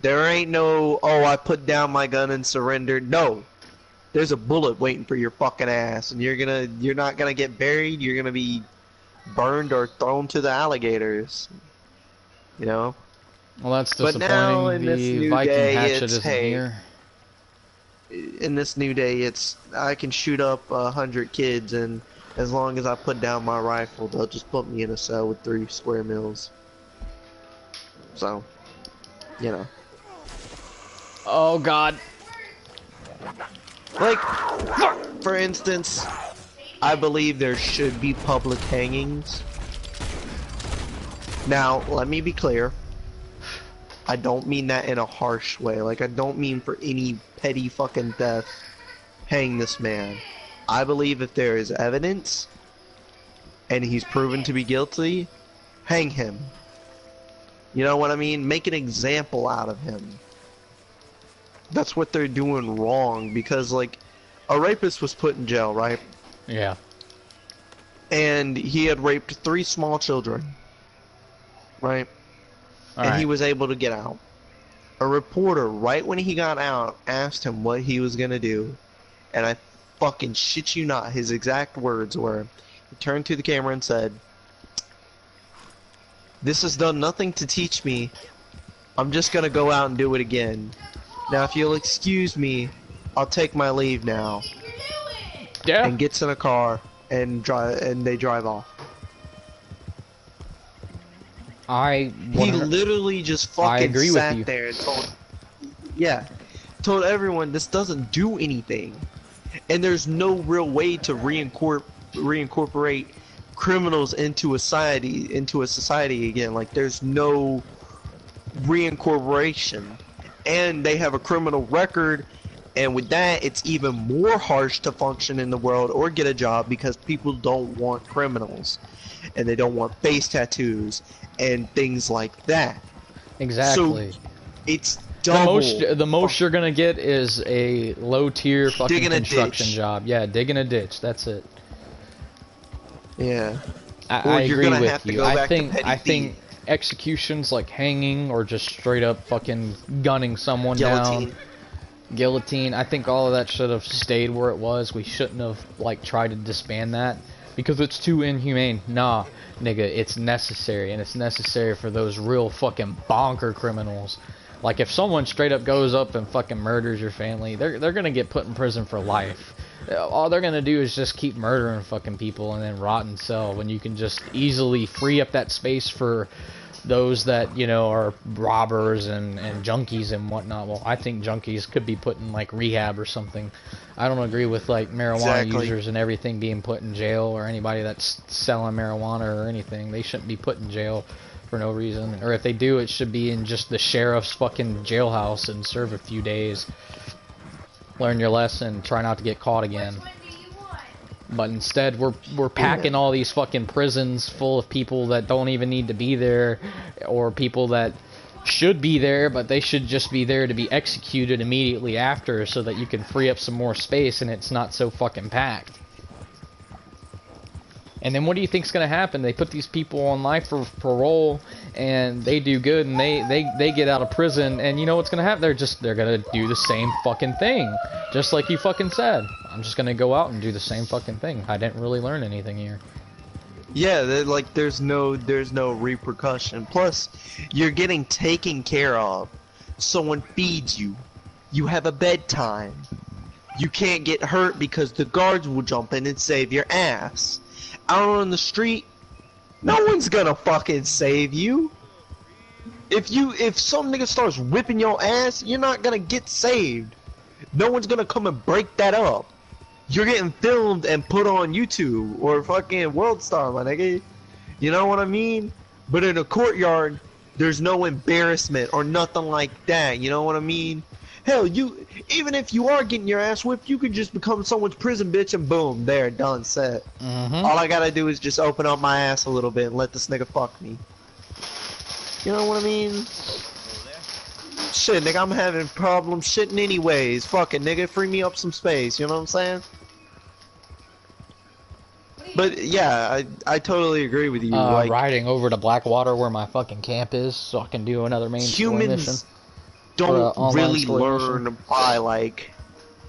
there ain't no, oh, I put down my gun and surrendered. No. There's a bullet waiting for your fucking ass, and you're not gonna get buried, you're gonna be burned or thrown to the alligators. You know? Well, that's disappointing. But now, in this the new Viking day, hatchet it's, isn't hey, here. in this new day, it's, I can shoot up 100 kids, and as long as I put down my rifle, they'll just put me in a cell with 3 square meals. So, you know. Oh God. Like, for instance, I believe there should be public hangings. Now, let me be clear. I don't mean that in a harsh way. Like, I don't mean for any petty fucking theft, hang this man. I believe if there is evidence, and he's proven to be guilty, hang him. You know what I mean? Make an example out of him. That's what they're doing wrong, because like a rapist was put in jail, right? Yeah. And he had raped 3 small children, right? And he was able to get out. A reporter, right when he got out, asked him what he was gonna do, and I fucking shit you not, his exact words were, he turned to the camera and said, "This has done nothing to teach me. I'm just gonna go out and do it again. Now if you'll excuse me, I'll take my leave now." Yeah. And gets in a car and they drive off. He literally just fucking sat there and told everyone this doesn't do anything. And there's no real way to reincorporate criminals into a society again. Like there's no reincorporation. And they have a criminal record, and with that it's even more harsh to function in the world or get a job, because people don't want criminals and they don't want face tattoos and things like that. Exactly. So it's double. The most you're gonna get is a low tier fucking Digging a construction ditch. job. Yeah, digging a ditch. That's it. Yeah. I you're agree gonna with have to you. go I back to think petty think executions like hanging or just straight up fucking gunning someone Guillotine. down. Guillotine. I think all of that should have stayed where it was. We shouldn't have like tried to disband that because it's too inhumane. Nah, nigga, it's necessary, and it's necessary for those real fucking bonker criminals. Like if someone straight up goes up and fucking murders your family, they're gonna get put in prison for life. All they're gonna do is just keep murdering fucking people and then rot in cell, when you can just easily free up that space for those that, you know, are robbers and junkies and whatnot. Well, I think junkies could be put in like rehab or something. I don't agree with like marijuana users and everything being put in jail, or anybody that's selling marijuana or anything. They shouldn't be put in jail for no reason. Or if they do, it should be in just the sheriff's fucking jailhouse and serve a few days. Learn your lesson, try not to get caught again. But instead, we're packing all these fucking prisons full of people that don't even need to be there, or people that should be there, but they should just be there to be executed immediately after, so that you can free up some more space and it's not so fucking packed. And then what do you think's gonna happen? They put these people on life for parole, and they do good, and they get out of prison, and you know what's gonna happen? They're gonna do the same fucking thing, just like you fucking said. I'm just gonna go out and do the same fucking thing. I didn't really learn anything here. Yeah, like there's no repercussion. Plus, you're getting taken care of. Someone feeds you. You have a bedtime. You can't get hurt because the guards will jump in and save your ass. Out on the street, no one's gonna fucking save you. If some nigga starts whipping your ass, you're not gonna get saved. No one's gonna come and break that up. You're getting filmed and put on YouTube or fucking World Star, my nigga. You know what I mean? But in a courtyard, there's no embarrassment or nothing like that. You know what I mean? Hell, even if you are getting your ass whipped, you could just become someone's prison bitch and boom, there, done, set. All I gotta do is just open up my ass a little bit and let this nigga fuck me. You know what I mean? Shit, nigga, I'm having problems shitting anyways. Fucking nigga, free me up some space. You know what I'm saying? But yeah, I totally agree with you. Like, riding over to Blackwater where my fucking camp is, so I can do another main story mission. Don't really learn by like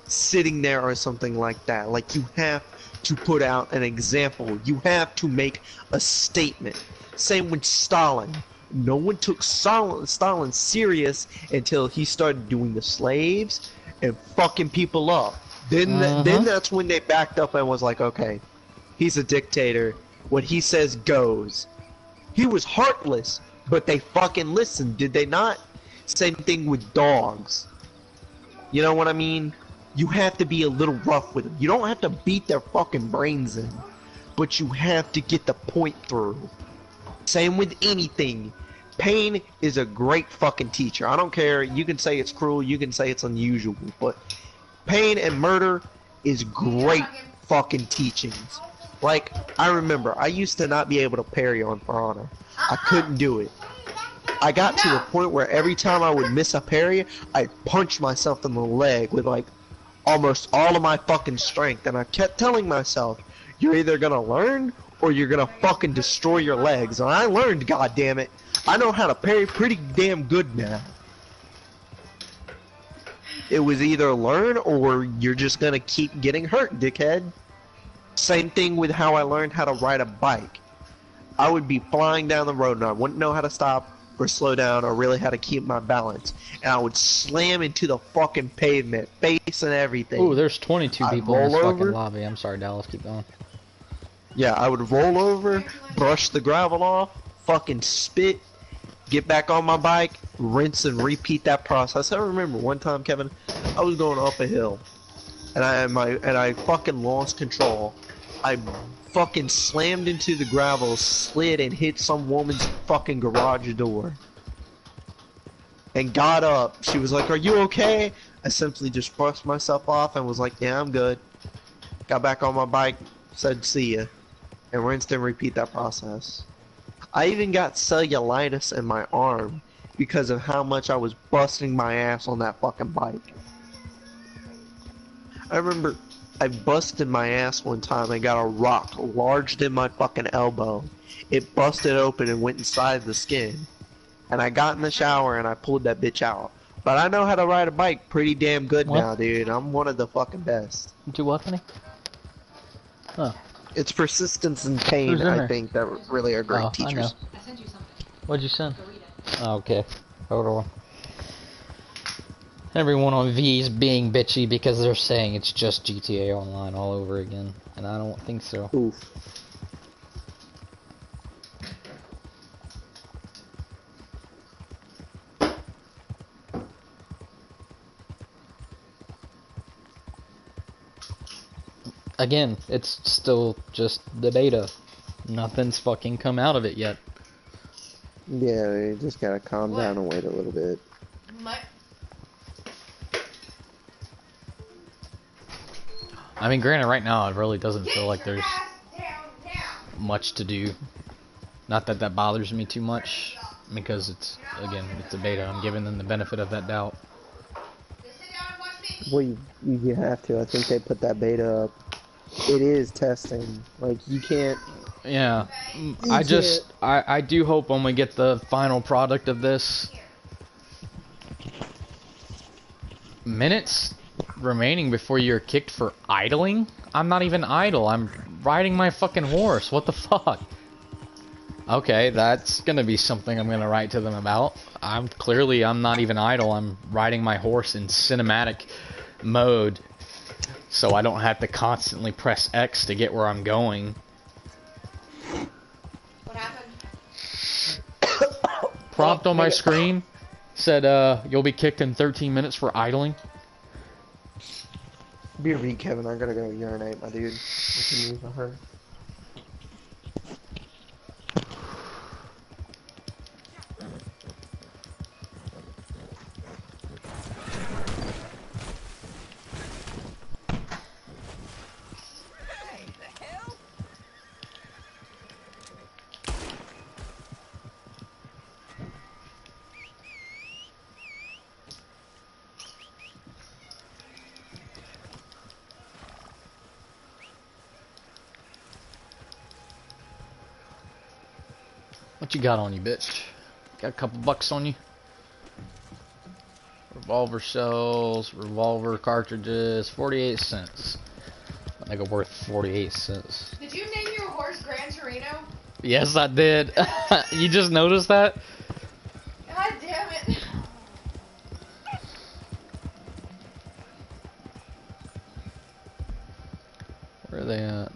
sitting there or something like that. Like you have to put out an example. You have to make a statement. Same with Stalin. No one took Stalin serious until he started doing the slaves and fucking people up. Then that's when they backed up and was like, okay, he's a dictator. What he says goes. He was heartless, but they fucking listened, did they not? Same thing with dogs. You know what I mean? You have to be a little rough with them. You don't have to beat their fucking brains in, but you have to get the point through. Same with anything. Pain is a great fucking teacher. I don't care. You can say it's cruel. You can say it's unusual. But pain and murder is great fucking teachings. Like, I remember, I used to not be able to parry on Piranha. I couldn't do it. I got to the point where every time I would miss a parry, I'd punch myself in the leg with like almost all of my fucking strength, and I kept telling myself, you're either gonna learn or you're gonna fucking destroy your legs. And I learned, goddammit. I know how to parry pretty damn good now. It was either learn or you're just gonna keep getting hurt, dickhead. Same thing with how I learned how to ride a bike. I would be flying down the road and I wouldn't know how to stop or slow down or really how to keep my balance. And I would slam into the fucking pavement, face and everything. Ooh, there's 22 people in this roll fucking over. lobby. I'm sorry, Dallas. Keep going. Yeah, I would roll over, brush the gravel off, fucking spit, get back on my bike, rinse and repeat that process. I remember one time, Kevin, I was going up a hill, and I fucking lost control. I fucking slammed into the gravel, slid, and hit some woman's fucking garage door. And got up. She was like, "Are you okay?" I simply just brushed myself off and was like, "Yeah, I'm good." Got back on my bike, said, "See ya," and rinsed and repeat that process. I even got cellulitis in my arm because of how much I was busting my ass on that fucking bike. I remember I busted my ass one time and got a rock lodged in my fucking elbow. It busted open and went inside the skin. And I got in the shower and I pulled that bitch out. But I know how to ride a bike pretty damn good What? now, dude. I'm one of the fucking best. Do what, honey? Oh. It's persistence and pain, Who's in I there? think, that really are great Oh, I know. teachers. I sent you something. What'd you send? Go read it. Oh, okay. Hold on. Everyone on V is being bitchy because they're saying it's just GTA Online all over again. And I don't think so. Oof. Again, it's still just the beta. Nothing's fucking come out of it yet. Yeah, you just gotta calm What? down and wait a little bit. I mean, granted, right now it really doesn't feel like there's much to do. Not that that bothers me too much, because it's, again, it's a beta. I'm giving them the benefit of that doubt. Well, you have to. I think they put that beta up. It is testing. Like, you can't... Yeah, You I do hope when we get the final product of this, minutes remaining before you're kicked for idling? I'm not even idle, I'm riding my fucking horse, what the fuck? Okay, that's gonna be something I'm gonna write to them about. I'm not even idle, I'm riding my horse in cinematic mode, so I don't have to constantly press X to get where I'm going. What happened? Prompt on my screen said, you'll be kicked in 13 minutes for idling. Be a read, Kevin. I gotta go urinate, my dude. I can use my her. What you got on you, bitch? Got a couple bucks on you? Revolver shells, revolver cartridges, 48 cents. I think it's worth 48 cents. Did you name your horse Gran Torino? Yes, I did. You just noticed that? God damn it. Where are they at?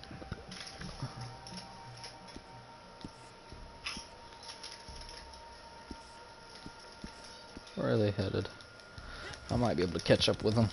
Where are they headed? I might be able to catch up with them.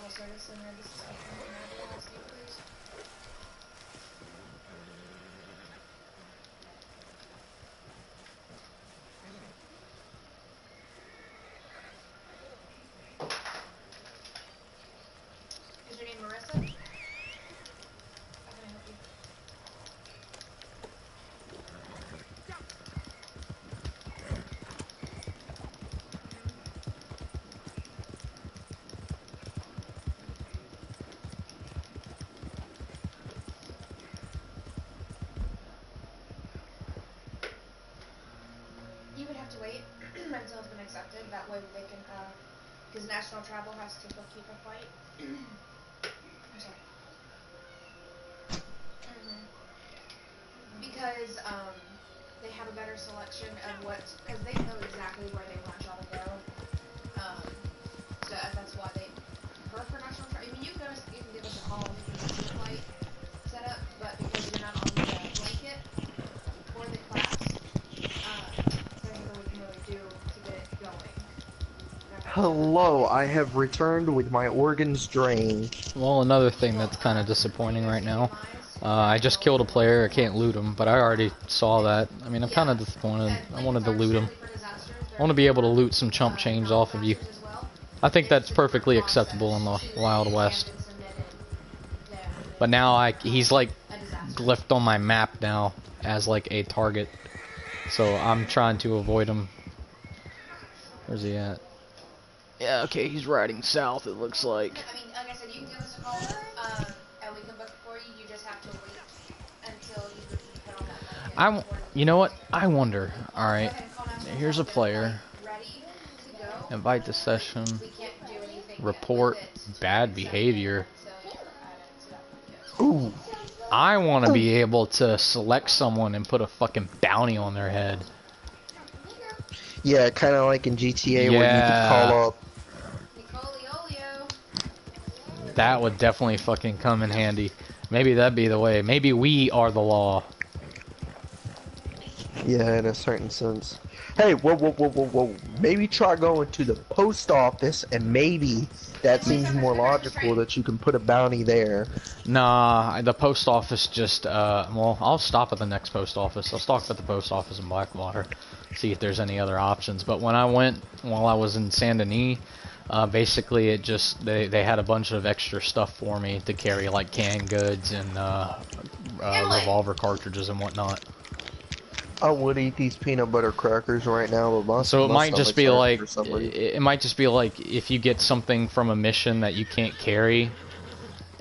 travel service center. This is please. Is your name Marissa? How can I help you? You would have to wait until it's been accepted. That way they can, because national travel has to book you for flight. I'm sorry. Because they have a better selection of what, because they know exactly where they want y'all to go. So that's why they prefer for national travel. I mean, you can give us a call. We can get your flight set up, but because you're not on the blanket for the class, there's nothing we can really do to get it going. Hello, I have returned with my organs drained. Well, another thing that's kind of disappointing right now. I just killed a player. I can't loot him, but I already saw that. I mean, I'm kind of disappointed. I wanted to loot him. I want to be able to loot some chump change off of you. I think that's perfectly acceptable in the Wild West. But now he's like glyphed on my map now as like a target. So I'm trying to avoid him. Where's he at? Yeah, okay, he's riding south, it looks like. I mean, like I said, you can give us a call, and we can book it for you. You just have to wait until you put on that blanket. You know what? I wonder. Alright, here's a player. Invite to session. Report bad behavior. Ooh. I want to be able to select someone and put a fucking bounty on their head. Yeah, kind of like in GTA where you could call up. That would definitely fucking come in handy. Maybe that'd be the way. Maybe we are the law. Yeah, in a certain sense. Hey, whoa. Maybe try going to the post office and maybe that seems more logical that you can put a bounty there. Nah, the post office just, well, I'll stop at the next post office. I'll stop at the post office in Blackwater, see if there's any other options. But when I went, while I was in Saint Denis, basically it just, they had a bunch of extra stuff for me to carry, like canned goods and, revolver cartridges and whatnot. I would eat these peanut butter crackers right now, but so it might just be like, it might just be like, if you get something from a mission that you can't carry,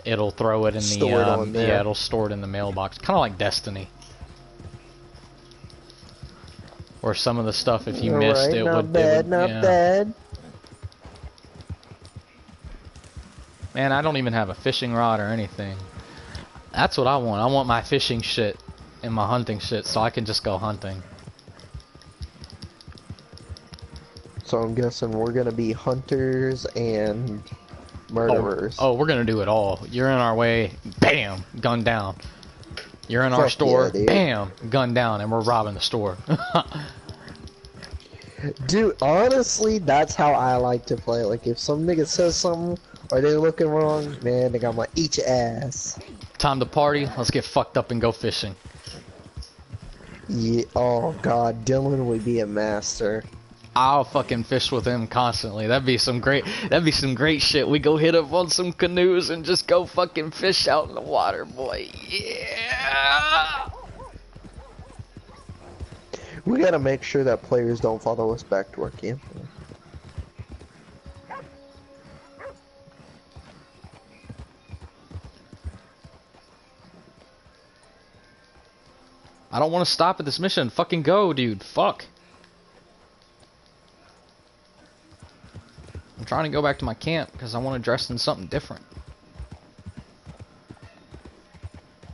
it'll throw it in the, yeah, it'll store it in the mailbox. Kind of like Destiny. Or some of the stuff, if you missed, it would, not bad. Man, I don't even have a fishing rod or anything. That's what I want. I want my fishing shit and my hunting shit so I can just go hunting. So I'm guessing we're gonna be hunters and murderers. Oh, we're gonna do it all. You're in our way, bam, gun down. You're in our store, yeah, bam, gun down, and we're robbing the store. Dude, honestly, that's how I like to play. Like, if some nigga says something, or they looking wrong, man, they got my eat your ass. Time to party, let's get fucked up and go fishing. Yeah, oh god, Dylan would be a master. I'll fucking fish with him constantly. That'd be some great shit. We go hit up on some canoes and just go fucking fish out in the water, boy. Yeah! We gotta make sure that players don't follow us back to our camp. I don't want to stop at this mission. Fucking go, dude. Fuck. I'm trying to go back to my camp because I want to dress in something different.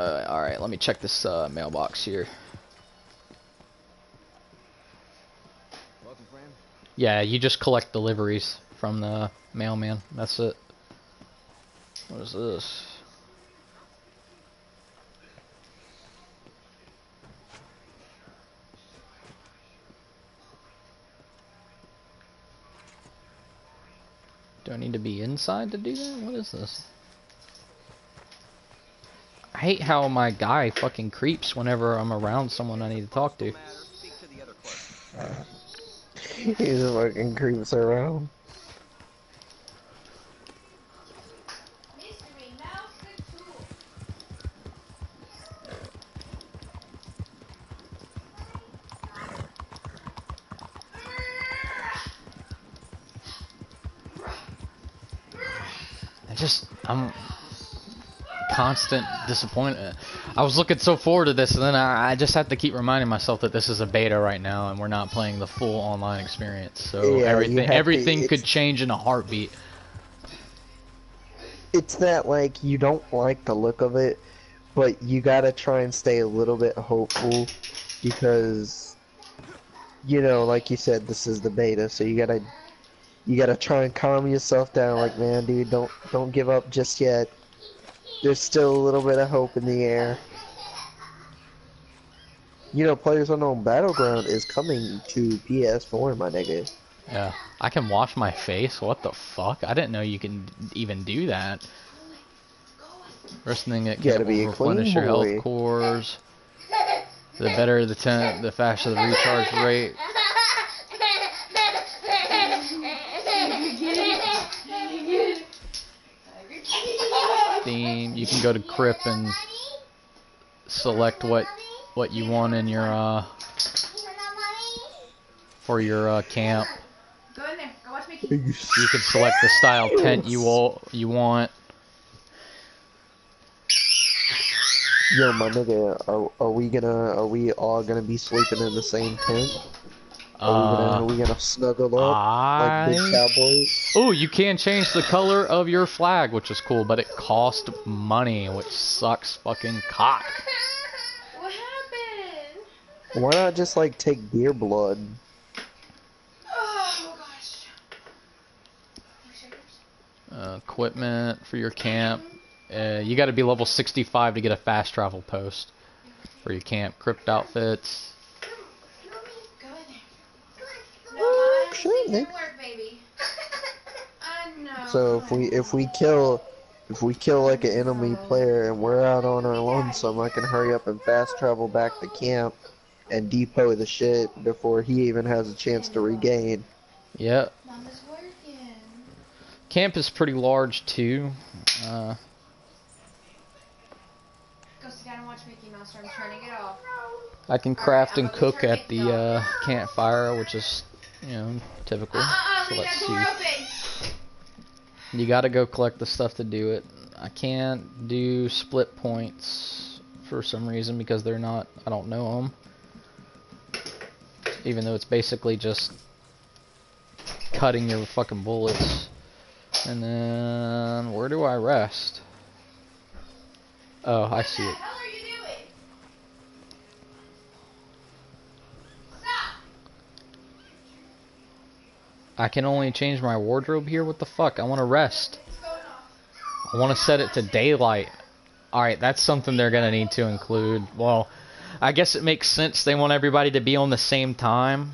Alright, let me check this mailbox here. Welcome, friend. Yeah, you just collect deliveries from the mailman. That's it. What is this? Do I need to be inside to do that? What is this? I hate how my guy fucking creeps whenever I'm around someone I need to talk to. Matter, speak to the other clerk. He's fucking creeps around. Mystery mouse the tool. I'm constant disappointment. I was looking so forward to this, and then I just have to keep reminding myself that this is a beta right now, and we're not playing the full online experience. So Yeah, everything could change in a heartbeat. It's that, like, you don't like the look of it, but you gotta try and stay a little bit hopeful, because, you know, like you said, this is the beta, so you gotta try and calm yourself down, like, man, dude, don't give up just yet. There's still a little bit of hope in the air. You know, PlayerUnknown's Battleground is coming to PS4, my nigga. Yeah, I can wash my face. What the fuck? I didn't know you can even do that. First thing that Gotta can be a replenish clean your health boy. cores. The better the faster the recharge rate. Theme. You can go to Crip and select what you want in your for your camp. Go in there. Go watch Mickey. You can select the style tent you want. Yo, my nigga, are we all gonna be sleeping in the same tent? Are we gonna snuggle up like big cowboys? Oh, you can change the color of your flag, which is cool, but it costs money, which sucks fucking cock. What happened? Why not just like take deer blood? Oh gosh. Equipment for your camp. You got to be level 65 to get a fast travel post for your camp. Crypt outfits. Go in there. No, Mama, Sure, it's Nick. gonna work, baby. I know. So if we kill like an enemy player and we're out on our lonesome, I can hurry up and fast travel back to camp and depot the shit before he even has a chance to regain. Yep. Mama's working. Camp is pretty large too. Go sit down and watch Mickey Mouse. I'm turning it off. I can craft and cook at the campfire, which is, you know, typical. So Leave let's that door see. open. You got to go collect the stuff to do it. I can't do split points for some reason because they're not. I don't know them. Even though it's basically just cutting your fucking bullets. And then where do I rest? Oh, I see it. What the hell are you doing? Stop! I can only change my wardrobe here? What the fuck? I want to rest. It's going off. I want to set it to daylight. Alright, that's something they're going to need to include. Well, I guess it makes sense. They want everybody to be on the same time.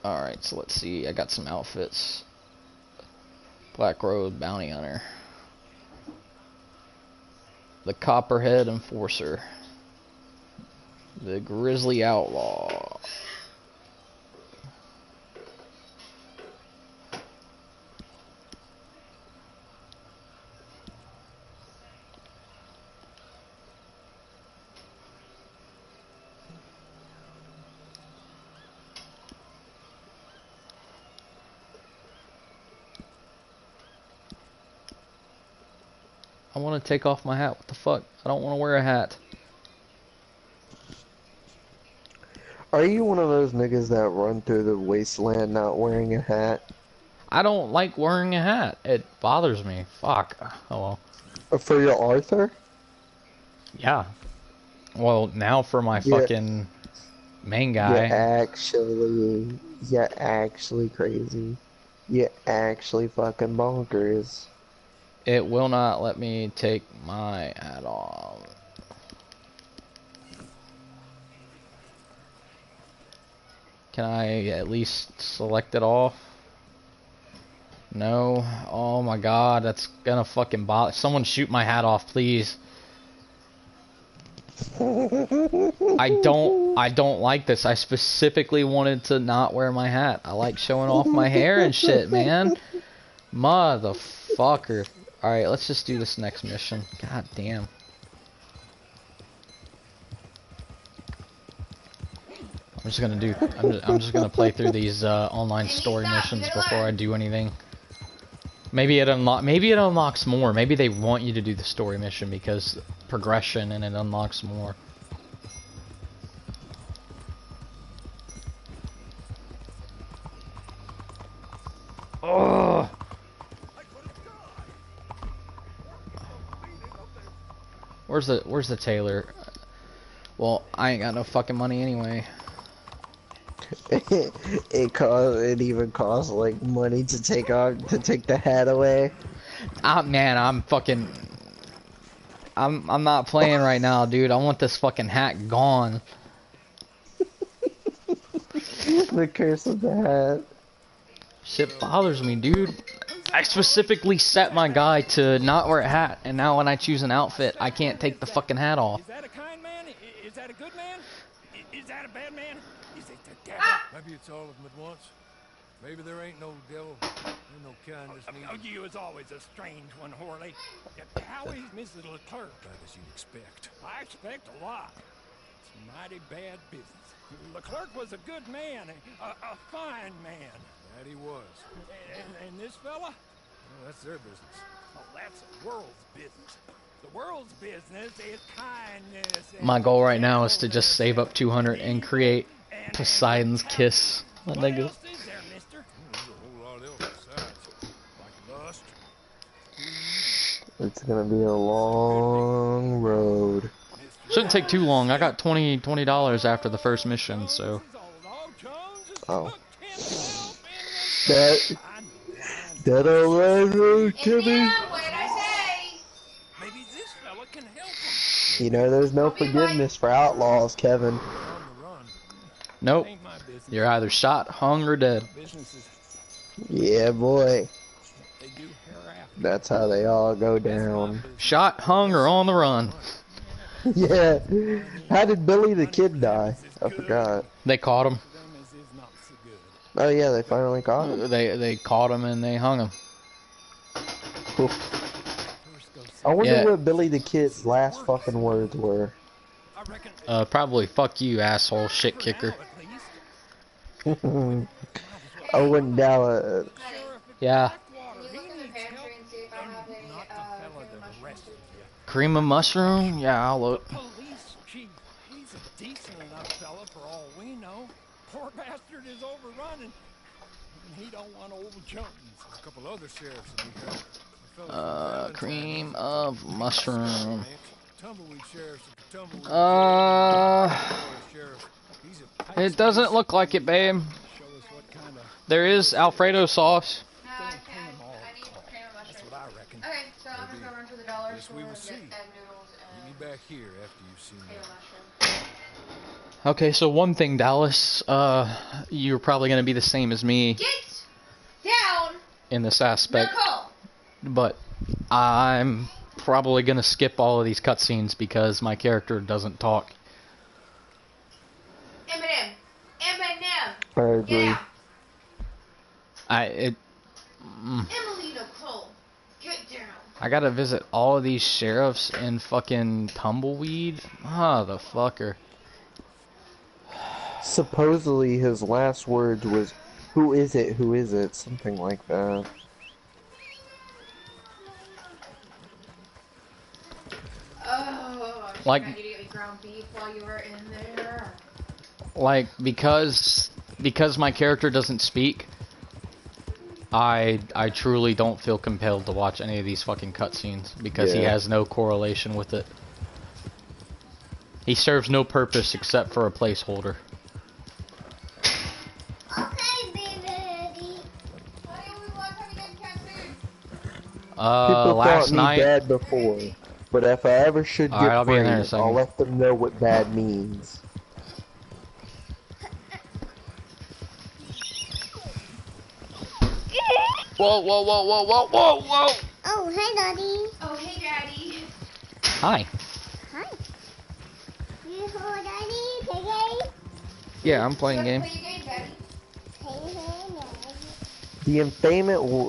Alright, so let's see. I got some outfits. Black Road Bounty Hunter. The Copperhead Enforcer. The Grizzly Outlaw. I want to take off my hat. What the fuck? I don't want to wear a hat. Are you one of those niggas that run through the wasteland not wearing a hat? I don't like wearing a hat. It bothers me. Fuck. Oh well. For your Arthur? Yeah. Well, now for my Yeah. fucking main guy. You're actually crazy. You're actually fucking bonkers. It will not let me take my hat off. Can I at least select it off? No. Oh my god, that's gonna fucking bother. Someone shoot my hat off, please. I don't like this. I specifically wanted to not wear my hat. I like showing off my hair and shit, man. Motherfucker. Alright, let's just do this next mission. God damn. I'm just gonna play through these online story missions before I do anything. Maybe it unlocks more. Maybe they want you to do the story mission because progression and it unlocks more. Oh. Where's the tailor? Well, I ain't got no fucking money anyway. It even costs like money to take the hat away. Man, I'm not playing right now, dude. I want this fucking hat gone. The curse of the hat. Shit bothers me, dude. I specifically set my guy to not wear a hat, and now when I choose an outfit, I can't take the fucking hat off. Is that a kind man? Is that a good man? Is that a bad man? Is it the devil? Maybe it's all of them at once. Maybe there ain't no devil, ain't no kindness needed. You was always a strange one, Horley. How is Mrs. Leclerc? Bad as you'd expect. I expect a lot. It's mighty bad business. Leclerc was a good man, a fine man. That he was. And this fella? Well, that's their business. Oh, that's the world's business. The world's business is kindness. My goal right now is to just save up 200 and create Poseidon's Kiss. What else is there, mister? There's a whole lot else besides. Like lust. It's gonna be a long road. Shouldn't take too long. I got $20 after the first mission, so. Oh. That old road, Timmy. What did I say? Maybe this fella can help him. You know, there's no forgiveness for outlaws, Kevin. On the run. Nope. Ain't my business. You're either shot, hung, or dead. Businesses, Yeah, boy. they do hereafter. That's how they all go That's my down. business. Shot, hung, or on the run. Yeah. How did Billy the Kid die? I forgot. They caught him. Them as is not so good. Oh yeah, they finally caught him. They caught him and they hung him. Cool. First go I wonder Yeah. what Billy the Kid's last fucking words were. I reckon Probably fuck you, asshole, shit kicker. at least. I wouldn't doubt it. Honey, Yeah. can you look in the pantry and see if I have any Not the fella cream of that mushroom arrested soup? you. Cream of mushroom? Yeah, I'll look. Police chief, he's a decent enough fella for all we know. Poor bastard is overrun and he don't want old Jones. There's a couple other sheriffs that need help. The fellas from Valentine. Cream of mushroom. Tumbleweed sheriffs and tumbleweed sheriff. He's a It doesn't look like it, babe. Show us what kind of There is Alfredo sauce. No, I can't. I need cream of that's mushroom. what I reckon. Okay, so I'm just gonna run to the dollar Yes, store we will and see. get egg noodles Meet and me back here after you've seen cream that. of mushroom. Okay, so one thing, Dallas, you're probably gonna be the same as me Get down, in this aspect, Nicole. but I'm probably gonna skip all of these cutscenes because my character doesn't talk. Eminem. I agree. Get out. Emily Nicole. Get down. I gotta visit all of these sheriffs in fucking Tumbleweed? Motherfucker. Supposedly his last words was, "Who is it? Who is it?" Something like that. Oh, Like- I need to get me ground beef while you were in there. Like, because my character doesn't speak, I truly don't feel compelled to watch any of these fucking cutscenes because he Yeah. has no correlation with it. He serves no purpose except for a placeholder. Okay, baby. Honey, we want to get cat food. People Last thought me night, bad before, but if I ever should Alright, get I'll be in there in a framed, I'll second. let them know what bad means. Whoa, whoa, whoa, whoa, whoa, whoa, whoa! Oh, hey, Daddy. Oh, hey, Daddy. Hi. Hi. You hold Daddy, play game. Yeah, I'm playing Play game. your game, Daddy. Hey, Daddy.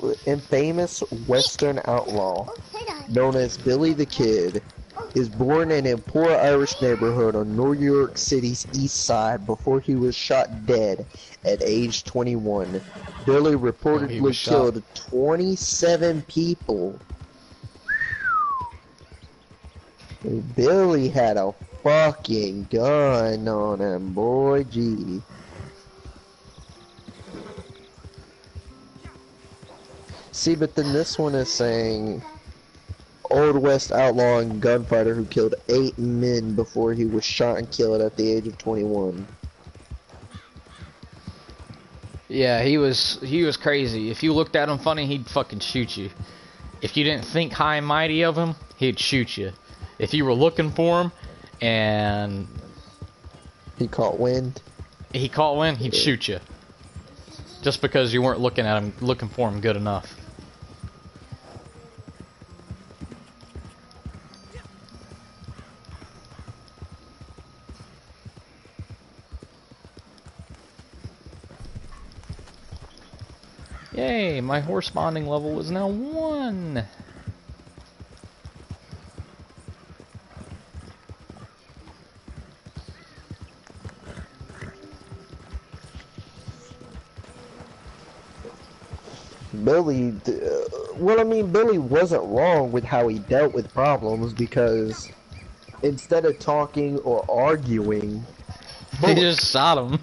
The infamous Western outlaw, Oh, hey, Daddy. known as Billy the Kid, is born in a poor Irish neighborhood on New York City's east side before he was shot dead at age 21. Billy He was reportedly shot. killed 27 people. Billy had a fucking gun on him, boy, gee. See, but then this one is saying Old West outlaw and gunfighter who killed 8 men before he was shot and killed at the age of 21. Yeah, he was crazy. If you looked at him funny, he'd fucking shoot you. If you didn't think high and mighty of him, he'd shoot you. If you were looking for him and He caught wind. he caught wind, he'd shoot you. Just because you weren't looking for him good enough. Yay, my horse bonding level is now 1. Billy, well, I mean, Billy wasn't wrong with how he dealt with problems because instead of talking or arguing, He just shot him.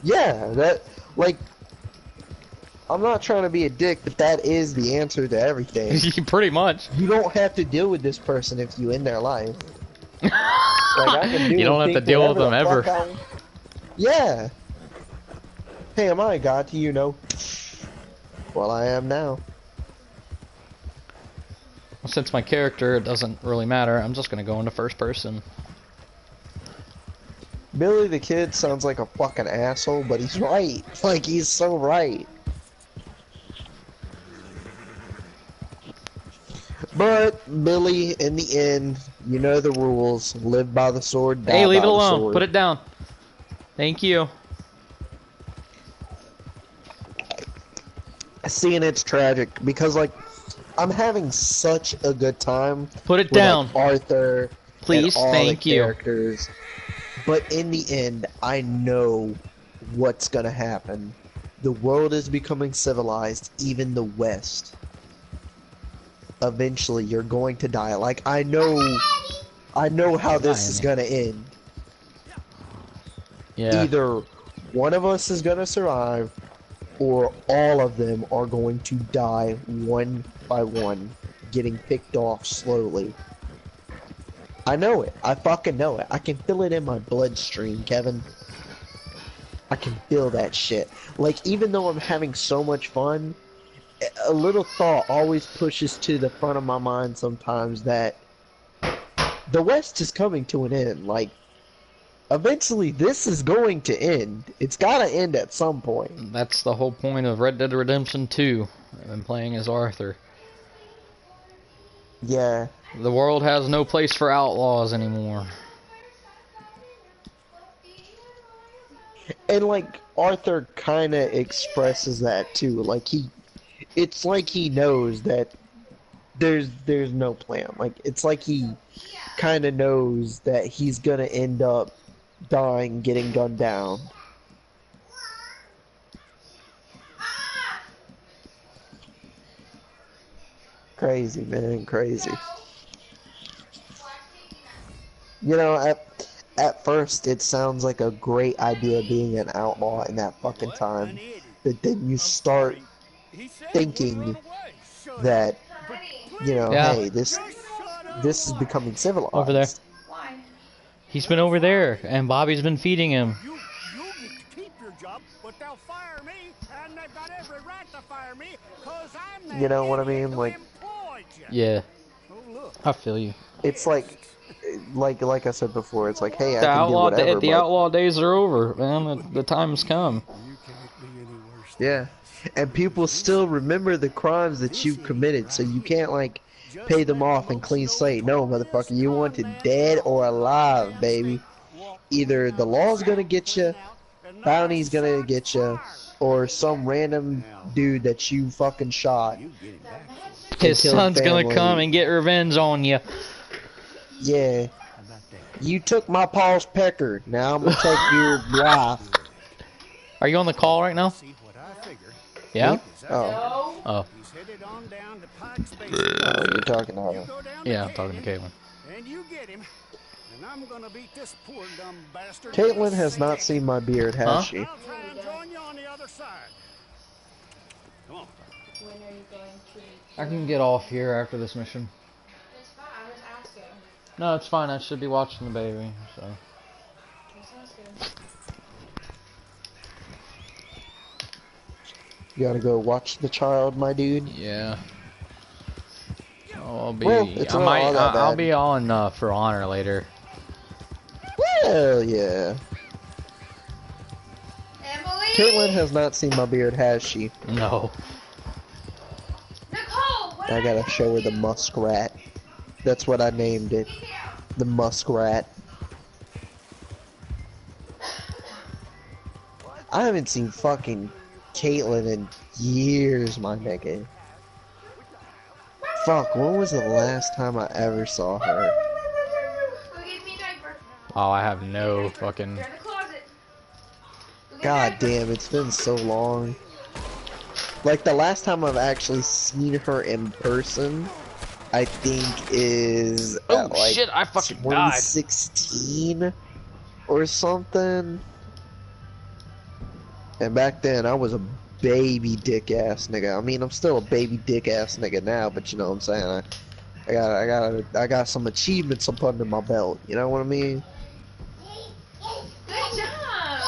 yeah, that, like, I'm not trying to be a dick, but that is the answer to everything. Pretty much. You don't have to deal with this person if you end their life. Like, I can deal You don't with have to people deal with whatever them the ever. fuck Yeah. Hey, am I a god to you? No. Well, I am now. Well, since my character, it doesn't really matter, I'm just gonna go into first person. Billy the Kid sounds like a fucking asshole, but he's right. Like, he's so right. But, Billy, in the end, you know the rules. Live by the sword, die Hey, leave by it the alone. sword. Put it down. Thank you. See, and it's tragic, because, like, I'm having such a good time Put it with, down. like, Arthur Please, and all thank the you. characters. But in the end, I know what's gonna happen. The world is becoming civilized, even the West. Eventually, you're going to die. Like, I know how this is gonna end. Yeah. Either one of us is gonna survive, or all of them are going to die one by one, getting picked off slowly. I know it. I fucking know it. I can feel it in my bloodstream, Kevin. I can feel that shit. Like, even though I'm having so much fun, a little thought always pushes to the front of my mind sometimes that the West is coming to an end. Like, eventually this is going to end. It's gotta end at some point. That's the whole point of Red Dead Redemption 2. I've been playing as Arthur. Yeah. The world has no place for outlaws anymore. And, like, Arthur kinda expresses that too. Like, it's like he knows that there's no plan. Like, it's like he kinda knows that he's gonna end up dying, getting gunned down. Crazy, man, crazy. You know, at first it sounds like a great idea being an outlaw in that fucking time, but then you start thinking that, you know, Yeah. hey, this is becoming civilized. Over there. Why? He's been over there, and Bobby's been feeding him. You get to keep your job, but they'll fire me, and they've got every right to fire me, cause I'm the You know what I idiot mean? who Like, employed you. Yeah, Oh, look. I feel you. it's like I said before, it's like, hey, I The can do whatever. the but- outlaw days are over, man. The time's come. You can't be any worse. Yeah. and people still remember the crimes that you committed, so you can't like pay them off and clean slate. No, motherfucker, you wanted dead or alive, baby. Either the law's gonna get you, bounty's gonna get you, or some random dude that you fucking shot. His killed son's gonna family. come and get revenge on you. Yeah. You took my Paul's pecker. Now I'm gonna take your wife. Are you on the call right now? Yeah? Oh. Oh. Oh, you're talking to her. Yeah, I'm talking to Caitlin. And you get him. And I'm gonna beat this poor dumb bastard. Caitlin has not seen my beard, has Huh? she? I'll try and join you on the other side. Come on. When are you going to? I can get off here after this mission. It's fine. I was asking. No, it's fine. I should be watching the baby, so. That sounds good. You gotta go watch the child, my dude. Yeah. I'll be. Well, it's not all that I'll bad. be on For Honor later. Hell yeah. Emily. Caitlin has not seen my beard, has she? No. Nicole. What I gotta show her the muskrat. That's what I named it. The muskrat. I haven't seen fucking Caitlin in years, my nigga. Fuck, when was the last time I ever saw her? Go get me a diaper. Oh, I have no fucking. They're in the closet. Go get God a diaper. damn, it's been so long. Like, the last time I've actually seen her in person, I think is Oh at, like, shit! I fucking died. 2016 or something. And back then, I was a baby dick ass nigga. I mean, I'm still a baby dick ass nigga now, but you know what I'm saying. I got some achievements I'm putting in my belt. You know what I mean? Good job.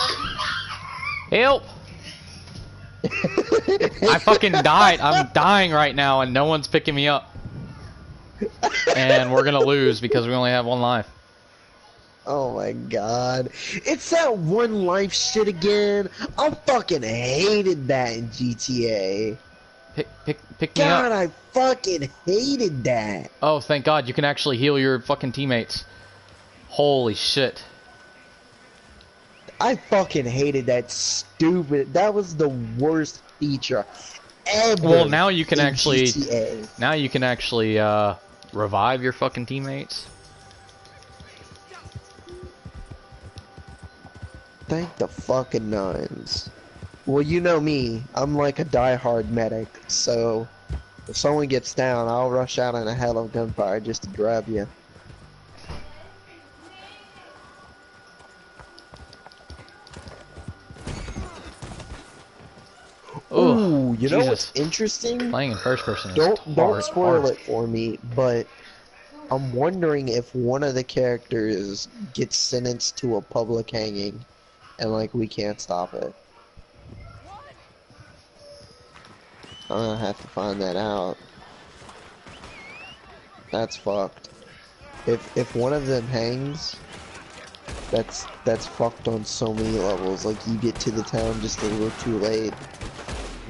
Help! I fucking died. I'm dying right now, and no one's picking me up. And we're gonna lose because we only have one life. Oh my god. It's that one life shit again. I fucking hated that in GTA. Pick me God, up. I fucking hated that. Oh, thank God, you can actually heal your fucking teammates. Holy shit. I fucking hated that stupid. That was the worst feature ever. Well, now you can in actually. GTA. Now you can actually revive your fucking teammates. Thank the fucking nuns. Well, you know me. I'm like a die-hard medic, so if someone gets down, I'll rush out in a hell of gunfire just to grab you. Ooh, you know what's interesting? Playing in first person is Don't hard. spoil it for me, but I'm wondering if one of the characters gets sentenced to a public hanging, and like we can't stop it. I'm gonna have to find that out. That's fucked. If one of them hangs, that's fucked on so many levels. Like you get to the town just a little too late,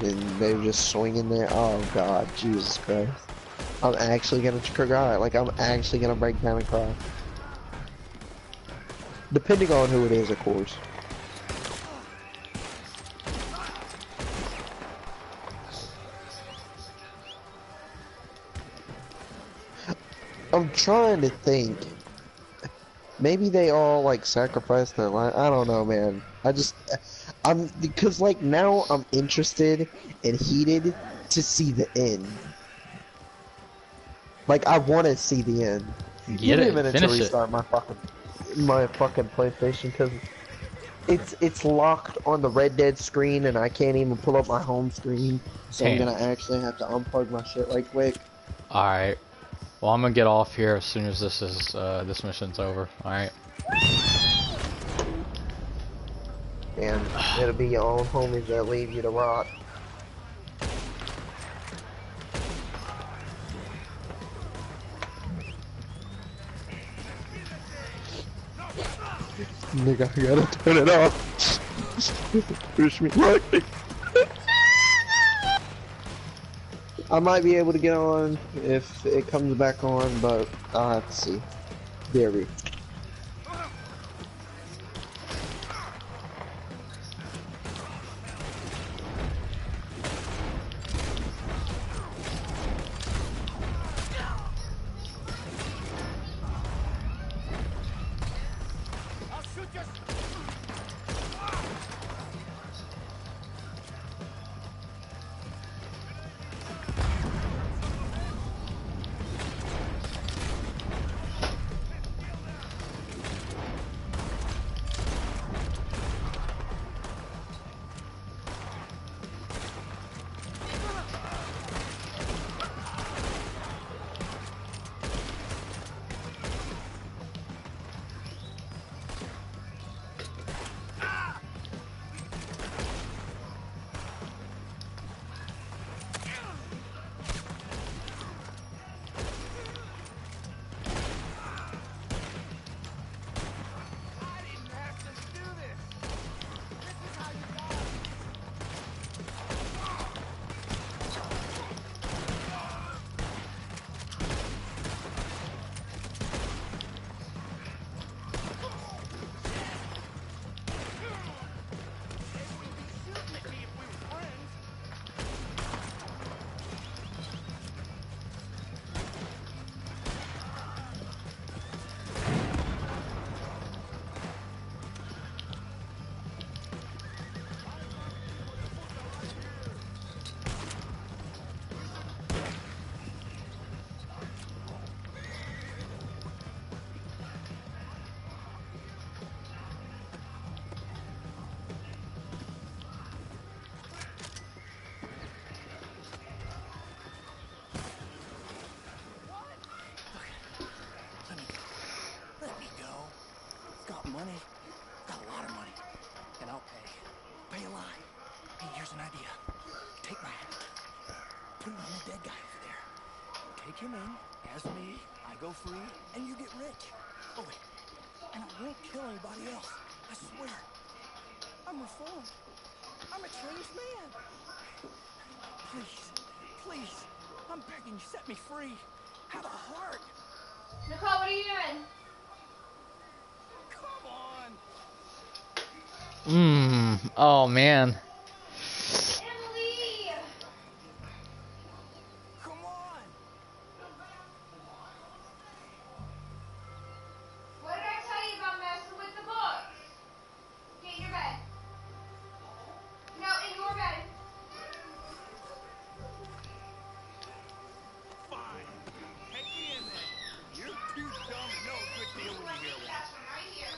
and they're just swinging there. Oh god, Jesus Christ! I'm actually gonna cry. Like I'm actually gonna break down and cry. Depending on who it is, of course. I'm trying to think. Maybe they all like sacrificed their life. I don't know, man. Because like now I'm interested and heated to see the end. Like I want to see the end. Give me a minute to Finish it. restart my fucking PlayStation because it's locked on the Red Dead screen and I can't even pull up my home screen. So I'm Damn. gonna actually have to unplug my shit right quick. Alright. Well, I'm gonna get off here as soon as this mission's over. Alright. And it'll be your own homies that leave you to rot. Nigga, I gotta turn it off. Push me like I might be able to get on if it comes back on, but I'll have to see. There we. I'll shoot you. I didn't have to do this. This is how you die. We'd be shooting at me if we were friends. Let me go. Got money. Got a lot of money. And I'll pay. Pay a lot. Hey, here's an idea. Take my hat. Put it on the dead guy over there. Take him in. As me, I go free, and you get rich. Oh, wait. And I won't kill anybody else. I swear. I'm reformed. I'm a changed man. Please. Please. I'm begging you, set me free. Have a heart. Nicole, what are you doing? Come on. Oh man. Emily! Come on. What did I tell you about messing with the books? Get in your bed. No, in your bed. Fine. Take me in there. You're too dumb to know a good deal when you hear one. That's one right here.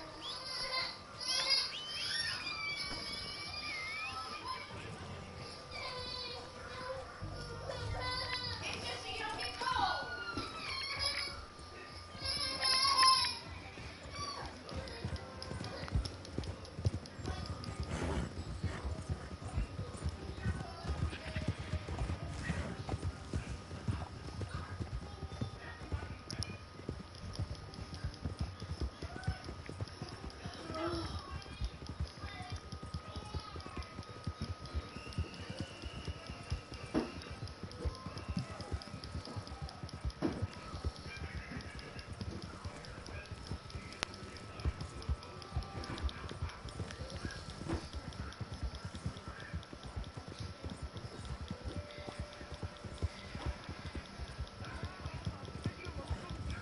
It's just so you don't get cold.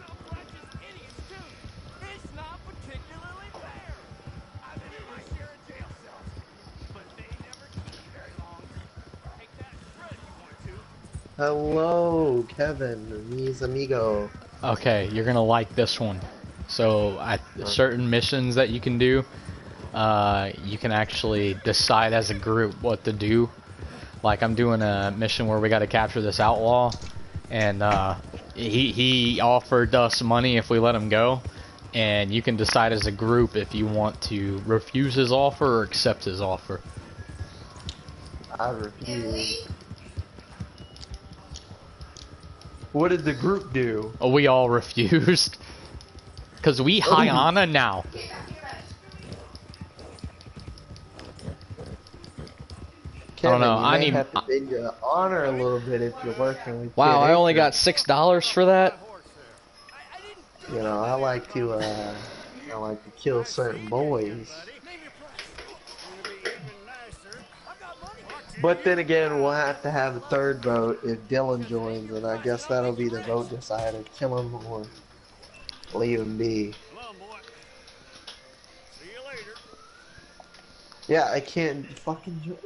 Self-righteous idiots, too. It's not particularly fair. I've been in my share of jail cells, but they never keep me very long. Take that shred if you want to. Hello, Kevin, mis amigo. Okay, you're gonna like this one. So, certain missions that you can do, you can actually decide as a group what to do. Like I'm doing a mission where we got to capture this outlaw, and he offered us money if we let him go, and you can decide as a group if you want to refuse his offer or accept his offer. I refuse. Emily? What did the group do? Oh, we all refused. Because we Hyana now. Get back to your bed. Kevin, know. you I may need. have to bend your honor a little bit if you're working with Wow, Kid I only Icarus. got $6 for that. You know, I like to kill certain boys. But then again, we'll have to have a third vote if Dylan joins, and I guess that'll be the vote decider: kill him or leave him be. See you later. Yeah, I can't fucking join.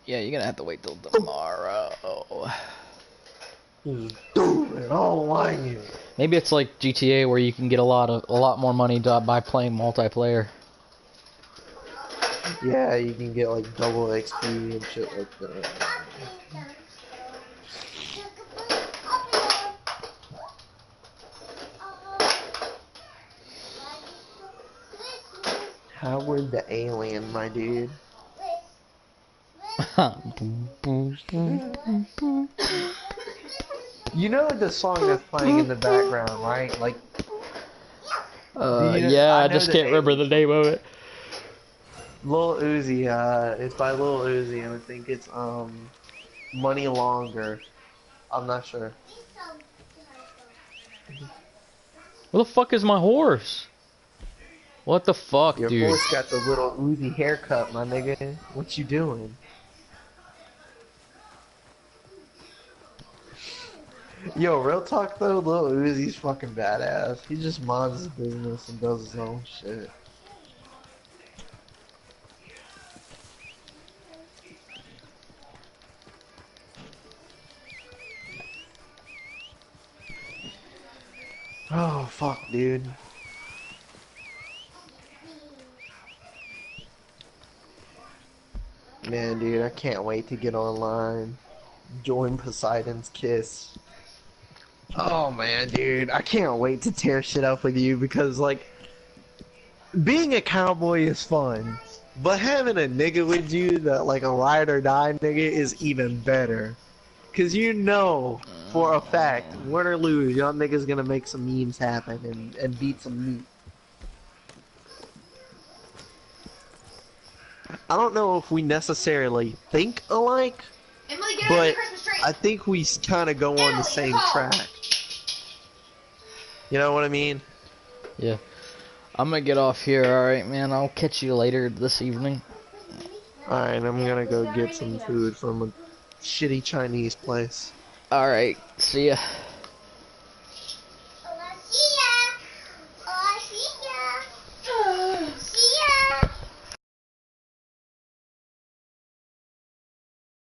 Yeah, you're gonna have to wait till tomorrow. Just do it all lying. Maybe it's like GTA where you can get a lot more money by playing multiplayer. Yeah, you can get like double XP and shit like that. Howard the Alien, my dude. Boom, boom, boom, boom, boom. You know the song that's playing in the background, right? Like, Yeah, I know just the can't remember the name of it. Lil Uzi, it's by Lil Uzi, and I think it's Money Longer. I'm not sure. Where the fuck is my horse? What the fuck, Your dude? horse got the little Uzi haircut, my nigga. What you doing? Yo, real talk though, Lil Uzi's fucking badass. He just minds his business and does his own shit. Oh, fuck, dude. Man, dude, I can't wait to get online. Join Poseidon's Kiss. Oh, man, dude. I can't wait to tear shit up with you because, like, being a cowboy is fun. But having a nigga with you that, like, a ride or die nigga is even better. Because you know, for a fact, win or lose, y'all niggas gonna make some memes happen and beat some meat. I don't know if we necessarily think alike, Emily, get out of but the Christmas tree. I think we kind of go on the same track. You know what I mean? Yeah. I'm gonna get off here, alright, man. I'll catch you later this evening. Alright, I'm gonna go get some food from a shitty Chinese place. Alright, see ya.